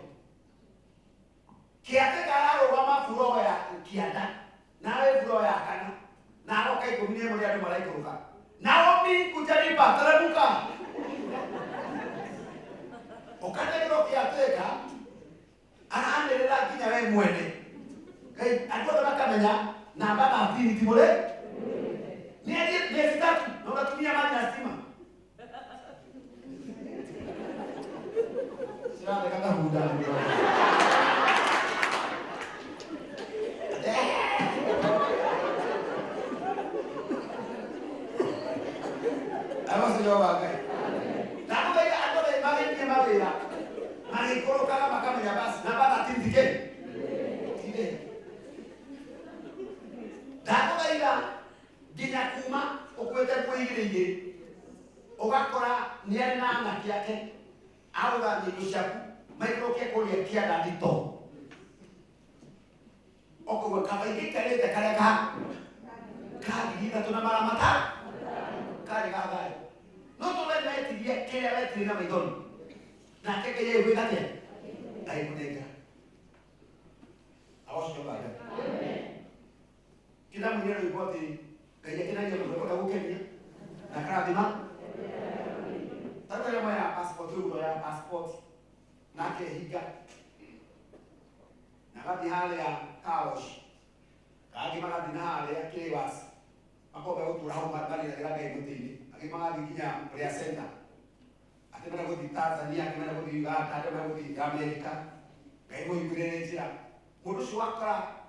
Kiateka ararũgama burogo ya kianda nawe burogo ya kana na aroka 11 mũrĩ andũ maraikũrũka. Naomi kujaripa teremuka. Ũkanegero kiateka anaanĩrĩra nginya we mwene. Ngai andũ othe makamenya namba 13 ti mũrĩ. Nĩ mĩeri 3 na ũgatumia maji na stima. Sirade kata muda. Awas jawab Ngai. Naku baik atau baik makin dia mawira. Mari kalau kakak makan menyabas, napa nanti dikit. Tidak. Naku baik dia kuma, okueta kui gini. Okakora niat nana kiake. Aura ni kushaku maikroke kole kia na dito oko wa kawaiki kale ta kale ka gida tuna mara mata kale ga ga no to le meti dia kele le trina maidon na ke ye we kate ai kunega awas coba ya kita mwenyewe ripoti kaya kina nyo ko ka ukenya na kara bima. Tata yama ya passport ugo ya passport nake higa nakati hale ya kaosh kaki mga dinahale ya kiwas ako ba uturao matali na grabe mutini aki mga giginya presenta ate mana ko di Tanzania ate mana ko di Uganda ate mana ko di Amerika kay mo ibure sila mudu suwakra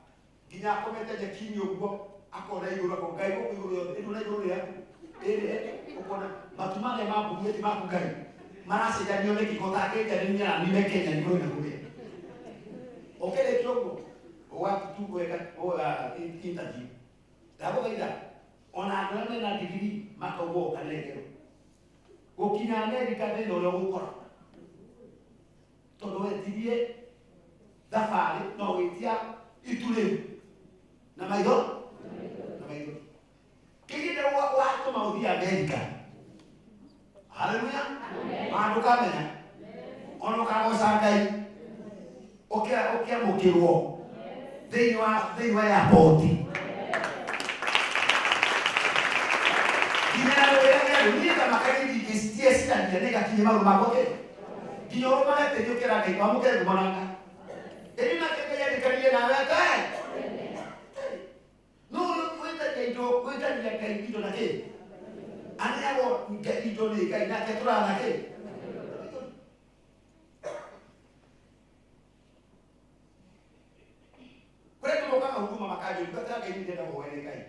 ginya ko meta je kinyo go ako na yuro ko kay ko yuro edu na yuro ya ukona matumane mambo yeti mambo gani mara sijanione kikota keke nini ni Kenya ni kwenda kule okele kidogo watu tu kuweka interview dabo kaida ona ngane na degree makawo kanekero okina America ndio leo ukora todo etirie dafale no wetia itule na maido kile watu maudhi Amerika. Haleluya. Mandu kamenya. Ono kago sakai. Okia mukirwo. Thĩinĩ wa airport. Gina wewe ni kama kali distie sita ndio kinyi maru magoke. Kinyo mara tejo kera kai kwa mukere kumananga. Eli na kekaya dikalie na wewe. No kuita ni kai kido na ke. Ani yabo kido ni kai na ke tura na ke. Kwetu kama huduma makaji ukataka kai ndio na wewe kai.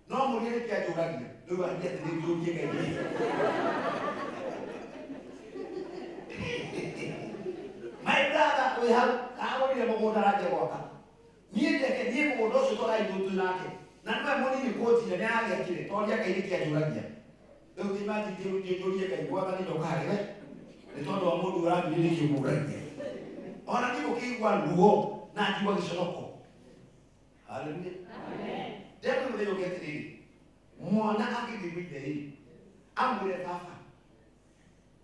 No mulile pia jogagia. Ndio andia tende jogie kai. My brother we have hawo ni mo daraja waka. Niye ke niye mo doso tola idutu nake. Na ndio moni ni koti ya nani akile. Tolia kai kia jogagia. Ndio timati jogie kai kwa bani dokare we. Ni tondo wa mundu rabi ni jogagia. Ona ndiko kingwa luo na jiwa gishoroko. Haleluya. Amen. Demo ndio getiri. Mwana akibibide hii. Amure baba.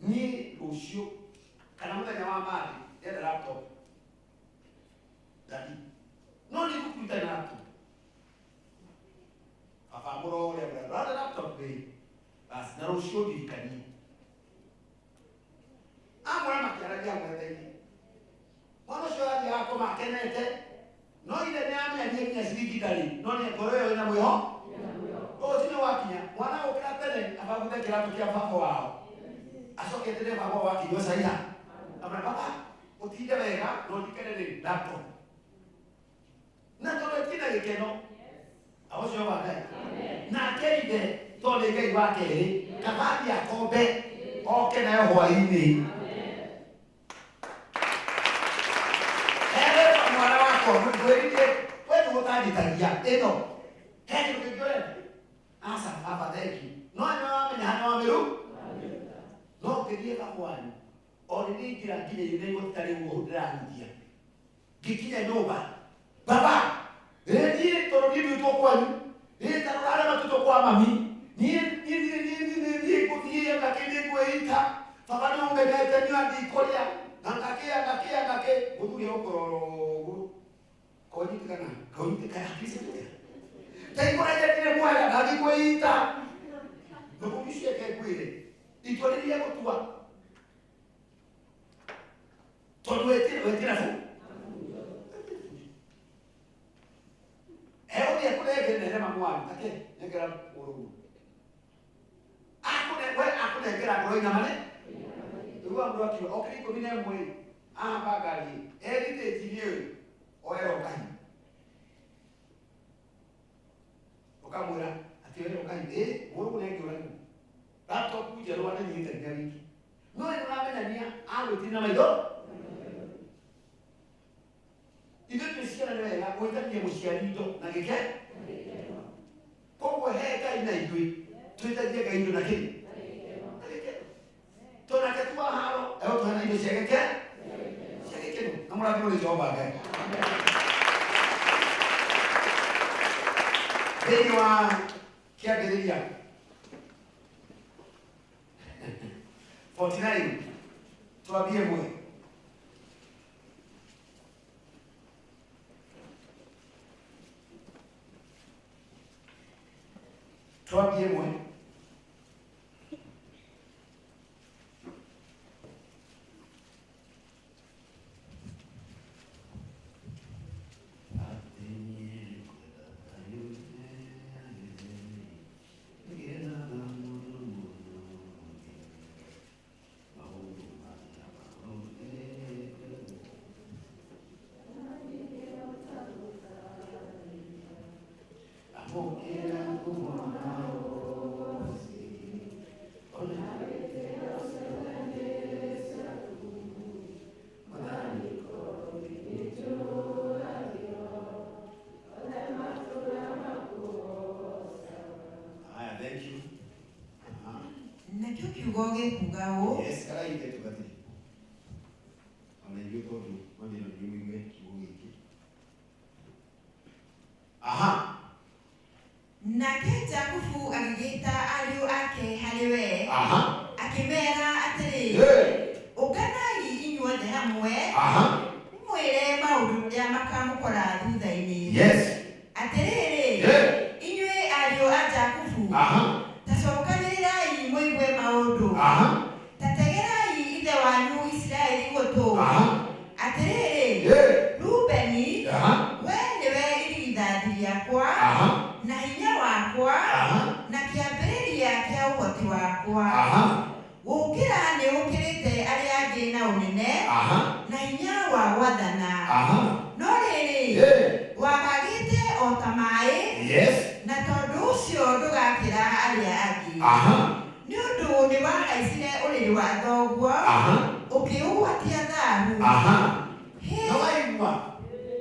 Ni ushio kana muda wa mali ya laptop. Dadi. no ni kukuita laptop papa moro ya brother laptop be bas na rusho dirikani amora makaraja mwetheni mwana shora ya ko makenete no ile ne amya ni nyasiriki dali no ni koroyo ina mwiho o tine wakinya mwana ukira pele ababuta kila tukia papa wao asokete ne baba waki yo saia amra papa utinde wega no dikene laptop na tolo tina gekeno awosho baba na keide tole gai wake kabadi akobe oke na yo hwaini wewe utanitajia eno hadi ukijua asa hapa deki no ni hana wameru no kedie kakwani already kila kile yule mtari uhodrandia kikia nyoba baba ndiye torodibi utokwani ndiye tarara matutokwa mami ni kutie kakini kuita baba no ngegeta ni andi kolia ngake butuge okoro kojitikana kisi taikora jatire mwana dadi kuita nokubishie kwile itoleria kutua todwetira fu ewe yakule gene na mwana ake ngera uru akune ngera ko ina mane ruwa mroki okri ko bine mwe bagari edite tilie oero kai okamura atiwe okai mwo ne ngora laptop kuje ro wana nyita ngari no ina na nia alo tina maido ile pesiana ne ya ko tani mushialito na geke popo heka ina idui tuitaje ga indo na kini tona ketua haro eo tona indo shegeke namura kino joba ga Deniwa kia gereria 49 tuambie mwe Goge kugao. Yes, kala ite tubati. Ana yuko tu, mami na nyuwe kibuiki. Aha. Naketa kufu agigita aliyo ake halewe. Aha. Akimera atiri. Uganai inyuothe hamwe. Aha. Mwire maundu ya makamukora thutha-ini. Yes. Atiriri. Inyue aliyo aja kufu. Aha. Tacokanirirai muigue maundu. Aha. Tategerai ithe wanyu Israeli gutu. Aha. Atiriri. Rubeni. Aha. We niwe irigithathi riakwa. Aha. Na hinya wakwa. Aha. Na kiambĩrĩria kia ũhoti wakwa. Aha. Gũkĩra nĩ ũkĩrĩte arĩa angĩ na ũnene. Aha. Na hinya wa gwathana. Aha. No rĩrĩ. Wagagĩte o ta maĩ. Yes. Na tondũ ũcio ndũgakĩra arĩa angĩ. Aha. Nĩ ũndũ nĩ wahaicire ũrĩrĩ wa thoguo. Aha. Ũkĩũgwatia thaahu. Aha. Na waigua.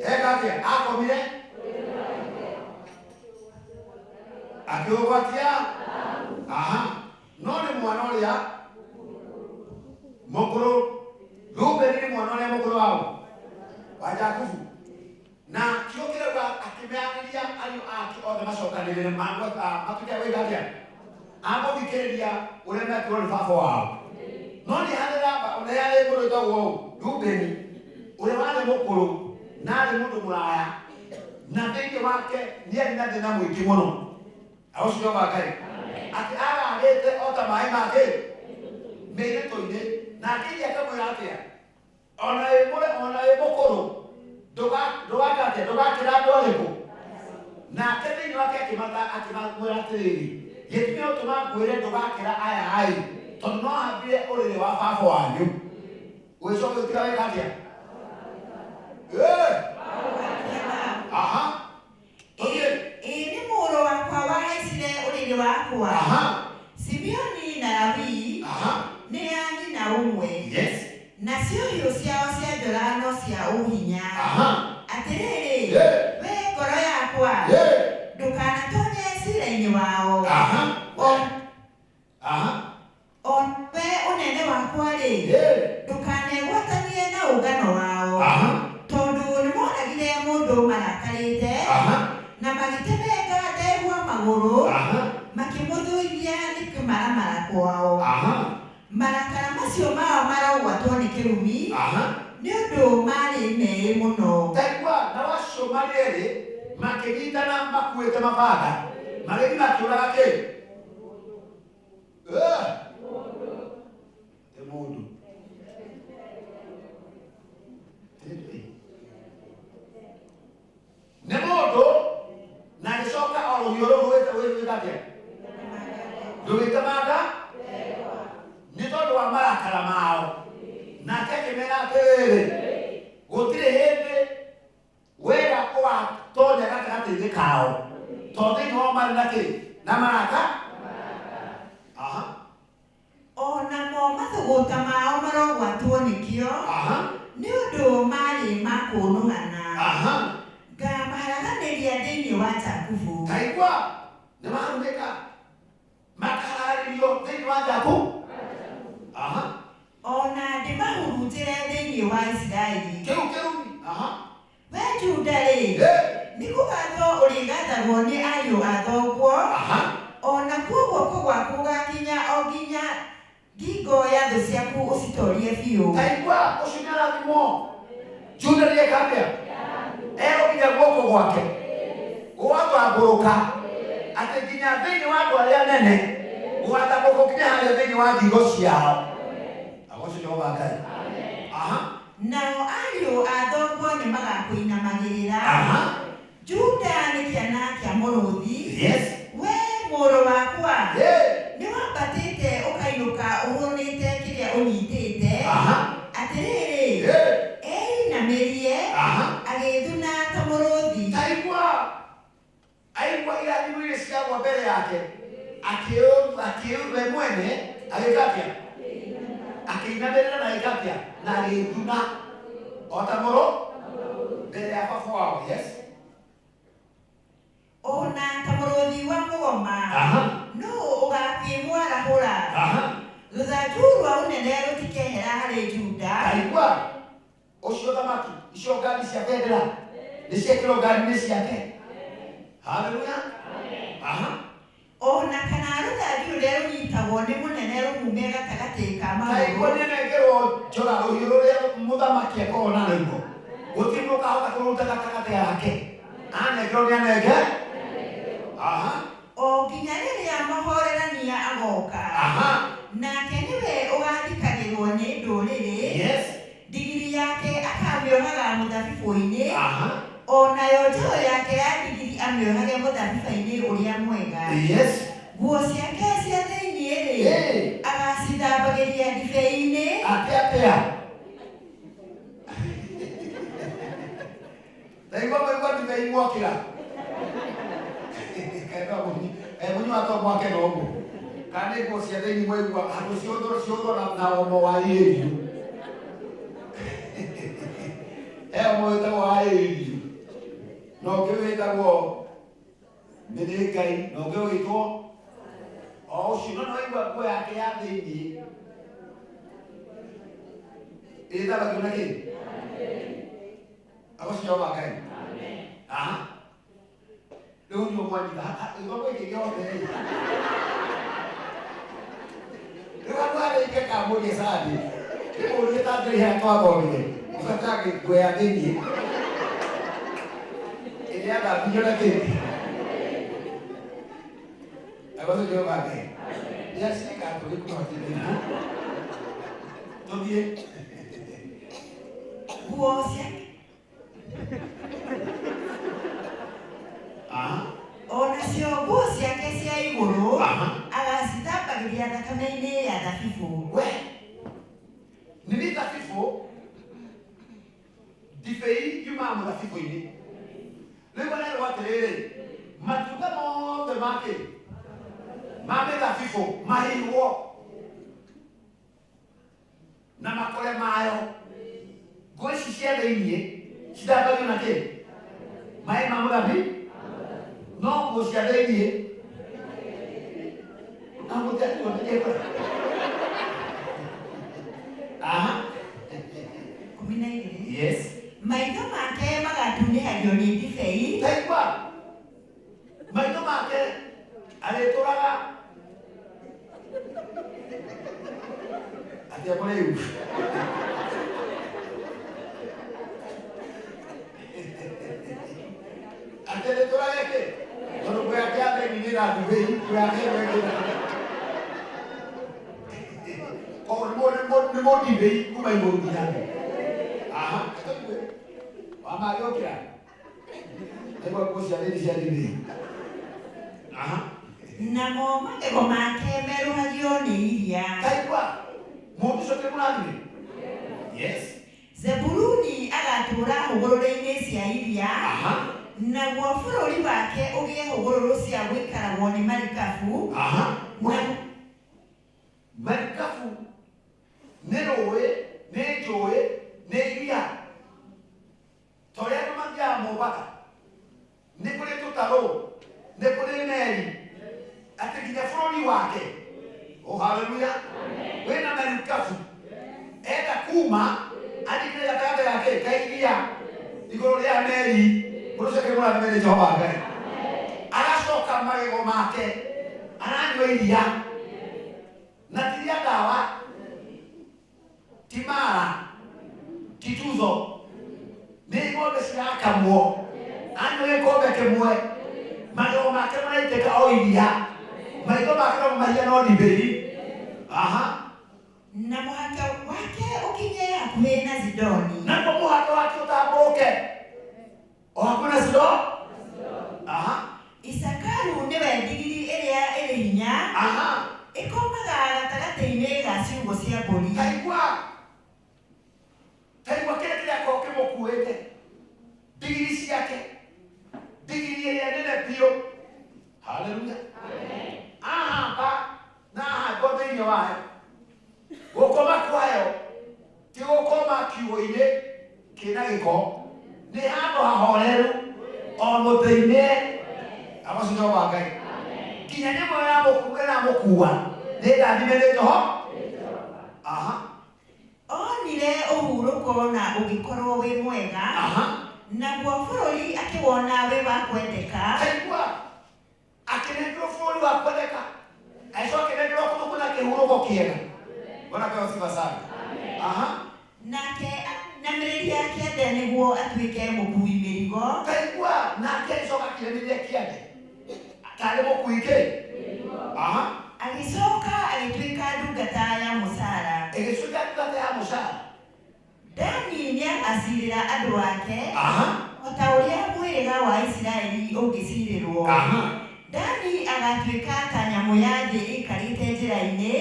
Ekatia akomire. Akiũgwatia. Aha. No nĩ mwana ũrĩa mũkũrũ. Rubeni nĩ mwana ũrĩa mũkũrũ wao. Wa Jakubu. Na kiokĩrauga akĩmeanĩria ariũ ake othe macokanĩrĩre matuĩke wĩgatia. Amũthikĩrĩria ũrĩa mekirwo nĩ baba wao. No nĩ harĩ ramba ũrĩa yarĩ mũndũ wĩtagwo Rubeni, ũrĩa warĩ mũkũrũ na arĩ mũndũ mũraya. na thĩinĩ wake nĩ arĩ na thĩna mũingĩ mũno. Aũcio wa Ngai atĩ ararĩte o ta maĩ ma mĩirĩtu-inĩ, na akĩiria akamwĩra atĩa, ona wĩ mũkũrũ ndũgakĩra andũ arĩkũ. Nake thĩinĩ wake akĩmwĩra atĩrĩrĩ, gĩtũmi ũtũma ngwĩre ndũgakĩra aya ai, tondũ no hambire ũrĩrĩ wa baba wanyu. Gwĩcoka gũtiga wĩka atĩa? Nĩ mũrũ wakwa wahaicire ũrĩrĩ wakwa. Simeoni na Lawi nĩ a nyina ũmwe. Nacio hiũ ciao cia njora no cia ũhinya. Atĩrĩrĩ, we ngoro yakwa, ndũkanatonye ciira-inĩ wao. We ũnene wakwa-rĩ, ndũkanegwatanie na ũngano wao. Tondũ nĩmonagire mũndũ marakarĩte na magĩtemenga ndegwa magũrũ, makĩmũthũithia nĩ kĩmaramara kwao. Marakara macio mao marogwatwo nĩ kĩrumi nĩ ũndũ marĩ meĩ mũno. Taigua na wacio marĩ erĩ makĩnyitana makuĩte mabanga magĩthiĩ makĩũraga kĩ? Nĩ mũndũ. Nĩ mũndũ na agĩcoka o rũhiũ rũu rwĩta atĩa? Rũgĩtemanga nĩ tondũ wa marakara mao. Nake akĩmera atĩrĩrĩ, gũtirĩ hĩndĩ wega ũgatonya gatagatĩ-inĩ kao, tondũ thĩinĩ wao marĩ na kĩ? Na marakara. Onamo mathũgũta mao marogwatwo nĩkĩo nĩ ũndũ marĩ ma kũnũgana. Ngamaharaganĩria thĩinĩ wa Jakubu. Taigua nĩ marumĩka makaharĩrio thĩinĩ wa Jakubu. Ona ndĩmahurunjĩre thĩinĩ wa Isiraeli. Kĩrumi. We Juda-rĩ, nĩ kũgathwo ũrĩgathagwo nĩ ariũ a thoguo. Ona kuoguo kũgwaku gũgakinya o nginya ngingo ya thũ ciaku ũcitorie biũ. Taigua ũcio nĩ arathimwo. Juda nĩeka atĩa? Egũkinya guoko gwake gũgatambũrũka atĩ nginya thĩinĩ wa andũ arĩa nene gũgatambũrũka nginya harĩa thĩinĩ wa ngingo ciao. Agocio Jehova Ngai. Nao ariũ a thoguo nĩ magakũinamagĩrĩra. Juda nĩ kĩana kĩa mũrũthi. We mũrũ wakwa, nĩ wambatĩte ũkainũka ũhũrĩte kĩrĩa ũnyitĩte. Atĩrĩrĩ, einamĩrie agĩthuna ta mũrũthi. Taigua aigua irathimo iria ciagwa mbere yake, akĩũwe mwene agĩka atĩa? Akĩinamĩrĩra na agĩka atĩa? Na agĩthuna o ta mũrũ mbere ya baba wao. Ona ta mũrũthi wa mũgoma no ũgakĩmwarahũra. Rũthanju rwa ũnene rũtikehera harĩ Juda. Taigua ũcio thamaki icio ngari cia bendera nĩ ciekĩrwo ngari-inĩ ciake. Haleluya. Ona kana rũthanju rũrĩa rũnyitagwo nĩ mũnene rũmume gatagatĩ ka magũrũ. Taigua nĩenengerwo njora rũhiũ rũrĩa mũthamaki akoragwo naruo, gũtirĩ mũndũ ũkahota kũruta gatagatĩ yake. Anengerwo nĩ anenge. O nginya rĩrĩa mahorerania agoka, nake nĩwe ũgathikagĩrwo nĩ ndũrĩrĩ. Ndigiri yake akamĩohaga mũthabibũ-inĩ, onayo njaũ yake ya ndigiri amĩohage mũthabibũ-inĩ ũrĩa mwega. Nguo ciake cia thĩinĩ-rĩ agacithambagĩria ndibei-inĩ. Atĩa? Taigua mũigua ndibei mwokĩra. Mũnyua to mwake na ũguo. Kana nguo cia thĩinĩ mwaigua handũ ciũthwo na omo wa irio. Omo wĩtagwo wa irio. Na ũngĩ wĩtagwo mĩrĩngai, na ũngĩ wĩtwo o ũcio. No waigua nguo yake ya thĩinĩ ĩthambagio na kĩ? Agocio Jehova Ngai. Rĩu nĩ ũmwanyita gĩthomo gĩkĩ gĩothe. Rĩu andũ arĩa ingĩ kamũria Sadi kĩmũrie ta ndĩrĩ harĩa twathomire ũgatanga nguo ya thĩinĩ ĩrĩa yada vijana keki. Abazo jo babe. Ya sika to liko na tini. Tobie. Kuosia. Ona cio nguo ciake cia igũrũ agacitambagĩria thakame-inĩ ya thabibũ. We nĩ thabibũ ndibei yumaga mũthabibũ-inĩ. Rĩu arerwo atĩrĩrĩ, matunda mothe ma mĩthabibũ mahĩirwo na makore mayo, nguo ici cia thĩiniĩ cithambagio na kĩ? Maĩ ma mũthabibũ. No nguo cia thĩiniĩ na mũtatu wanaekwa. Yes. Maitho make magatunĩhagio nĩ ndibei. Taigua. Maitho make arĩtũraga atĩa mũrĩu. Arĩtũraga kĩ? Tondũ kwa kiabe ni na ndibei kwa kiabe. Ni mo ndibei kuma igũrũ. Wamagĩũkĩra nĩguo nguo cia thĩinĩ cia ndibei. Namo magego make meruhagio nĩ iria. Taigua mũndũ ũcio kĩmũrathime. Yes. Zebuluni agatũũra hũgũrũrũ-inĩ cia iria. Naguo bũrũri wake ũgĩe hũgũrũrũ cia gũikaragwo nĩ marikabu. Marikabu nĩ rũĩ, nĩ njũĩ, nĩ iria. Torĩa andũ mathiaga Mombasa, nĩ kũrĩ tũtarũ, nĩ kũrĩ meri, atĩ nginya bũrũri wake. Oh, haleluya. Wĩna marikabu. Enda kuma athiĩ gatagatĩ gake ka iria igũrũ rĩa meri. Mũndũ ũcio kĩmũrathime nĩ Jehova Ngai. Agacoka magego make aranyua iria. Na tiria ndawa, ti mara, ti tuzo. Nĩ ng'ombe cirakamwo. Anyua gĩkombe kĩmwe. Magego make maraitĩka o iria. Maitho make no mahia no ndibei. Na mũhaka wake ũkinye hakuhĩ na Zidoni. Naguo mũhaka wake ũtambũrũke o hakuhĩ na Zidoni. Isakaru nĩwe ndigiri ĩrĩa ĩrĩ hinya. Ĩkomaga gatagatĩ-inĩ ga ciugũ cia mbũri. Taigua kĩrĩa kĩrĩa kĩmũkuĩte. Ndigiri ciake. Ndigiri ĩrĩa nene biũ. Haleluya. Ahamba na ahamba thĩinĩ wayo. Gũkoma kwayo ti gũkoma kiugũ-inĩ kĩna gĩko. Nĩ handũ hahoreru o mũtĩ-inĩ. Abacio Jehova Ngai. Nginya nyamũ ya mũkuua nĩ ndathime nĩ Jehova. Onire ũhurũko na ũgĩkorwo wĩ mwega. Naguo bũrũri akĩwona wĩ wa kwendeka. Taigua akĩnengerwo bũrũri wa kwendeka. Acoka akĩnengerwo kũndũ kwĩna kĩhurũko kĩega. Bwana apewe sifa sana. Nake nyamĩrĩria kĩande nĩguo atuĩke mũkui mĩrigo. Taigua nake acoka akĩrĩmĩria kĩande. Tarĩ mũkui kĩ? Agĩcoka agĩtuĩka ndungata ya mũcara. Ĩgĩtuĩka ndungata ya mũcara. Dani nĩagacirĩra andũ ake. O ta ũrĩa mũhĩrĩga wa Isiraeli ũngĩcirĩrwo. Dani agatuĩka ta nyamũ ya thĩ ĩikarĩte njĩra-inĩ.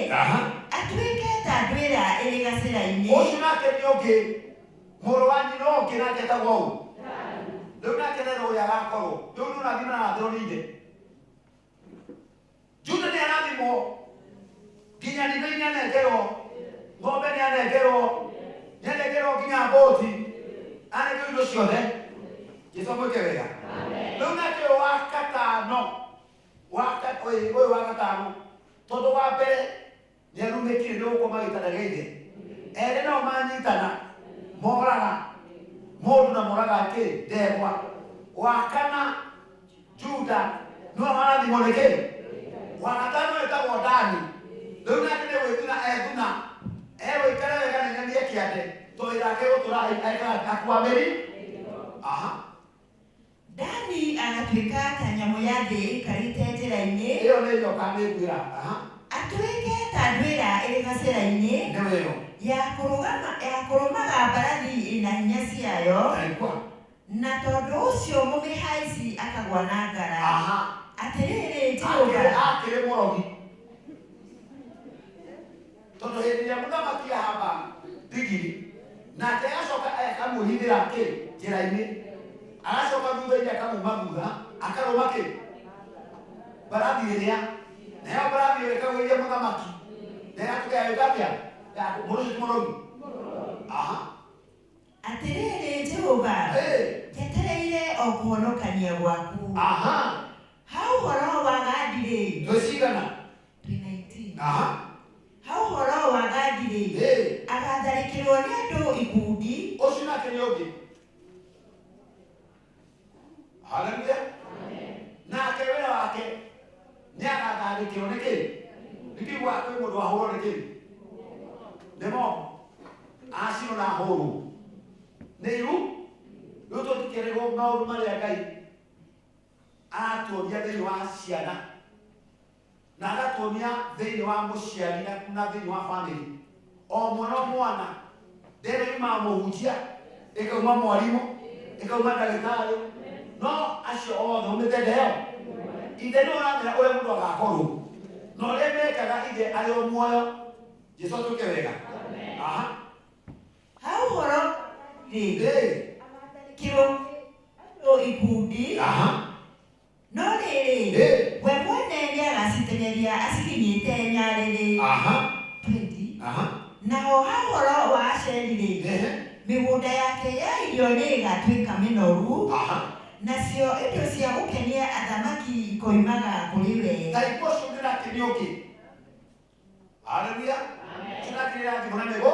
Atuĩke ta ndwĩra ĩrĩ gacĩra-inĩ. Ũcio nake nĩ ũngĩ. Mũrũ wa nyina ũngĩ nake etagwo ũũ. Rĩu nake nĩ rũĩ agakorwo. Rĩu nĩũrathima na arathĩrwo nĩ ithe. Juda nĩ arathimwo. Nginya ndibei nĩanengerwo. Ng'ombe nĩanengerwo. Nĩanengerwo nginya mbũti. Anengerwo indo ciothe. Jesũ amwĩke wega. Rĩu nake ũyũ wa gatano. Ũyũ wa gatano. Tondũ wa mbere nĩarumĩkire nĩ gũkoma gĩtanda gĩa ithe. Erĩ nao manyitana. Moraga. Mũndũ na moraga kĩ? Ndegwa. Wa kana Juda nĩwe marathimwo nĩ kĩ? Wa gatano etagwo Dani. Rĩu nake nĩ gwĩthuna ethuna. Egũikara wega na nyamie kĩande. Tondũ wĩra wake gũtũra aikara akuua mĩri. Dani agatuĩka ta nyamũ ya thĩ ĩikarĩte njĩra-inĩ. Ĩyo nĩ nyoka nĩ ngwĩra. Atuĩke ta ndwĩra ĩrĩ gacĩra-inĩ ya kũrũmaga mbarathi ĩna hinya ciayo. Na tondũ ũcio mũmĩhaici akagwa na ngara. Atĩrĩrĩ Jehova akĩrĩ mũrogi. Tondũ hĩndĩ ĩrĩa mũthamaki ahamba ndigiri nake agacoka akamũhithĩra njĩra-inĩ, agacoka thutha-inĩ akamuma thutha akarũma mbarathi ĩrĩa, nayo mbarathi ĩyo ĩkagũithia mũthamaki na ĩgatũkĩa ĩgatĩa mũndũ ũcio ti mũrogi. Atĩrĩrĩ Jehova njetereire o kũhonokania gwaku. Ha ũhoro wa Gadi-rĩ, twĩcigana 19. Ha ũhoro wa Gadi-rĩ, agatharĩkĩrwo nĩ andũ ikundi. Ũcio nake nĩ ũngĩ. Haleluya. Nake wĩra wake nĩ agatharĩkĩrwo nĩ kĩ? Nĩkĩigua kwĩ mũndũ wahũrwo nĩ kĩ? Nĩmo acinwo na hũrwo. Nĩ iru rĩu tũtikĩrĩrwo maũndũ marĩa Ngai aratuonia thĩinĩ wa ciana na agatuonia thĩinĩ wa mũciari na thĩinĩ wa family. O mwana ndĩrĩma mũhunjia, ĩkauma mwarimũ, ĩkauma ndagĩtarĩ, no acio othe umĩte ndeo. Ithe nĩ ũramenya ũrĩa mũndũ agakorwo na ũrĩa mekaga ithe arĩ o muoyo. Jesũ atuĩke wega. Ha ũhoro agatharĩkĩrwo andũ ikundi. No rĩrĩ we mwene nĩagaciteng'eria acikinyĩte nyarĩrĩ. 20. Naho ha ũhoro wa Asheri-rĩ, mĩgũnda yake ya irio nĩ ĩgatuĩka mĩnoru. Nacio indo cia gũkenia athamaki ikoimaga kũrĩ we. Ngai ũcio nĩ ũrakenia ũngĩ. Haleluya. Tunakĩrĩra thimo na mĩgo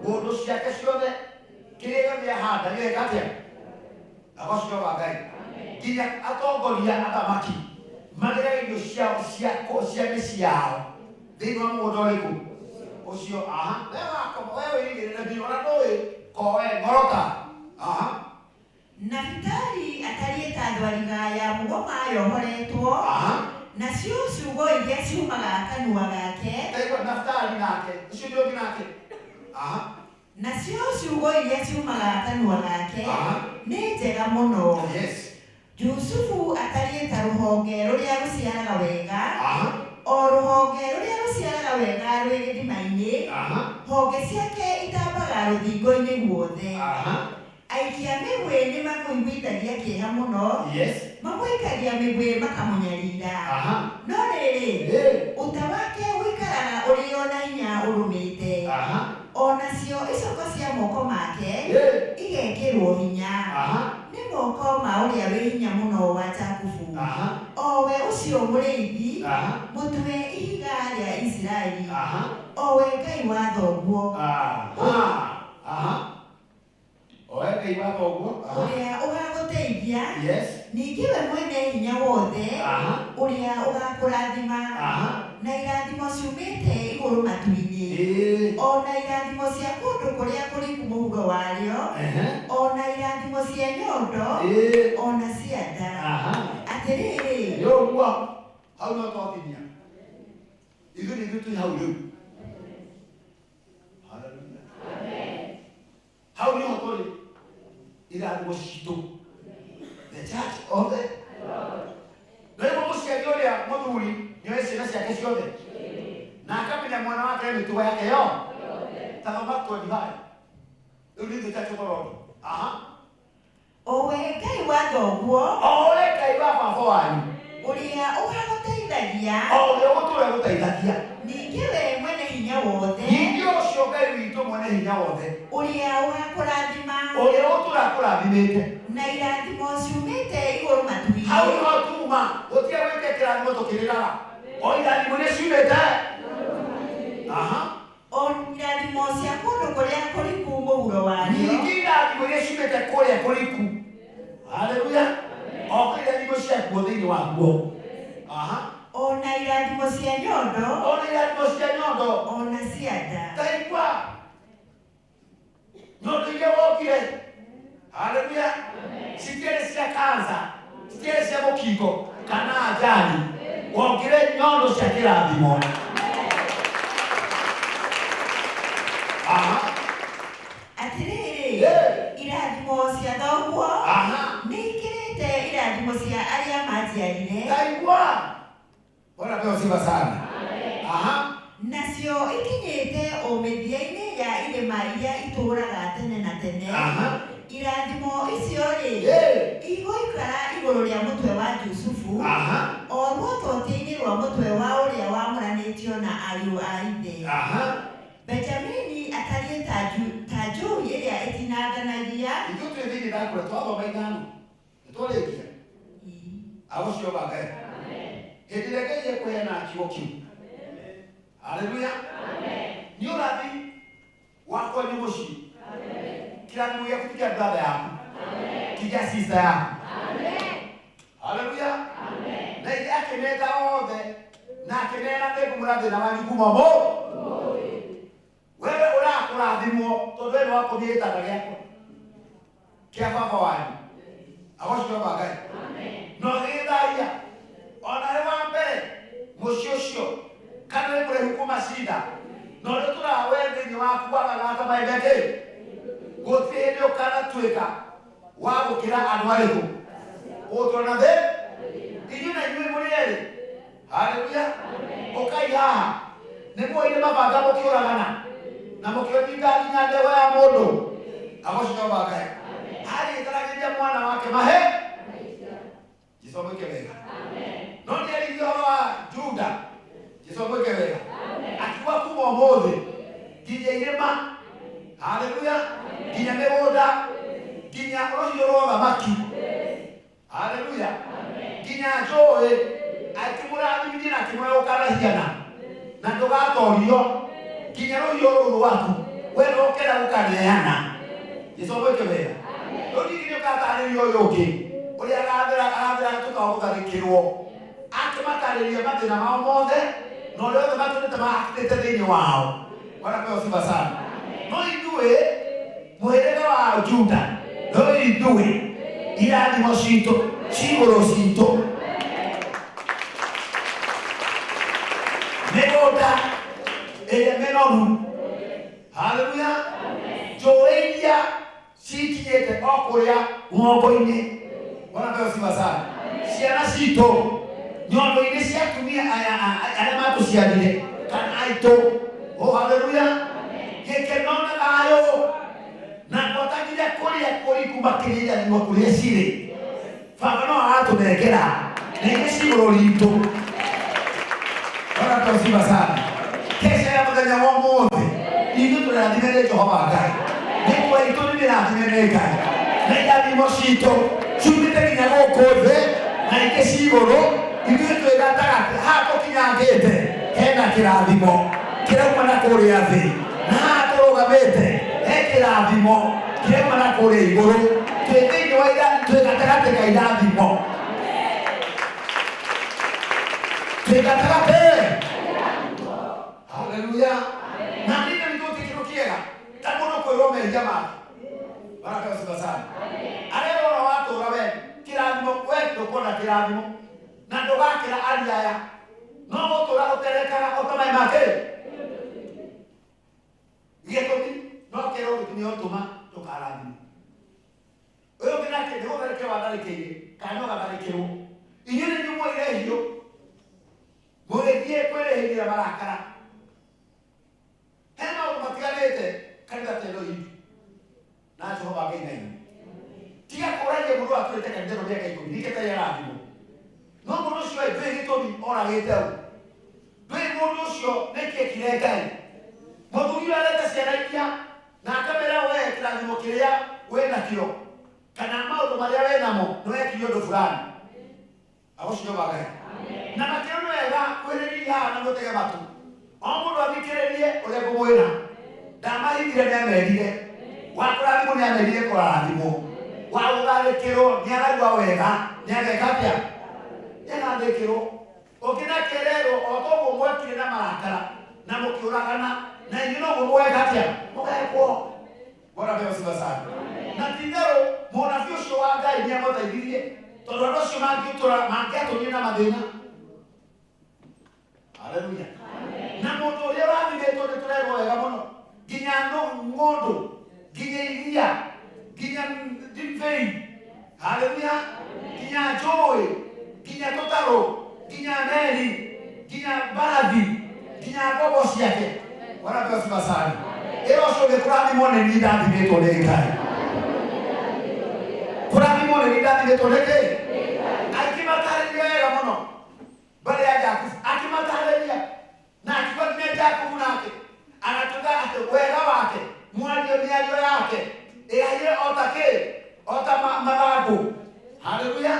mũndũ ciake ciothe kĩrĩa gĩothe ahanda gĩgeka atĩa? Agocio wa Ngai. Nginya atongoria athamaki magĩra irio ciao cia mĩciao thĩinĩ wa mũgũnda ũrĩkũ ũcio. Wewe wĩigĩrĩre na thĩinĩ wa ndũĩ kowe ngoroka. Nafitali atariĩ ta thwariga ya mũgoma yohoretwo. Nacio ciugo iria ciumaga kanua gake. Nafitali nake ũcio nĩ ũngĩ nake. Nacio ciugo iria ciumaga kanua gake nĩ njega mũno. Jusufu atariĩ ta rũhonge rũrĩa rũciaraga wega. O rũhonge rũrĩa rũciaraga wega rwĩ gĩthima-inĩ. Honge ciake itambaga rũthingo-inĩ guothe. Aikia mĩgwĩ nĩ mamũiguithagia kĩeha mũno. Mamũikagia mĩgwĩ makamũnyarira. No rĩrĩ ũta wake wĩikaraga ũrĩ o na hinya ũrũmĩte. O nacio icoko cia moko make igekĩrwo hinya. Nĩ moko ma ũrĩa wĩ hinya mũno wa Jakubu. O we ũcio mũrĩithi mũtwe ihiga rĩa Isiraeli. O we Ngai wa thoguo. Ũrĩa ũgagũteithia. Ningĩ we mwene hinya wothe ũrĩa ũgakũrathima. Na irathimo ciumĩte igũrũ matu-inĩ. O na irathimo cia kũndũ kũrĩa kũriku mũhuro warĩo. O na irathimo cia nyondo. O na cia nda. Atĩrĩrĩ hau no twatinia ithuĩ twĩ hau rĩu. Hau nĩho tũrĩ irathimo citũ, the church of the Lord. Rĩu mũciari ũrĩa mũthuri nĩoĩ ciana ciake ciothe na akamenya mwana wake mĩtugo yake yothe. Tathoma 25. Rĩu nĩ ithuĩ church of the Lord. O we Ngai wa thoguo. O we Ngai wa baba wanyu ũrĩa ũgagũteithagia. O ũrĩa ũgũtũũra gũteithagia. Ningĩ we mwene hinya wothe. Ningĩ ũcio Ngai witũ mwene hinya wothe ũrĩa ũgakũrathima. ũrĩa ũgũtũũra kũrathimĩte. Na irathimo ciumĩte igũrũ matu-inĩ. Hau nĩho tuma gũtiga gwĩtia kĩrathimo tũkĩrĩraga. O irathimo nĩ ciumĩte. O irathimo cia kũndũ kũrĩa kũriku mũhuro warĩo. Ningĩ irathimo iria ciumĩte kũrĩa kũriku. Haleluya. O irathimo ciakuo thĩinĩ waguo. O na irathimo cia nyondo. O na irathimo cia nyondo. O na cia nda. Taigua nyondo iria wokire. Haleluya. Citiarĩ cia kansa Tiere cia mũkingo kana ajali wongire nyondo cia kĩrathimo. Atiriri irathimo cia thoguo nĩ ikĩrĩte irathimo cia arĩa manjiarire. Ndaigua. Bwana pewa sifa sana. Nacio ikinyĩte ũmĩthia-inĩ ya irĩma iria itũũraga tene na tene. Irathimo icio rĩ igũikara igũrũ rĩa mũtwe wa Jusufu o ruototi-inĩ rwa mũtwe wa ũrĩa wamũranĩtio na ariũ a ithe. Benjamini atariĩ ta njũĩ ĩrĩa ĩtinanganagia. Ithuĩ twĩ thĩinĩ ndakũra twathoma ithano nĩtwarĩkia agũcio Ngai. Hĩndĩ ĩrĩa Ngai ekũheana kiugo kĩu. Haleluya. Nĩ ũrathi wakwa nĩ mũciĩ. Kirathimo gĩaku ti kĩa brother yaku. Ti kĩa sister yaku. Haleluya. Na ithe akĩmeta othe na akĩmera nĩngũmũrathĩra wanyu kuma wewe ũrakũrathimwo tondũ wee nĩwakũthiĩ gĩtanda gĩakwa kĩa baba wanyu. Agũcio Ngai. No gĩtharia ona rĩ wa mbere mũciĩ ũcio kana nĩ mũrĩhu kuma cida no rĩ tũrawe thĩinĩ waku wagagata maembeke gũtirĩ hĩndĩ ũkanatuĩka wa gũkĩra andũ arĩkũ ũtũona thĩ inyuĩ na inyuĩ mũrĩ erĩ. Haleluya. Ũkai haha nĩmuoire mabanga mũkĩũragana na mũkĩũthinga nginya ndegwa ya mũndũ. Agũcio Ngai. Arĩgĩtaragĩria mwana wake mahe. Jesũ mwĩke wega. No nĩ erĩgio ũhoro wa Juda. Jesũ mwĩke wega. Akiuga kuma ũmũthĩ nginya irĩma. Haleluya. Nginya mĩgũnda. Nginya rũhiũ rwa ũthamaki. Haleluya. Nginya njũĩ akĩmũrathimithia na akĩmwĩra ũkanahiana na ndũgatorio nginya rũhiũ rũrũ rwaku we nokĩra ũkaneana. Jesũ mwĩke wega. Rĩu ningĩ nĩũkatarĩria ũyũ ũngĩ ũrĩa agathĩra tũkaga gũtharĩkĩrwo akĩmatarĩria mathĩna mao mothe na ũrĩa othe matũrĩte mahakĩte thĩinĩ wao. Bwana pewa sifa sana. No ithuĩ mũhĩrĩga wa Juda no ithuĩ irathimo citũ cigũrũ citũ mĩgũnda ĩrĩa mĩnoru. Haleluya. Njũĩ iria cikinyĩte o kũrĩa ng'ongo-inĩ. Bwana pewa sifa sana. Ciana citũ nyondo-inĩ cia atumia arĩa matũciarire kana aitũ. Haleluya. Gĩkeno na thayũ na ngwatanire kũrĩa kũriku makĩrĩanĩrwo kũrĩa cirĩ. Baba no aratũnengera na iria cigũrũ ritũ. Bwana pewa sifa sana. Kesha ya mũthenya wa ũmũthĩ ithuĩ tũrathime nĩ Jehova Ngai. Nĩguo itũ nĩ mĩrathime nĩ Ngai. Na irathimo citũ ciumĩte nginya gũkũ thĩ na ingĩ cigũrũ. Ithuĩ twĩ gatagatĩ haha tũkinyangĩte hena kĩrathimo kĩrauma na kũrĩa thĩ na haha tũrũgamĩte he kĩrathimo kĩrauma na kũrĩa igũrũ. Twĩ thĩinĩ wa twĩ gatagatĩ ka irathimo. Twĩ gatagatĩ. Haleluya. Na nĩna nĩtũtĩ kĩndũ kĩega ta mũndũ kwĩrwo mehia make. Bwana pewa sifa sana. Arĩa wona watũũra we kĩrathimo we ndũkuona kĩrathimo na ndũgakĩra aria aya no gũtũũra ũterekaga ota maĩ make gĩtũmi no kĩrwo gĩtũmi ũtũma ndũkarathimwo. Ũyũ ũngĩ nake nĩgũtharĩkĩrwo watharĩkĩire kana ũgatharĩkĩrwo. Inyuĩ nĩ inyuĩ muoire hiũ mũgĩthiĩ kwĩrĩhĩria marakara. He maũndũ matiganĩte kanitha ta ĩno itũ na Jehova Ngai na inyuĩ. Tiga kũũragia mũndũ atũrĩte kanitha ĩno mĩaka ikũmi nĩkĩ ta ĩrathimwo. No mũndũ ũcio ndũĩ gĩtũmi oragĩte ũ. Ndũĩ mũndũ ũcio nĩkĩekire Ngai. Mũthuri ũyũ arete ciana iria na akamera we kĩrathimo kĩrĩa wĩnakĩo kana maũndũ marĩa wĩnamo nĩwekire ũndũ fulani. Agũcio Ngai. Na makĩro nĩ wega kwĩrĩria haha na gũtege matũ. O mũndũ athikĩrĩrie ũrĩa ngũmwĩra. Ndamahithire nĩamerire. Wa kũrathimwo nĩamerire kũrathimwo. Wa gũtharĩkĩrwo nĩaraigua wega nĩageka atĩa. Nĩathĩkĩrwo. Ũngĩ nakererwo o toguo mwekire na marakara na mũkĩũragana na inyuĩ noguo mũgeka atĩa mũgekwo. Bwana pewa sifa sana. Na ti itherũ mũnabii ũcio wa Ngai nĩamũteithirie Tondũ andũ acio mangĩatũrire na mathĩna. Haleluya. Na mũndũ ũrĩa ũrathimĩtwo nĩ tũrerwo wega mũno. Nginya ng'ũndũ, nginya iria, nginya ndibei. Haleluya. Nginya njũĩ, nginya tũtarũ, nginya meri, nginya mbarathi, nginya mbogo ciake. Wanapewa sifa sana. Ĩyo ũcio ũgĩkũrathimwo nĩ niĩ ndathimĩtwo nĩ Ngai. Kũrathimwo nĩ niĩ ndathimĩtwo nĩ Ngai. Akimatarĩria wega mũno. Mbere ya Jakubu akimatarĩria na akiuga nginya Jakubu nake anatuga atĩ wega wake mwario mĩario yake ĩraiye ota mathangũ. Haleluya.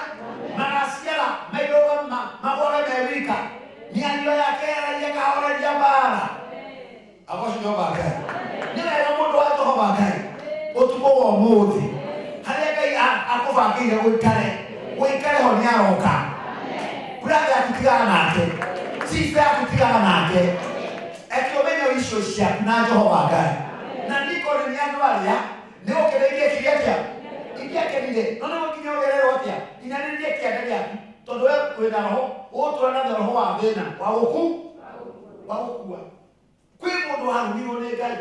Magaciara magore mewika. Mĩario yake ĩraiye kahoreria mbara. Agocio Jehova Ngai. Nĩ wega mũndũ wa Jehova Ngai ũtukũ wa ũmũthĩ harĩa Ngai akũbangĩire ũikare ho nĩ aroka. Brother akutigana nake, sister akutigana nake. Ekiumenyo icio ciaku na Jehova Ngai. Na niko nĩ andũ arĩa nĩ ũkĩrĩirie kĩrĩa ingĩakenire. No nĩ mũkinya ũgererwo atĩa inarĩrie kĩanda gĩaku tondũ we wĩna roho ũtũra na roho wa thĩna wa gũkua. Kwĩ mũndũ warumirwo nĩ Ngai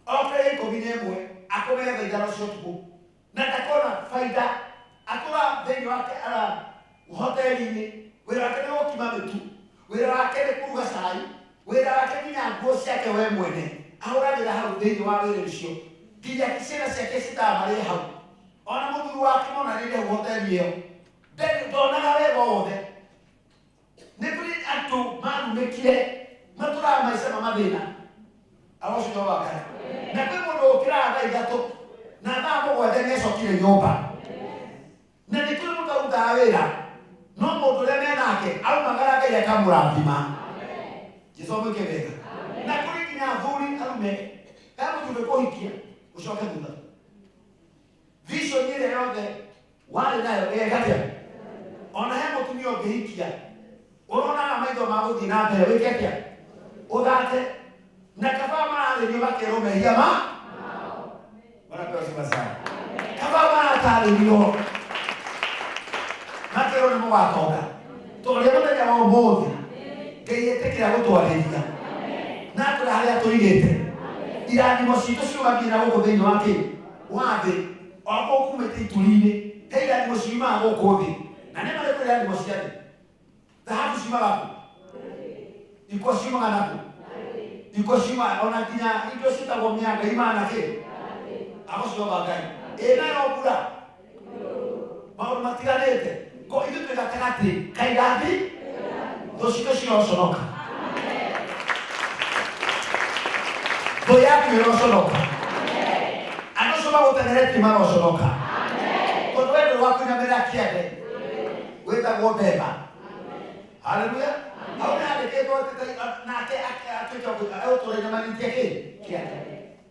okĩrĩ 11 akũmetha ithano cia ũtukũ na ndakona baida atũra thĩinĩ wake hoteli-inĩ. Wĩra wake nĩ gũkima mĩtu, wĩra wake nĩ kũruga cai, wĩra wake nginya nguo ciake we mwene ahũragĩra hau thĩinĩ wa wĩra ũcio nginya ciana ciake citamarĩ hau. Ona mũthuri wake monanĩire hau hoteli ĩyo ndonaga wega wothe. Nĩ kũrĩ andũ marumĩkire matũraga maica ma mathĩna. Agocio Jehova Ngai. Na kwĩ mũndũ ũkĩraga thaa ithatũ na thaa mũgwanja nĩacokire nyũmba. Na nĩ kũrĩ mũndũ arutaga wĩra no mũndũ ũrĩa menake aumagara Ngai akamũrathima. Jesũ amwĩke wega. Na kũrĩ nginya athuri arume mũtũme kũhikia ũcoke thutha. Vision ĩrĩa yothe warĩ nayo ĩgatĩa. Ona he mũtumia ũngĩhikia ũronaga maitho ma gũthiĩ na mbere wĩke atĩa ũthate na kaba mararĩrio makerwo mehia wanapewa sifa sana. Kaba maratarĩrio makerwo nĩ mũgatonga tũrĩa mũthenya wa ũmũthĩ Ngai etĩkĩra gũtwarĩria na tũrĩ harĩa tũigĩte. Irathimo citũ ciumagia na gũkũ thĩinĩ wa thĩ o gũkũ kumĩte ituri-inĩ. He irathimo ciumaga gũkũ thĩ na nĩ marĩkũ irathimo cia thĩ. Dhahabu ciumaga kũ? Iko ciumaga nakũ? Iko ciumaga ona nginya indo citagwo mĩanga imana kĩ? Agocio Jehova Ngai. Nayo mbura maũndũ matiganĩte ko ithuĩ twĩ gatagatĩ ka irathi thũ citũ ciroconoka. Thũ yaku ĩroconoka. Andũ acio magũtengeretie maroconoka. Tondũ we ndũrĩ wakũinamĩrĩra kĩande wĩtagwo mbemba. Haleluya. Hau nĩ handĩkĩtwo nake atuĩke ũtũũro-inĩ manyitie kĩande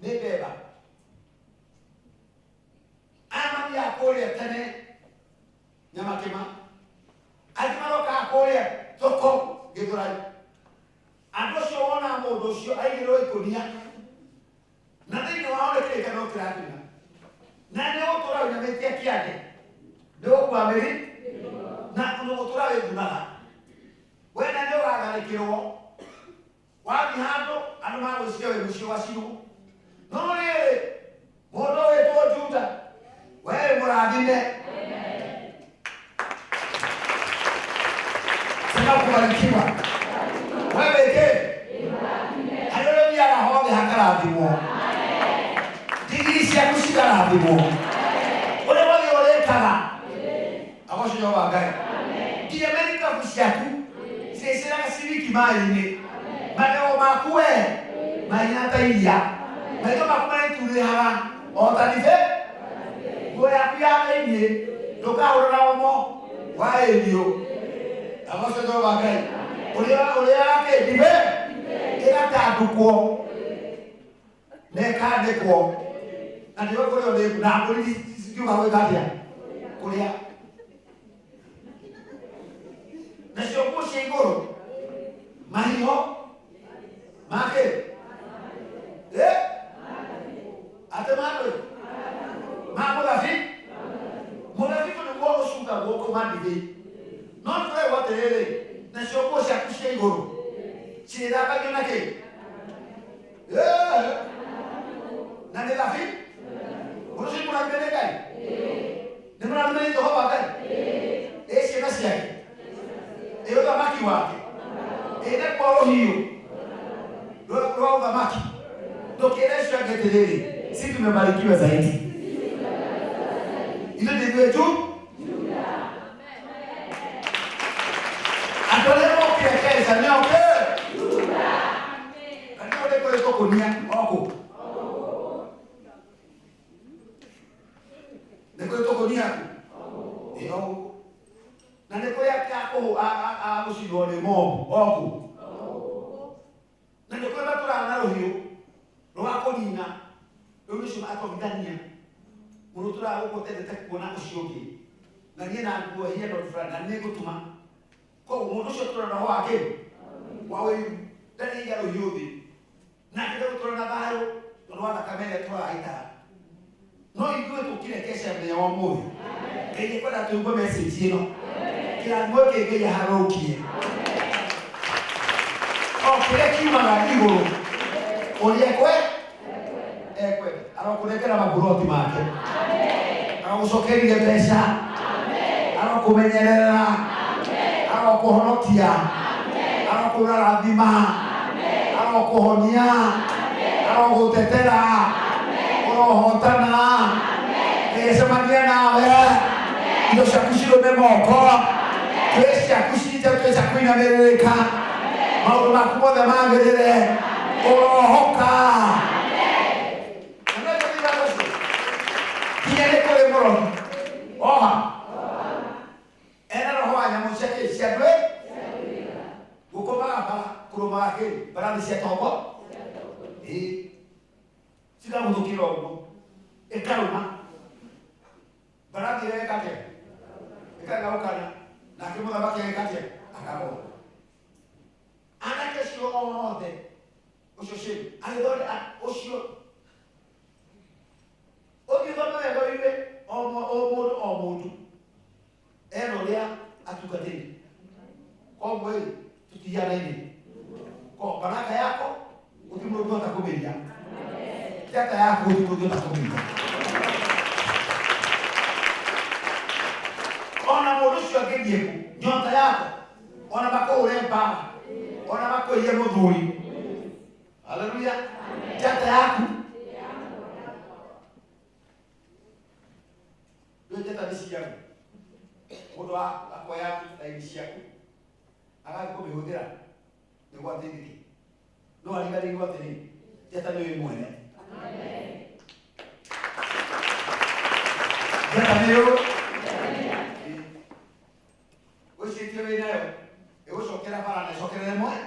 nĩ mbemba. Aya mathiaga kũrĩa tene Nyamakĩma, angĩ marokaga kũrĩa thoko Gĩthũrai. Andũ acio wonaga mũndũ ũcio aigĩrwo ikũnia na thĩinĩ wao nĩ kĩrĩkanĩro kĩrakinya na nĩ ũgũtũũra ũinamĩtie kĩande nĩ ũgũkua mĩri na ũgũtũũra wĩthunaga. Wena nĩ ũgatharĩkĩrwo wathiĩ handũ andũ magwĩciria wĩ mũciĩ wacinwo. No rĩrĩ mũndũ wĩtwo Juda we mũrathime. Sema kubarikiwa. Wewe ke haleluya hothe hakarathimwo. Digiri ciaku cikarathimwo. Ũrĩa wothe ũrĩkaga agocio Jehova Ngai. Nginya merikabu ciaku ciciraga ciriki maĩ-inĩ. Magego maku we mahinya ta iria. Maitho maku marĩturĩhaga o ta ndibe. Nguo yaku ya thĩinĩ ndũkahũrana omo wa ĩrio. Agocio Jehova Ngai. Ũrĩa wake ndibe ĩgatandũkwo na ĩkandĩkwo na nĩyo kũrĩa ũrĩku na mbũri cikiuga gwĩkatĩa kũrĩa. Nacio nguo cia igũrũ mahiho make atĩ mandũ ma mũthabibũ nĩguo ũcungagwo kuma ndibe. tere na shoko sha kushia igoro chira ba gina ke na ne lafi uno si kuna mbele kai ne mna mbele to hapa kai ese na sia eo da maki wake ene kwa hiyo roho da maki dokeresha getelele sisi tumebarikiwa zaidi ile ndio tu atolemo kiekeza nao ke kanao de kwa toko nia oko de kwa toko nia eo na de kwa yako a usidone mo oko na de kwa batura na rohio no wako nina ndio sio atomdania murutura huko tete kuona ushioki na niye na nguo hiyo ndo fulani na nego tuma kwa murushio tura na wake wawe ndani ya rohiobi na ndio tura na bayo ndo wana kamera tu aita no ikiwe tukile kesha ya wamovi kile kwa tuko message ino kila mmoja kege harokie kile kiuma na hiyo Oliekwe ekwe arakurekera maguroti make aragucokeria mbeca arakumenyerera arakuhonokia arakurathima arakuhonia aragutetera urohotana egecemania nawe indo ciaku cirũme moko twĩ ciaku cinja twĩ cia kũinamĩrĩrĩka maũndũ maku mothe magĩrĩre urohoka oha ena roho wa nyamu ciake cia ndwe gukomaga kuruma ke barani cia tombo sida muthukira uguo ikaruma barani rekate ikagaukana na kimuthamaki rekate akagwa anake cio othe ucio ciĩ agĩthonde ũcio ũngĩthoma wega wĩigue o mũndũ ena ũrĩa atungatĩire koguo tũtihanaine baraka yako gũtirĩ mũndũ ũngĩhota kũmĩria njata yaku gũtirĩ mũndũ ũngĩhota kũmĩria ona mũndũ ũcio angĩthiĩ kũ nyota yako ona makũhũre mbara ona makũiye mũthuri haleluya njata yaku njata nĩ ciaku mũndũ akoya raini ciaku agakũmĩhũthĩra nĩguo ateithĩke no ariganĩirwo atĩrĩ njata nĩwe mwene njata nĩyo wĩcĩtie wĩ nayo ĩgũcokera bara na ĩcokerere mwene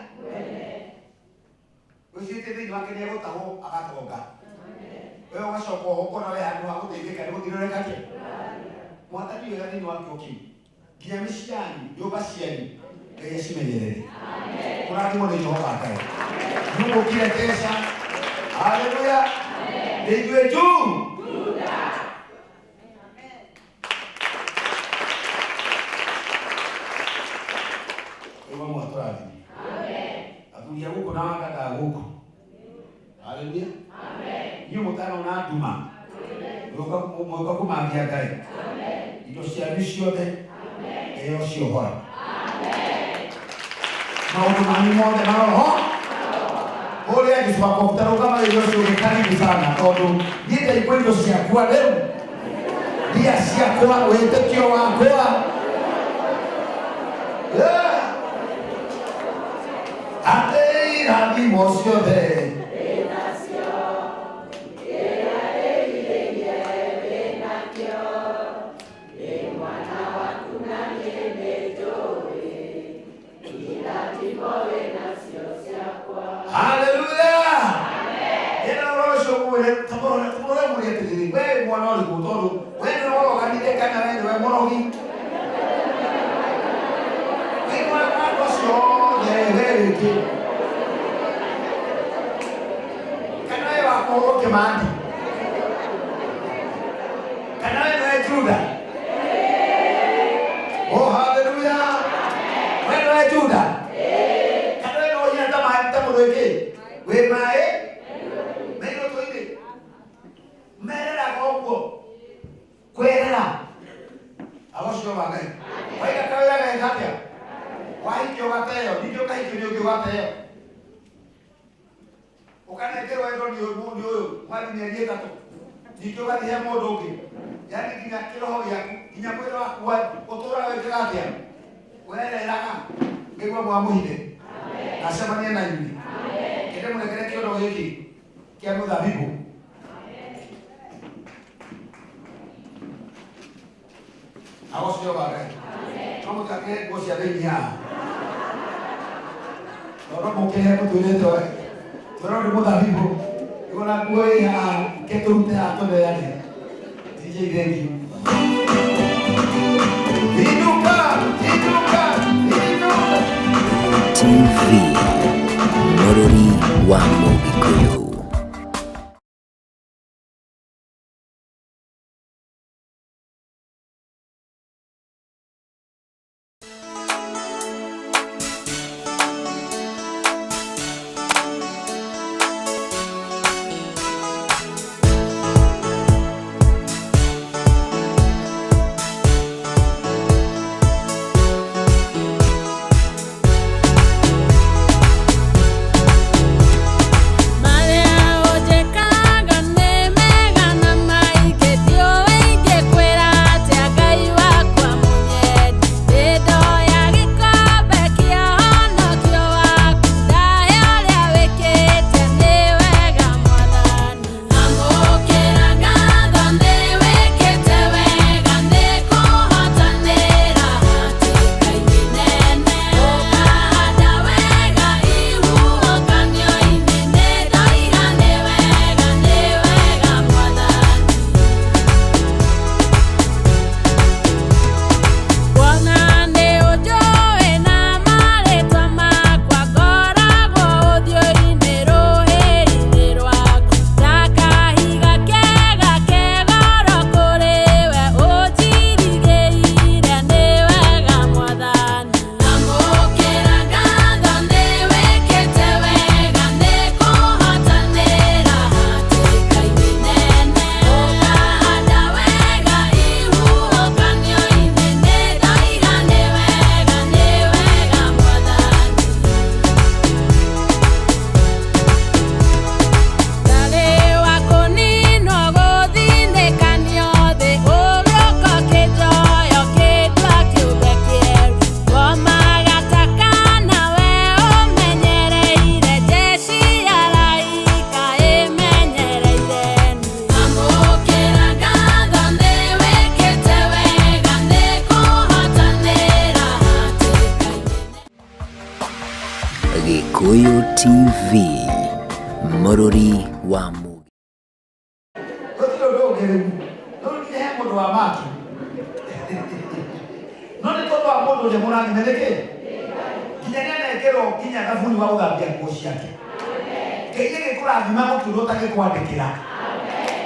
wĩcĩtie thĩinĩ wake nĩegũtahwo agatonga wewe ũgacoka ũkona we handũ ha gũteithĩka nĩgũthirũrĩka kĩ mwathani wega thĩinĩ wa kĩo nginya mĩciĩ yanyu nyũmba cianyu Ngai acimenyerere kũrathimwo nĩ Jehova Ngai nĩmũkire kesha haleluya nĩ ithuĩ tu Ewa mwatũrathime athuri a gũkũ na wangatha gũkũ haleluya inyuĩ mũtanona nduma mwĩka kũmangia Ngai indo cianyu ciothe ĩyo ciohora maũndũ manyu mothe maroho ũrĩa gĩcibako tarũgama rĩrĩa ũcio gĩkaribu sana tondũ niĩ ndaigua indo ciakwa rĩu mbia ciakwa wĩtĩkio wakwa atĩ irathimo ciothe Kimandi kana wewe Juda oh haleluya Juda kana no ina ta mai ta mo ke we mai me no to ide me ra ko kwera awasho ba kai wai ka kawira ga kapya wai kyo bateo ni kyo kai kyo bateo ukana kero ero ni mwali ni alieta to nikyo gati ya modo ke yani kinya kero ho ya kinya kwero akwa otora we kapya wele raka ngwa mwa muhide amen asema ni na yini amen kile mwana kile kero hiki kia mudhabibu awasho ba kai kama kake gosi ya benya ora mokehe ko tuleto pero ni mudhabibu iko na kuwe ya keturute atole yake DJ Dengi Inuka TV Morori wa Mugikuyu. Gikuyu TV Morori wa Mugi. Kotiro doge no ni hemo do amaki no ni to ba modo je mona ni meleke kinya nene kero kinya kafuni wa uthambia nguo ciake keye kura thima mutu rotake kwandikira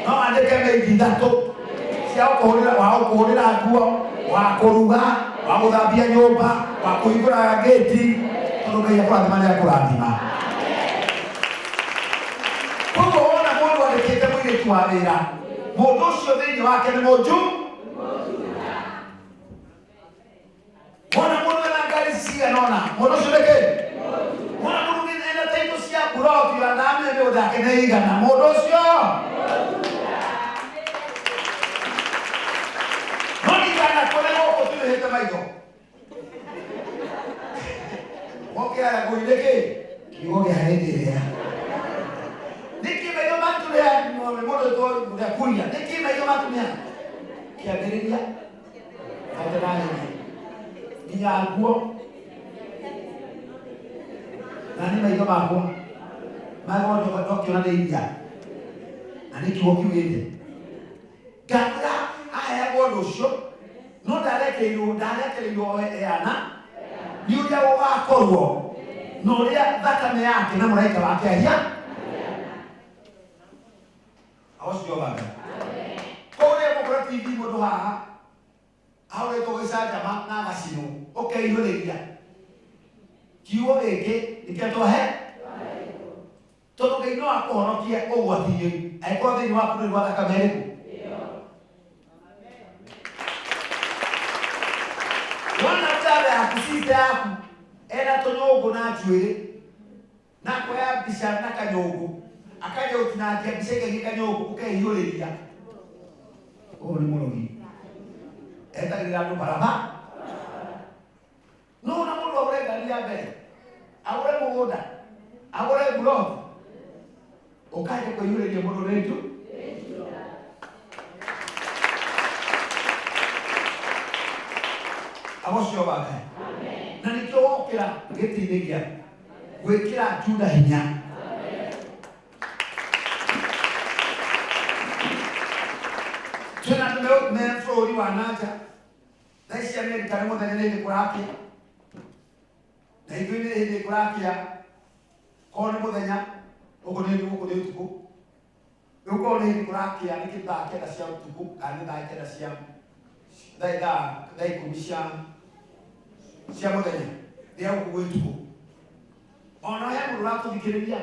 no andike me ithatu cia kuhurira wa kuhurira nguo wa kuruga wa guthambia nyumba wa kuhingura gate tondo ya kura thima ya kurathima kuko ona mundu andikite mwire twawira mundu ucio thiini wake ni munju mwana mundu na ngari cia nona mundu ucio ndeke mwana mundu ena taito cia kuroti ya ndame ndio thake ni igana mundu ucio noni kana kole goko tulihete maitho moke ala kuileke kigo ya hendelea niki meyo matu ya modo to ya kunya niki meyo matu ya kiageria atanani ni yanguo nani meyo mako mago ndo kwa na ndia ani kiwo kiwete gakura aya bodo sho no daleke yo ana niuria ugakorwo no ria thakame yake na muraika wake ahia awasio baga kore mukura TV mundu haha aure to gicanja na gacino okay ihoreria kiugo gĩkĩ nĩkĩo twahe tondũ Ngai no akũhonokie ũgwati-inĩ angĩkorwo thĩinĩ waku nĩ gwa thakame ĩrĩkũ. Wona mtaba yaku sita yaku ena tũnyũngũ na njuĩrĩ na kuoya mbica na kanyũngũ akaja ũtinakia mbica ĩngĩ kanyũngũ ũkehiũrĩria ũũ nĩ mũrogi etagĩrĩra andũ baraba no na mũndũ ũrengania mbere agũre mũgũnda agũre buloti ũkaja kwĩhiũrĩria mũndũ rĩnju agocio wake na nĩkĩo wokĩra gĩtĩ-inĩ gĩaku gwĩkĩra Juda hinya. Twĩna andũ me bũrũri wa nanja thaa ici Amerika nĩ mũthenya nĩ hĩndĩ kũrakĩa na ithuĩ nĩ hĩndĩ kũrakĩa korwo nĩ mũthenya ũguo nĩ gũkũ nĩ ũtukũ rĩu korwo nĩ hĩndĩ kũrakĩa nĩ kĩndũ thaa 9 cia ũtukũ kana nĩ thaa 9 cia thaa 10 cia mũthenya rĩa gũkũ gwĩ ũtukũ. Ona he mũndũ ũratũthikĩrĩria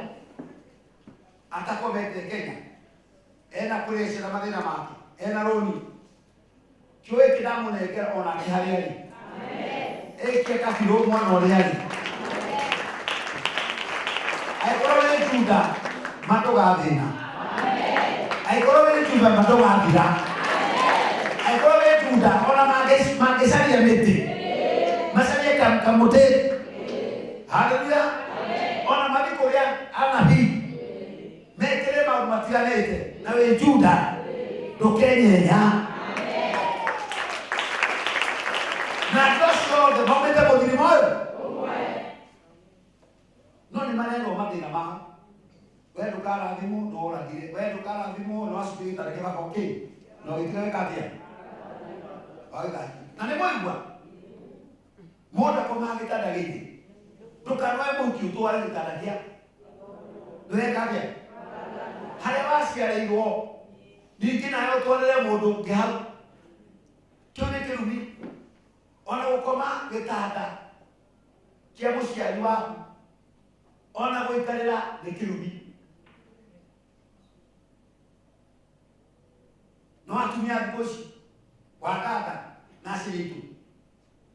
atakomete Kenya ena pressure na mathĩna make ena roni kĩoĩ kĩndamũnengera onake harĩa arĩ ĩkie kabirũ mwana ũrĩa arĩ angĩkorwo wĩ Juda matũgathĩna angĩkorwo wĩ Juda matũgathira angĩkorwo wĩ Juda ona mangĩcaria mĩtĩ macarie kamũtĩ. Haleluya. Ona mathi kũrĩa anabii mekĩre maũndũ matiganĩte na wĩ Juda ndũkenyenya na andũ acio othe maumĩte mũthirima ũyũ no nĩ marerwo mathĩna mao. We ndũkarathimwo no ũragire, we ndũkarathimwo no acukire gĩtare gĩbako kĩ no gĩtiga wĩka atĩa na nĩ mwaigua mũndũ akomaga gĩtanda gĩkĩ ndũkarwae mũhiki ũtware gĩtanda gĩa ndũreka atĩa harĩa waciarĩirwo ningĩ nawe ũtwarĩre mũndũ ũngĩ hau. Kĩu nĩ kĩrumi ona gũkoma gĩtanda kĩa mũciari waku ona gũikarĩra nĩ kĩrumi. No atumia thikũ ici wa dada na aciritũ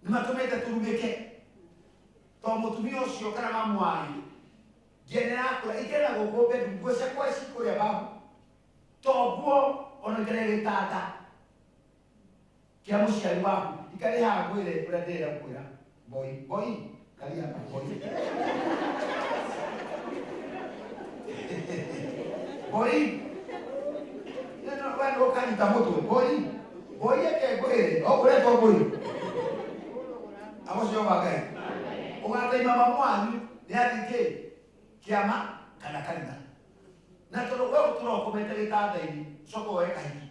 nĩ matũmĩte turumĩke tondũ mũtumia ũcio kana mamu wanyu ngienera kũrĩa ikĩenda gũkũ mbedu nguo ciakwa ici kũrĩa babu toguo ona ikĩre gĩtanda kĩa mũciari waku ikarĩ haha kwĩre kũrĩa ndĩrenda kwĩra boy karia boy no wendo kanyita mũtwe boy yake kwĩre okũretwo boy agocio wake ũgateima mamu wanyu nĩ athikĩ kĩama kana kanitha na tondũ we gũtũra ũkomete gĩtanda-inĩ coka woe kahiki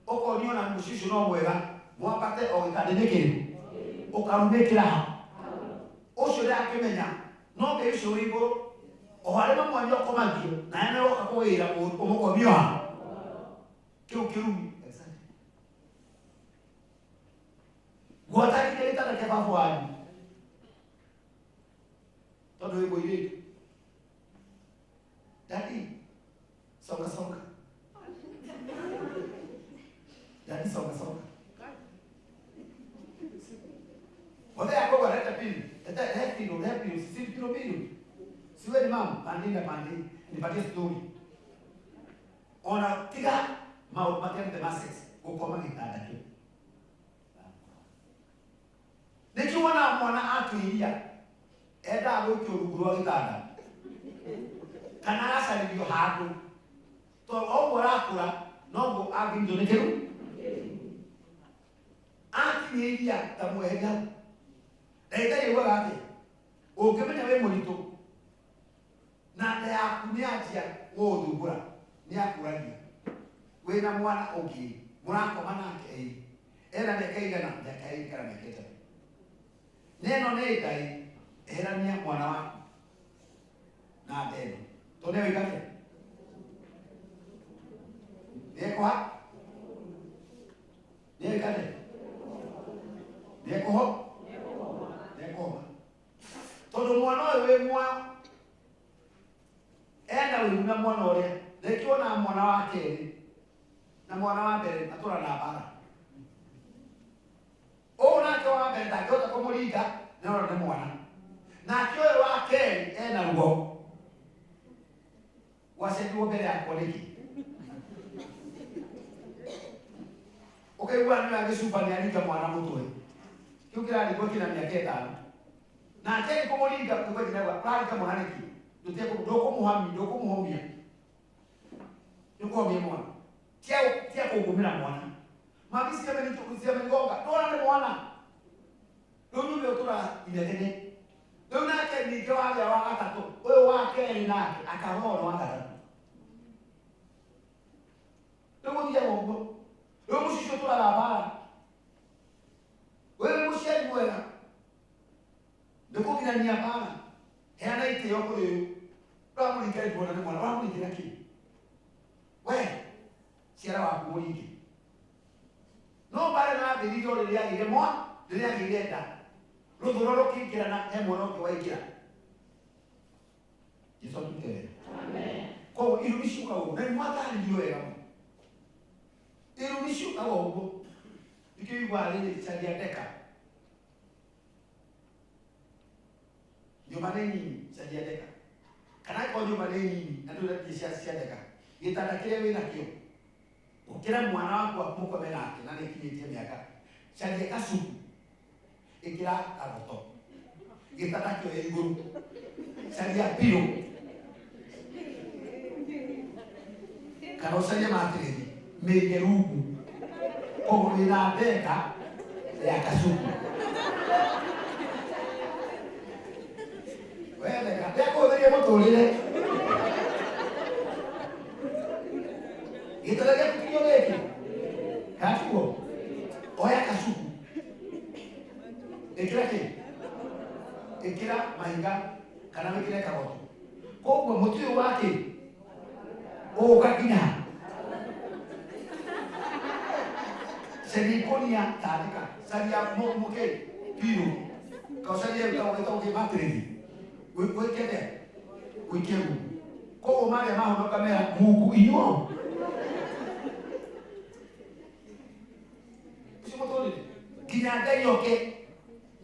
ũkonio na mũciĩ ũcio no mwega mwambate o gĩtanda-inĩ kĩrĩ ũkarumĩkĩra hau ũcio ndakĩmenya no Ngai ũcio wĩ igũrũ o harĩ mamu wanyu ũkomagio nawe nĩ woka kũgĩra ũmũkomio hau kĩu kĩrumi guotakire gĩtanda kĩa babu wanyu tondũ wĩ mũirĩtu. Daddy songa Daddy songa Wale yako waleta pili lepilo sisi pilo siwe ni mama mandi nipatie story ona tiga mau matende mases ukoma gitanda tu nikiona mwana atuiria enda gwĩkio rungu rwa gĩtanda kana agacarĩrio handũ tondũ ũguo arakũra noguo angĩnyitwo nĩ kĩrumi akinyia iria ta mweheria hau ndagĩtarĩ augaga atĩa ũngĩmenya wĩ mũritũ na nda yaku nĩ yanjia gũgũthumbũra nĩ akũragia wĩna mwana ũngĩ mũrakoma nake ena mĩaka igana mĩaka ĩrĩ kana mĩaka ĩtatũ neno nĩ Ngai eherania mwana waku na ndeno tondũ nĩoigate nĩekũha nĩoigate nĩekũhoma we mwa enda we na mwana ore lekiona mwana wake na mwana wa mbere atura na bara ona ke wa mbere ndakota kumuringa na ora ni mwana na kioe wake ena ruo wasenduo mbere yako leki okay bwana agisupa ni alika mwana mutwe kukira ni kwa kina miaka 5 na tena kumuringa kwa jina wa plani kama haniki ndio doko muhammi doko muhomia ndio mwana tia kugumira mwana mabisi kama ni tukuzia mgonga dona ni mwana ndio ndio tura inegene ndio nake ni jawabu ya wakati wewe wake ni nake akaroa wakati ndio ndio mungu ndio mshisho tura la bara wewe msheni mwela ndio kina nia bara hana ite yoko leo kama ni kai bona ni mwana wangu ni kinaki wewe siara wa kumuliki no bare na video le ya ile mo le ya ile ta lo dororo kikira na emono kwa ikira Yesu tutele amen ko irumishuka wo na mwaka ndio era irumishuka wo ikiywa ile chadia teka ndio maneni chadia teka kana kwa ndio maneni na ndio kisha teka gitana kile wewe nakio ukira mwana wako amuko menake na nikinyite miaka chadia kasuku ikira agoto gitana kio iguru chadia piro karosaje matredi megerugu como ina beka ya kasuku wewe kako ndio motolile italaga kukioleki katuo oya kasuku ekira mainga kana mekire kagoto kwa mutio wake o kakinya Selikonia tadika saria moke piro kau saria kau ke materi we kete we kegu ko mari ma ho kamera mugu inyo simo tole kinyanga yoke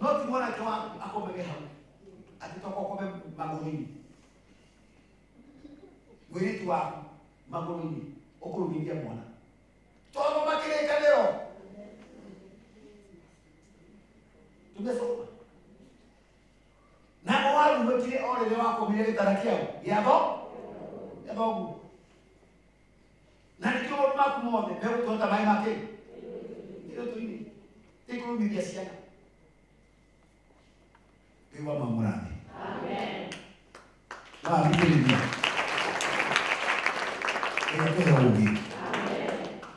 not mwana kwa akombe ha atitoko kombe magolini we tu wa magolini okurudia mwana todo makire kaleo tumesoma na wao mwekile ole wako milele tarakia yabo na nikio maku mode leo tuta mai make ndio tuini tiko mimi siana ewa mamurani amen na biblia ndio ubi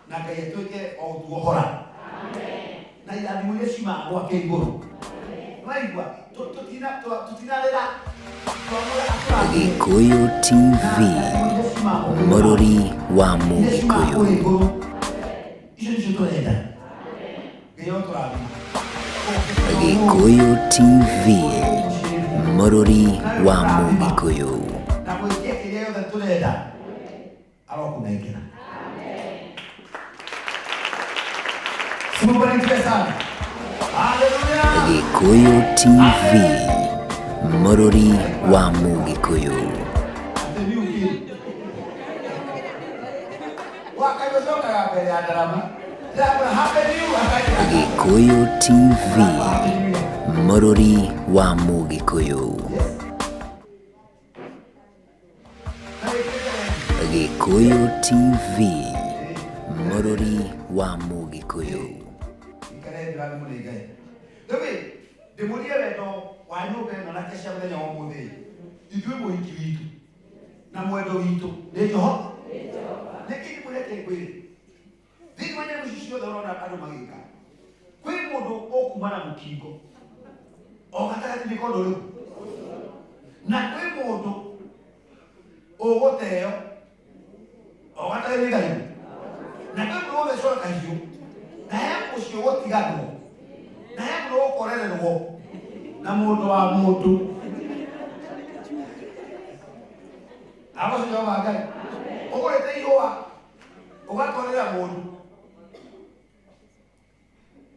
na kaya tuke au tuohora amen na ila ni shima wa keigoro maigwa tutinalera Gikuyu TV Mururi wa Mugikuyu Gikuyu TV Mururi wa Mugikuyu Gikuyu TV Mururi wa Mugikuyu Gikuyu TV Mururi wa Mugikuyu Gikuyu TV Mururi wa Mugikuyu demolia leto wanyobe na nakesha mbele ya omode idwe mo ikiwitu na mwedo wito leto lakini mulete kweli vile mwenye mshishio dharona kado magika kweli modo okumana mukigo okataka tilikodo leo na kweli modo ogoteo okataka ligayo na kweli modo sola kahiyo na yako sio wote gado na yako korere no na mundu wa mundu Jehova Ngai. Ũgũrĩte ihũa ũgatwarĩra mũndũ.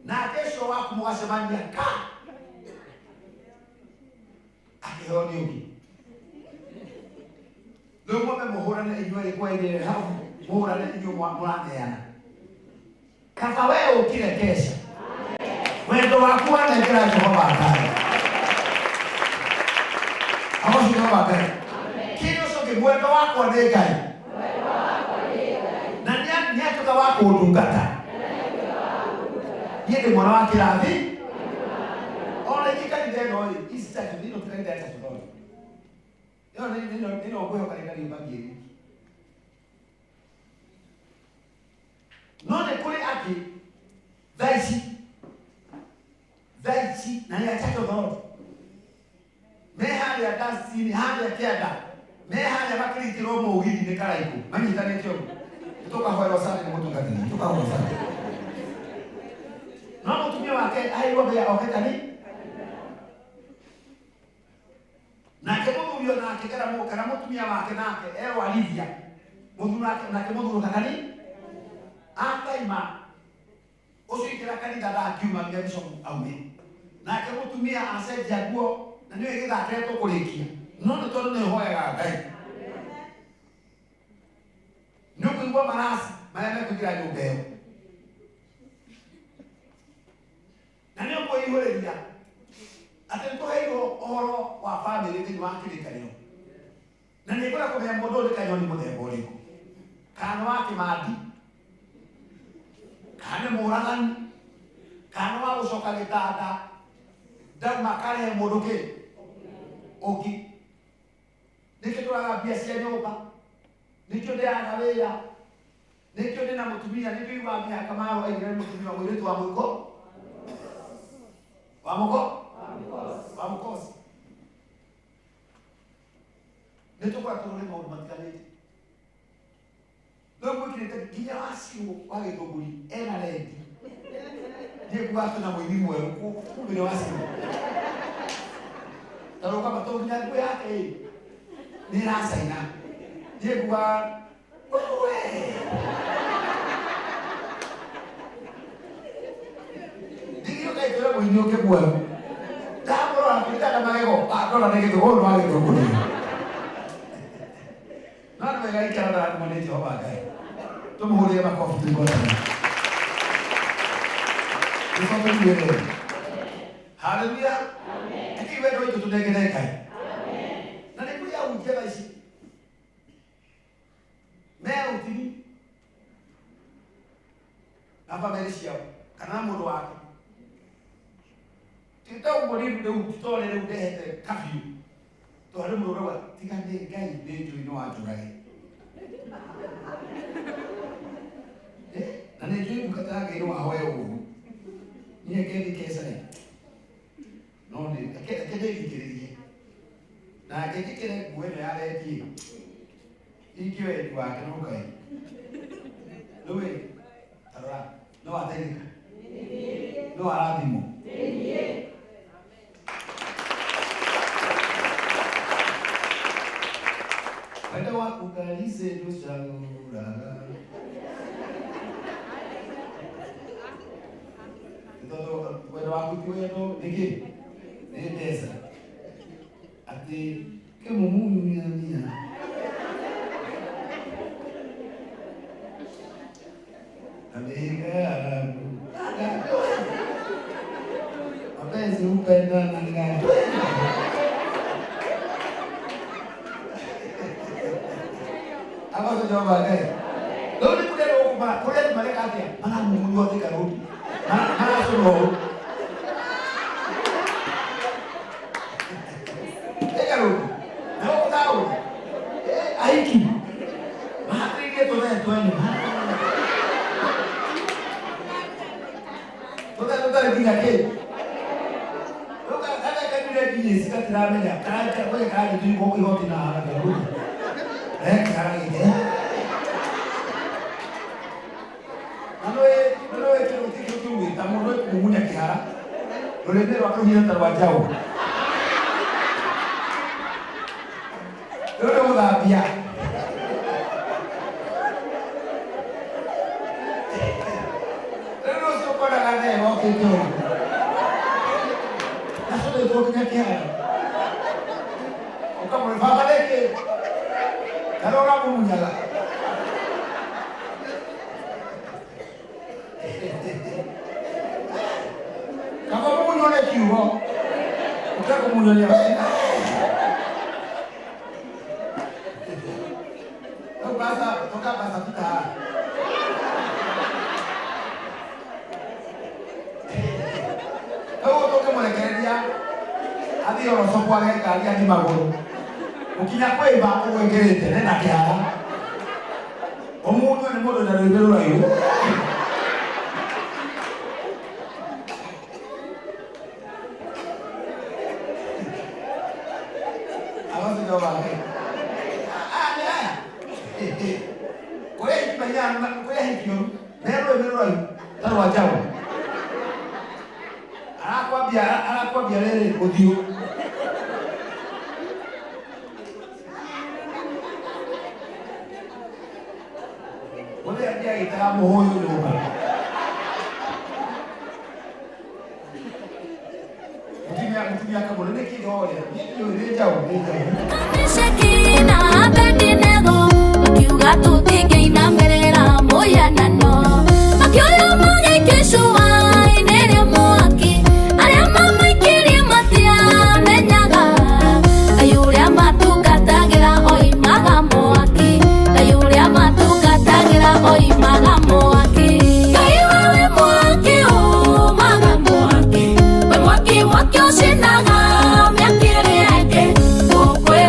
Nake ũcio waku mũgacemania ka akĩheo nĩ ũngĩ. Rĩu mwambe mũhũrane inyuĩ kwa inyuĩ hau mũhũrane inyuĩ mũraneana. Kaba wewe ũkire kesha. Wendo waku wanengera Jehova Ngai. Hapo Jehova Ngai. Kile usoke mwendo wako nĩ Ngai. Na nĩ atuka wako ũtungata. Yeye mwana wa kirathi. Ona ikikanitha ĩno rĩ, ici tatu nino tukanitha tatu thoni. Nino ngwe kanitha ni mbangi. No nĩ kũrĩ angĩ thaici na ya tatu thoni. Me harĩa dastini harĩa kĩanda. Me harĩa makĩrĩkĩrwo mũgiri-inĩ karaiku. Manyitanĩtio. Tukahoerwo sana nĩ mũtungatĩri. Tukahoerwo sana. No mũtumia wake aigua mbere oketa ni. Nake mũthuri ona akĩgera kana mũtumia wake nake erwarithia. Mũthuri nake mũthuri kakani. Akaima. Ũcio ikĩra kanitha ndakiuma nginya bishop aume. Nake mũtumia acenjia nguo na nĩ gĩthakĩretwo kũrĩkia. No nĩ tondũ nĩ hoyaga Ngai. Nĩ kũigua marasi marĩa mekũingĩra nyũmba ĩyo. Na nĩ ũkũihũrĩria atĩ nĩtũheirwo ũhoro wa bamĩrĩ thĩinĩ wa kĩrĩkanĩro. Na nĩ ngwenda kũmenya mũndũ ũyũ nĩ kanyoni mũthemba ũrĩkũ. Kana wa kĩmandi, kana mũũragani, kana wa gũcoka gĩtanda, ndauma karehe mũndũ kĩ ũngĩ. Nĩkĩo tũraga mbia cia nyũmba, nĩkĩo ndĩaga wĩra, nĩkĩo ndĩna mũtumia, nĩkĩo iwa mĩaka maro aigĩre mũtumia mũirĩtu wa mũiko wa mũkosi. Nĩtũkora tũrore maũndũ matiganĩte. Rĩu gwĩkĩrĩte nginya waciũ wa gĩthũngũri ena rendi. Ndiĩ kuga atĩ na mũini mwerũ kumbe nĩ waciũ. Tarũ kama tondũ nginya nguo yake nĩ ĩracaina. Ndiĩ kuga ndigio kaitũra mũini ũngĩ mwerũ. Ndamũrora kũringana na magego ndora nĩ gĩthũngũri wa gĩthũngũri. No nĩ wega ikara na andũ nĩ Jehova Ngai. Tũmũhũrĩre makobi tũigotane. Tũcoke. Hallelujah. Lakini wewe ndio tunengere Ngai. Na nĩ kũrĩ ahunjia thaa ici. Mea utini. Na bamĩrĩ ciao kana mũndũ wake. Tũtau mũrĩru rĩu tũtore rĩu ndehete kabiũ. Twarĩ mũrũre wa tiga nĩ Ngai nĩ njũĩ no anjũrage. Na nĩ njũĩ mukata yake ĩno ahoe ũguo. Niĩ kendi kesa ĩ. No nĩ akĩndĩthikĩrĩrie. Na akĩndĩkĩre nguo ĩno yaretie. Ingĩwe wake no Ngai. Rĩu tarora no ateithĩka. No arathimo. Wendo waku kalise ndũcagũraga. Tondũ wendo waku ti wendo nĩkĩ? Nĩ mbeca. Atĩ kĩmumunyania. Amerika mapenzi hupenda na ngano. Apa tu Jehova Ngai? Lalu ni kuliah hukum, kuliah di mana katanya? Mana mundur di karun? Mana suruh? Karun. Aku tahu. Aiki. Mahal ini tu dah tuan ni. Tuan lagi lagi. Tuan ada kan dia gini sekarang ramai dah. Kerana boleh kerana itu kopi kopi nak ada karun. Sekarang ini. Lalu itu tamu lu punya kihara. Lalu dia waktu dia terwajau. Lalu dah biar. tu kinya kia. Ukamwe baba leke. Kalora kumunyala. Kama munyole kiugo. Ukakumunyolia. Toka basa kita. Kau toke murekereria. Athi oroso kwage kari ani maguru. Ukinya kwimba ugwikirite nena kiara. Omundu ni mundu na rwimbiru raiu. Awasi ndio bale. Kwa hivyo nero raiu taro wajao. Anakwambia rere uthio. Wale ambia itamu huyu nyumba. Mtumia kama nene kidogo. Ndio rejao. Shekina Abednego Makiuga tutige inamerera moya nano Makioya mage keshua inere mwaki Arema maikiri matia menyaga Ayuria matukatagira oimaga mwaki Ayuria matukatagira oimaga mwaki Kaiwawe mwaki umaga mwaki We mwaki mwaki oshinaga miakiri yake Ukwe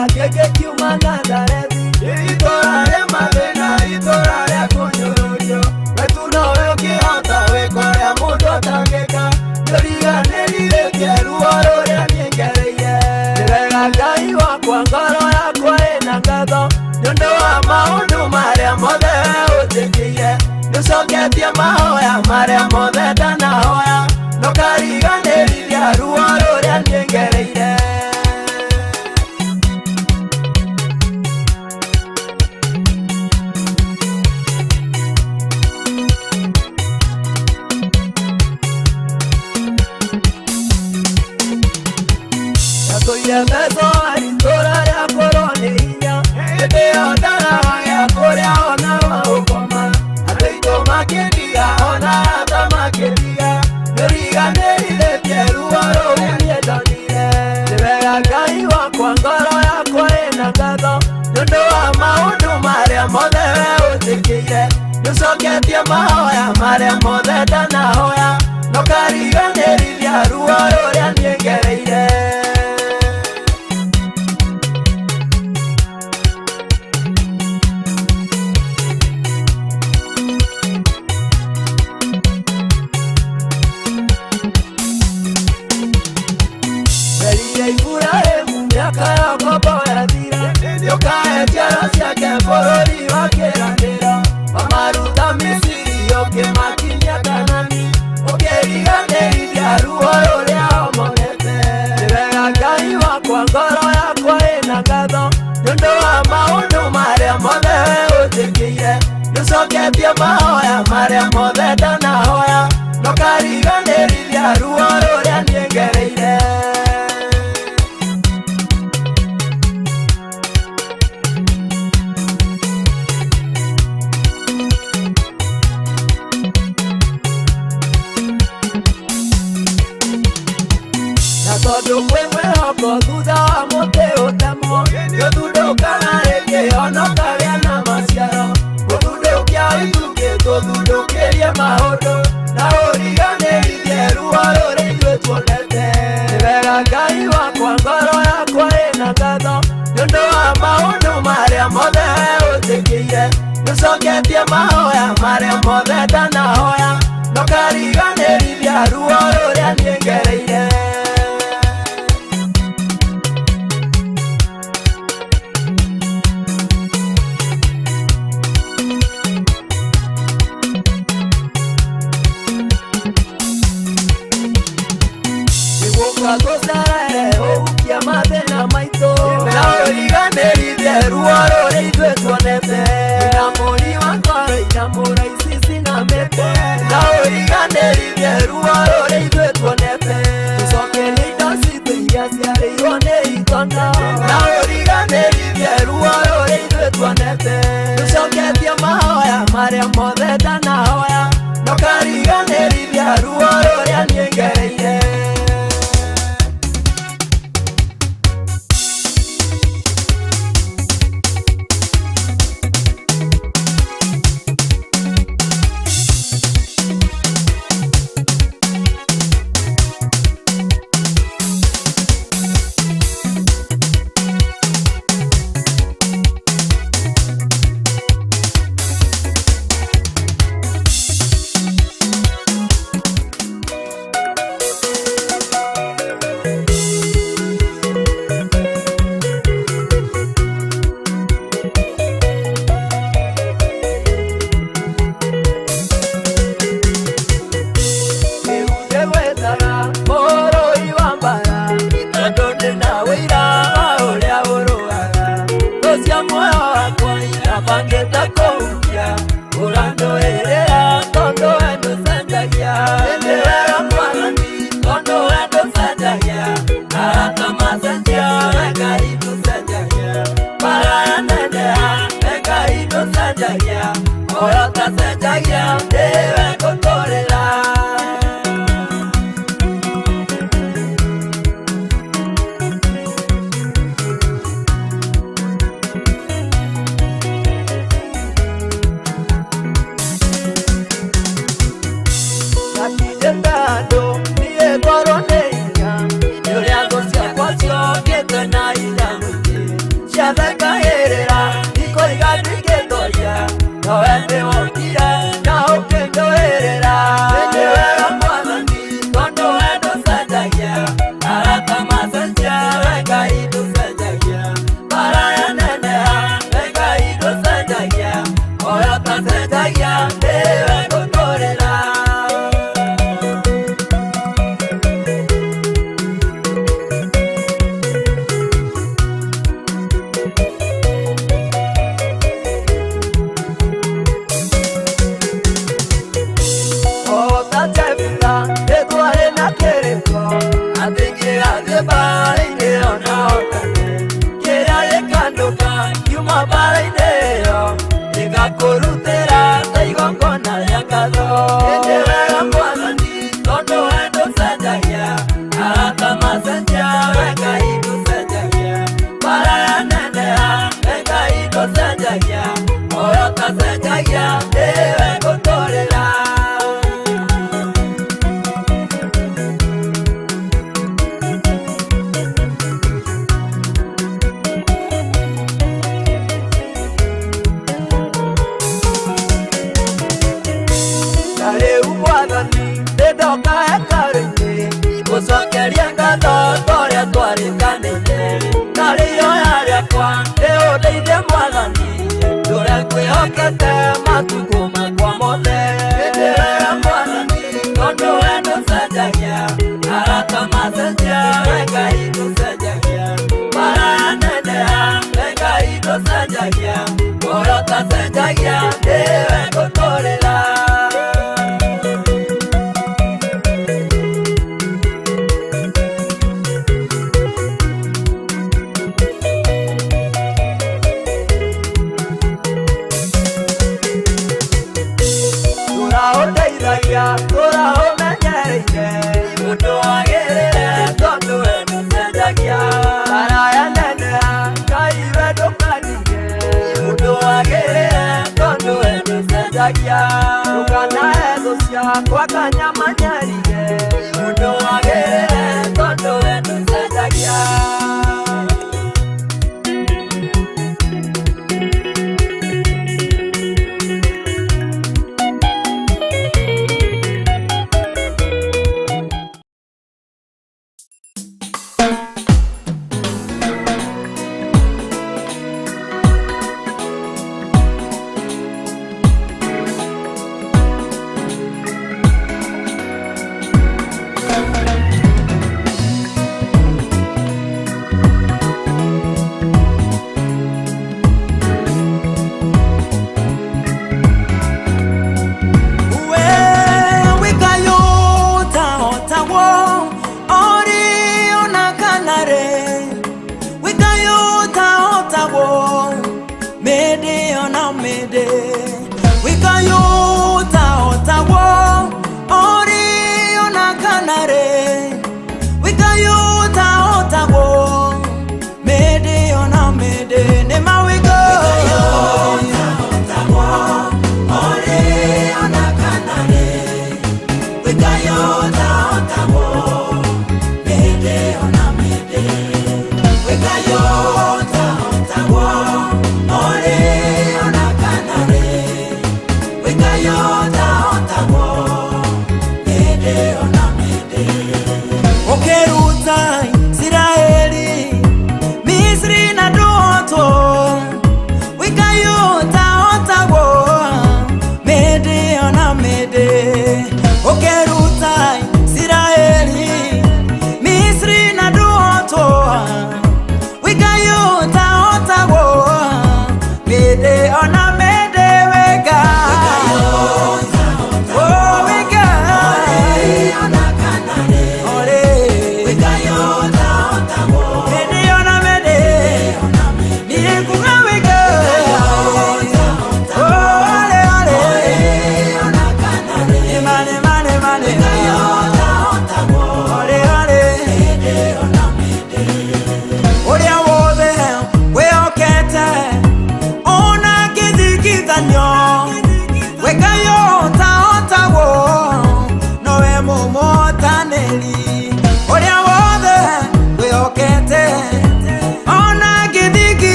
Kiuga gĩkĩ kiuma Nazareti, itũũra rĩa mathĩna, itũũra rĩa kũnyũrũrio. Wetu nowe ũngĩhota gwĩka ũrĩa mũndũ atangĩka, ndũriganĩrithĩtie ruo rũrĩa niĩ ngereire. Nĩ wega Ngai wakwa, ngoro yakwa ĩna ngatho nĩũndũ wa maũndũ marĩa mothe ũnjĩkĩire. Nĩũcoketie mahoya marĩa mothe ndanahoya, ndũkariganĩrithia ruo rũrĩa niĩ ngereire. Tũire meso itũũra rĩa kũrwo nĩ hinya, hĩndĩ ĩyo ndaragĩa kũrĩa ona gũkoma. Andũ aitũ makĩndiga ona arata makĩndiga, ndũriganĩrithĩtie ruo rũrĩa niĩ ndonire. Nĩ wega Ngai wakwa, ngoro yakwa ĩna ngatho nĩũndũ wa maũndũ marĩa mothe ũnjĩkĩire. Nĩũcoketie mahoya marĩa mothe ndanahoya, ndũkariganĩrithia ruo rũrĩa niĩ ngereire. Miaka yakwa boyathira, nĩũkahe njiaro ciake bũrũri wa kĩĩranĩro. Wamaruta Misiri ũkĩmakinyia Kanani, ũkĩriganĩrithia ruo rũrĩa omonete. Nĩ wega Ngai wakwa, ngoro yakwa ĩna ngatho nĩũndũ wa maũndũ marĩa mothe ũnjĩkĩire. Nĩũcoketie mahoya marĩa mothe ndanahoya, ndũkariganĩrithia ruo rũrĩa niĩ ngereire. Tondũ kwĩ mwĩhoko thutha wa mũtĩ ũtemwo, nĩũthundũkaga rĩngĩ ona ũkagĩa na maciaro. Gũthundũkia ithuĩ tũthundũkĩrie maũndũ, na ũriganĩrithie ruo rũrĩa ithuĩ tuonete. Nĩ wega Ngai wakwa, ngoro yakwa ĩna ngatho nĩũndũ wa maũndũ marĩa mothe ũnjĩkĩire. Nĩũcoketie mahoya marĩa mothe ndanahoya, ndũkariganĩrithia ruo rũrĩa niĩ ngereire. Tũcerere ũhukia mathĩna maitũ, na ũriganĩrithie ruo rũrĩa ithuĩ tuonete. Wĩna mũri wa ngoro inamũra ici cinamĩte, na ũriganĩrithie ruo rũrĩa ithuĩ tuonete. Tũcokerie indo citũ iria ciarĩirwo nĩ itonga, na ũriganĩrithie ruo rũrĩa ithuĩ tuonete. Tũcoketie mahoya marĩa mothe ndanahoya, ndũkariganĩrithia ruo rũrĩa niĩ ngereire. mwathani ndoka hekalu-inĩ gũcokeria ngatho tũrĩa twarĩkanĩire na rĩoya rĩakwa rĩũndeithie mwathani tũrĩa ngwĩhokete matukũ makwa mothe ndĩrĩa mwathani tondũ we ndũcenjagia arata macenjia we Ngai ndũcenjagia maraneneha we Ngai ndũcenjagia ũhoro tacenjagia ndĩwe ngũtũũrĩra. Tũraũmenyereire mũndũ wagĩrĩre tondũ we ndũcenjagia araya neneha Ngai we ndũkanigie mũndũ wagĩrĩre tondũ we ndũcenjagia ndũkanahe thũ ciakwa kanyamanyarire mũndũ wagĩrĩre tondũ we ndũcenjagia.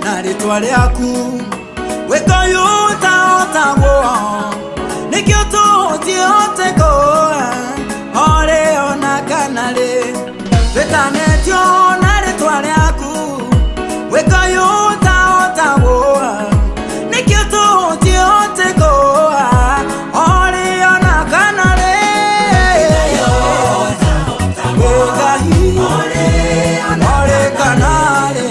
Na rĩtwa rĩaku wĩkũyũ ũtahotagwo nĩkĩo tũtiĩhoteko orĩ ona kana rĩ twĩtanĩtio na rĩtwa rĩaku wĩkũyũ ũtahotagwo nĩkĩo tũtiĩhoteko orĩ ona kana rĩ orĩ kana rĩ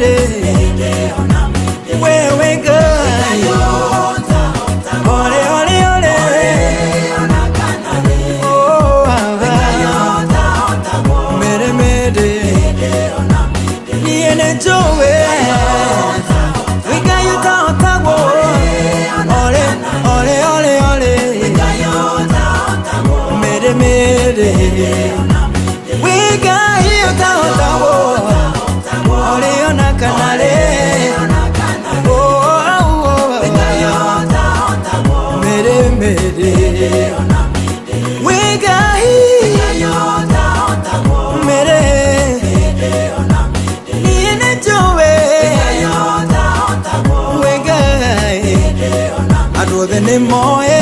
mede wewe Ngai ole ole ole oh ava mede mede niene jowe wika yuta otawo ole ole ole ole mede mede wika yuta otawo ole ona kanale oh mede mede wika mede niene jowe wika adwo the name moe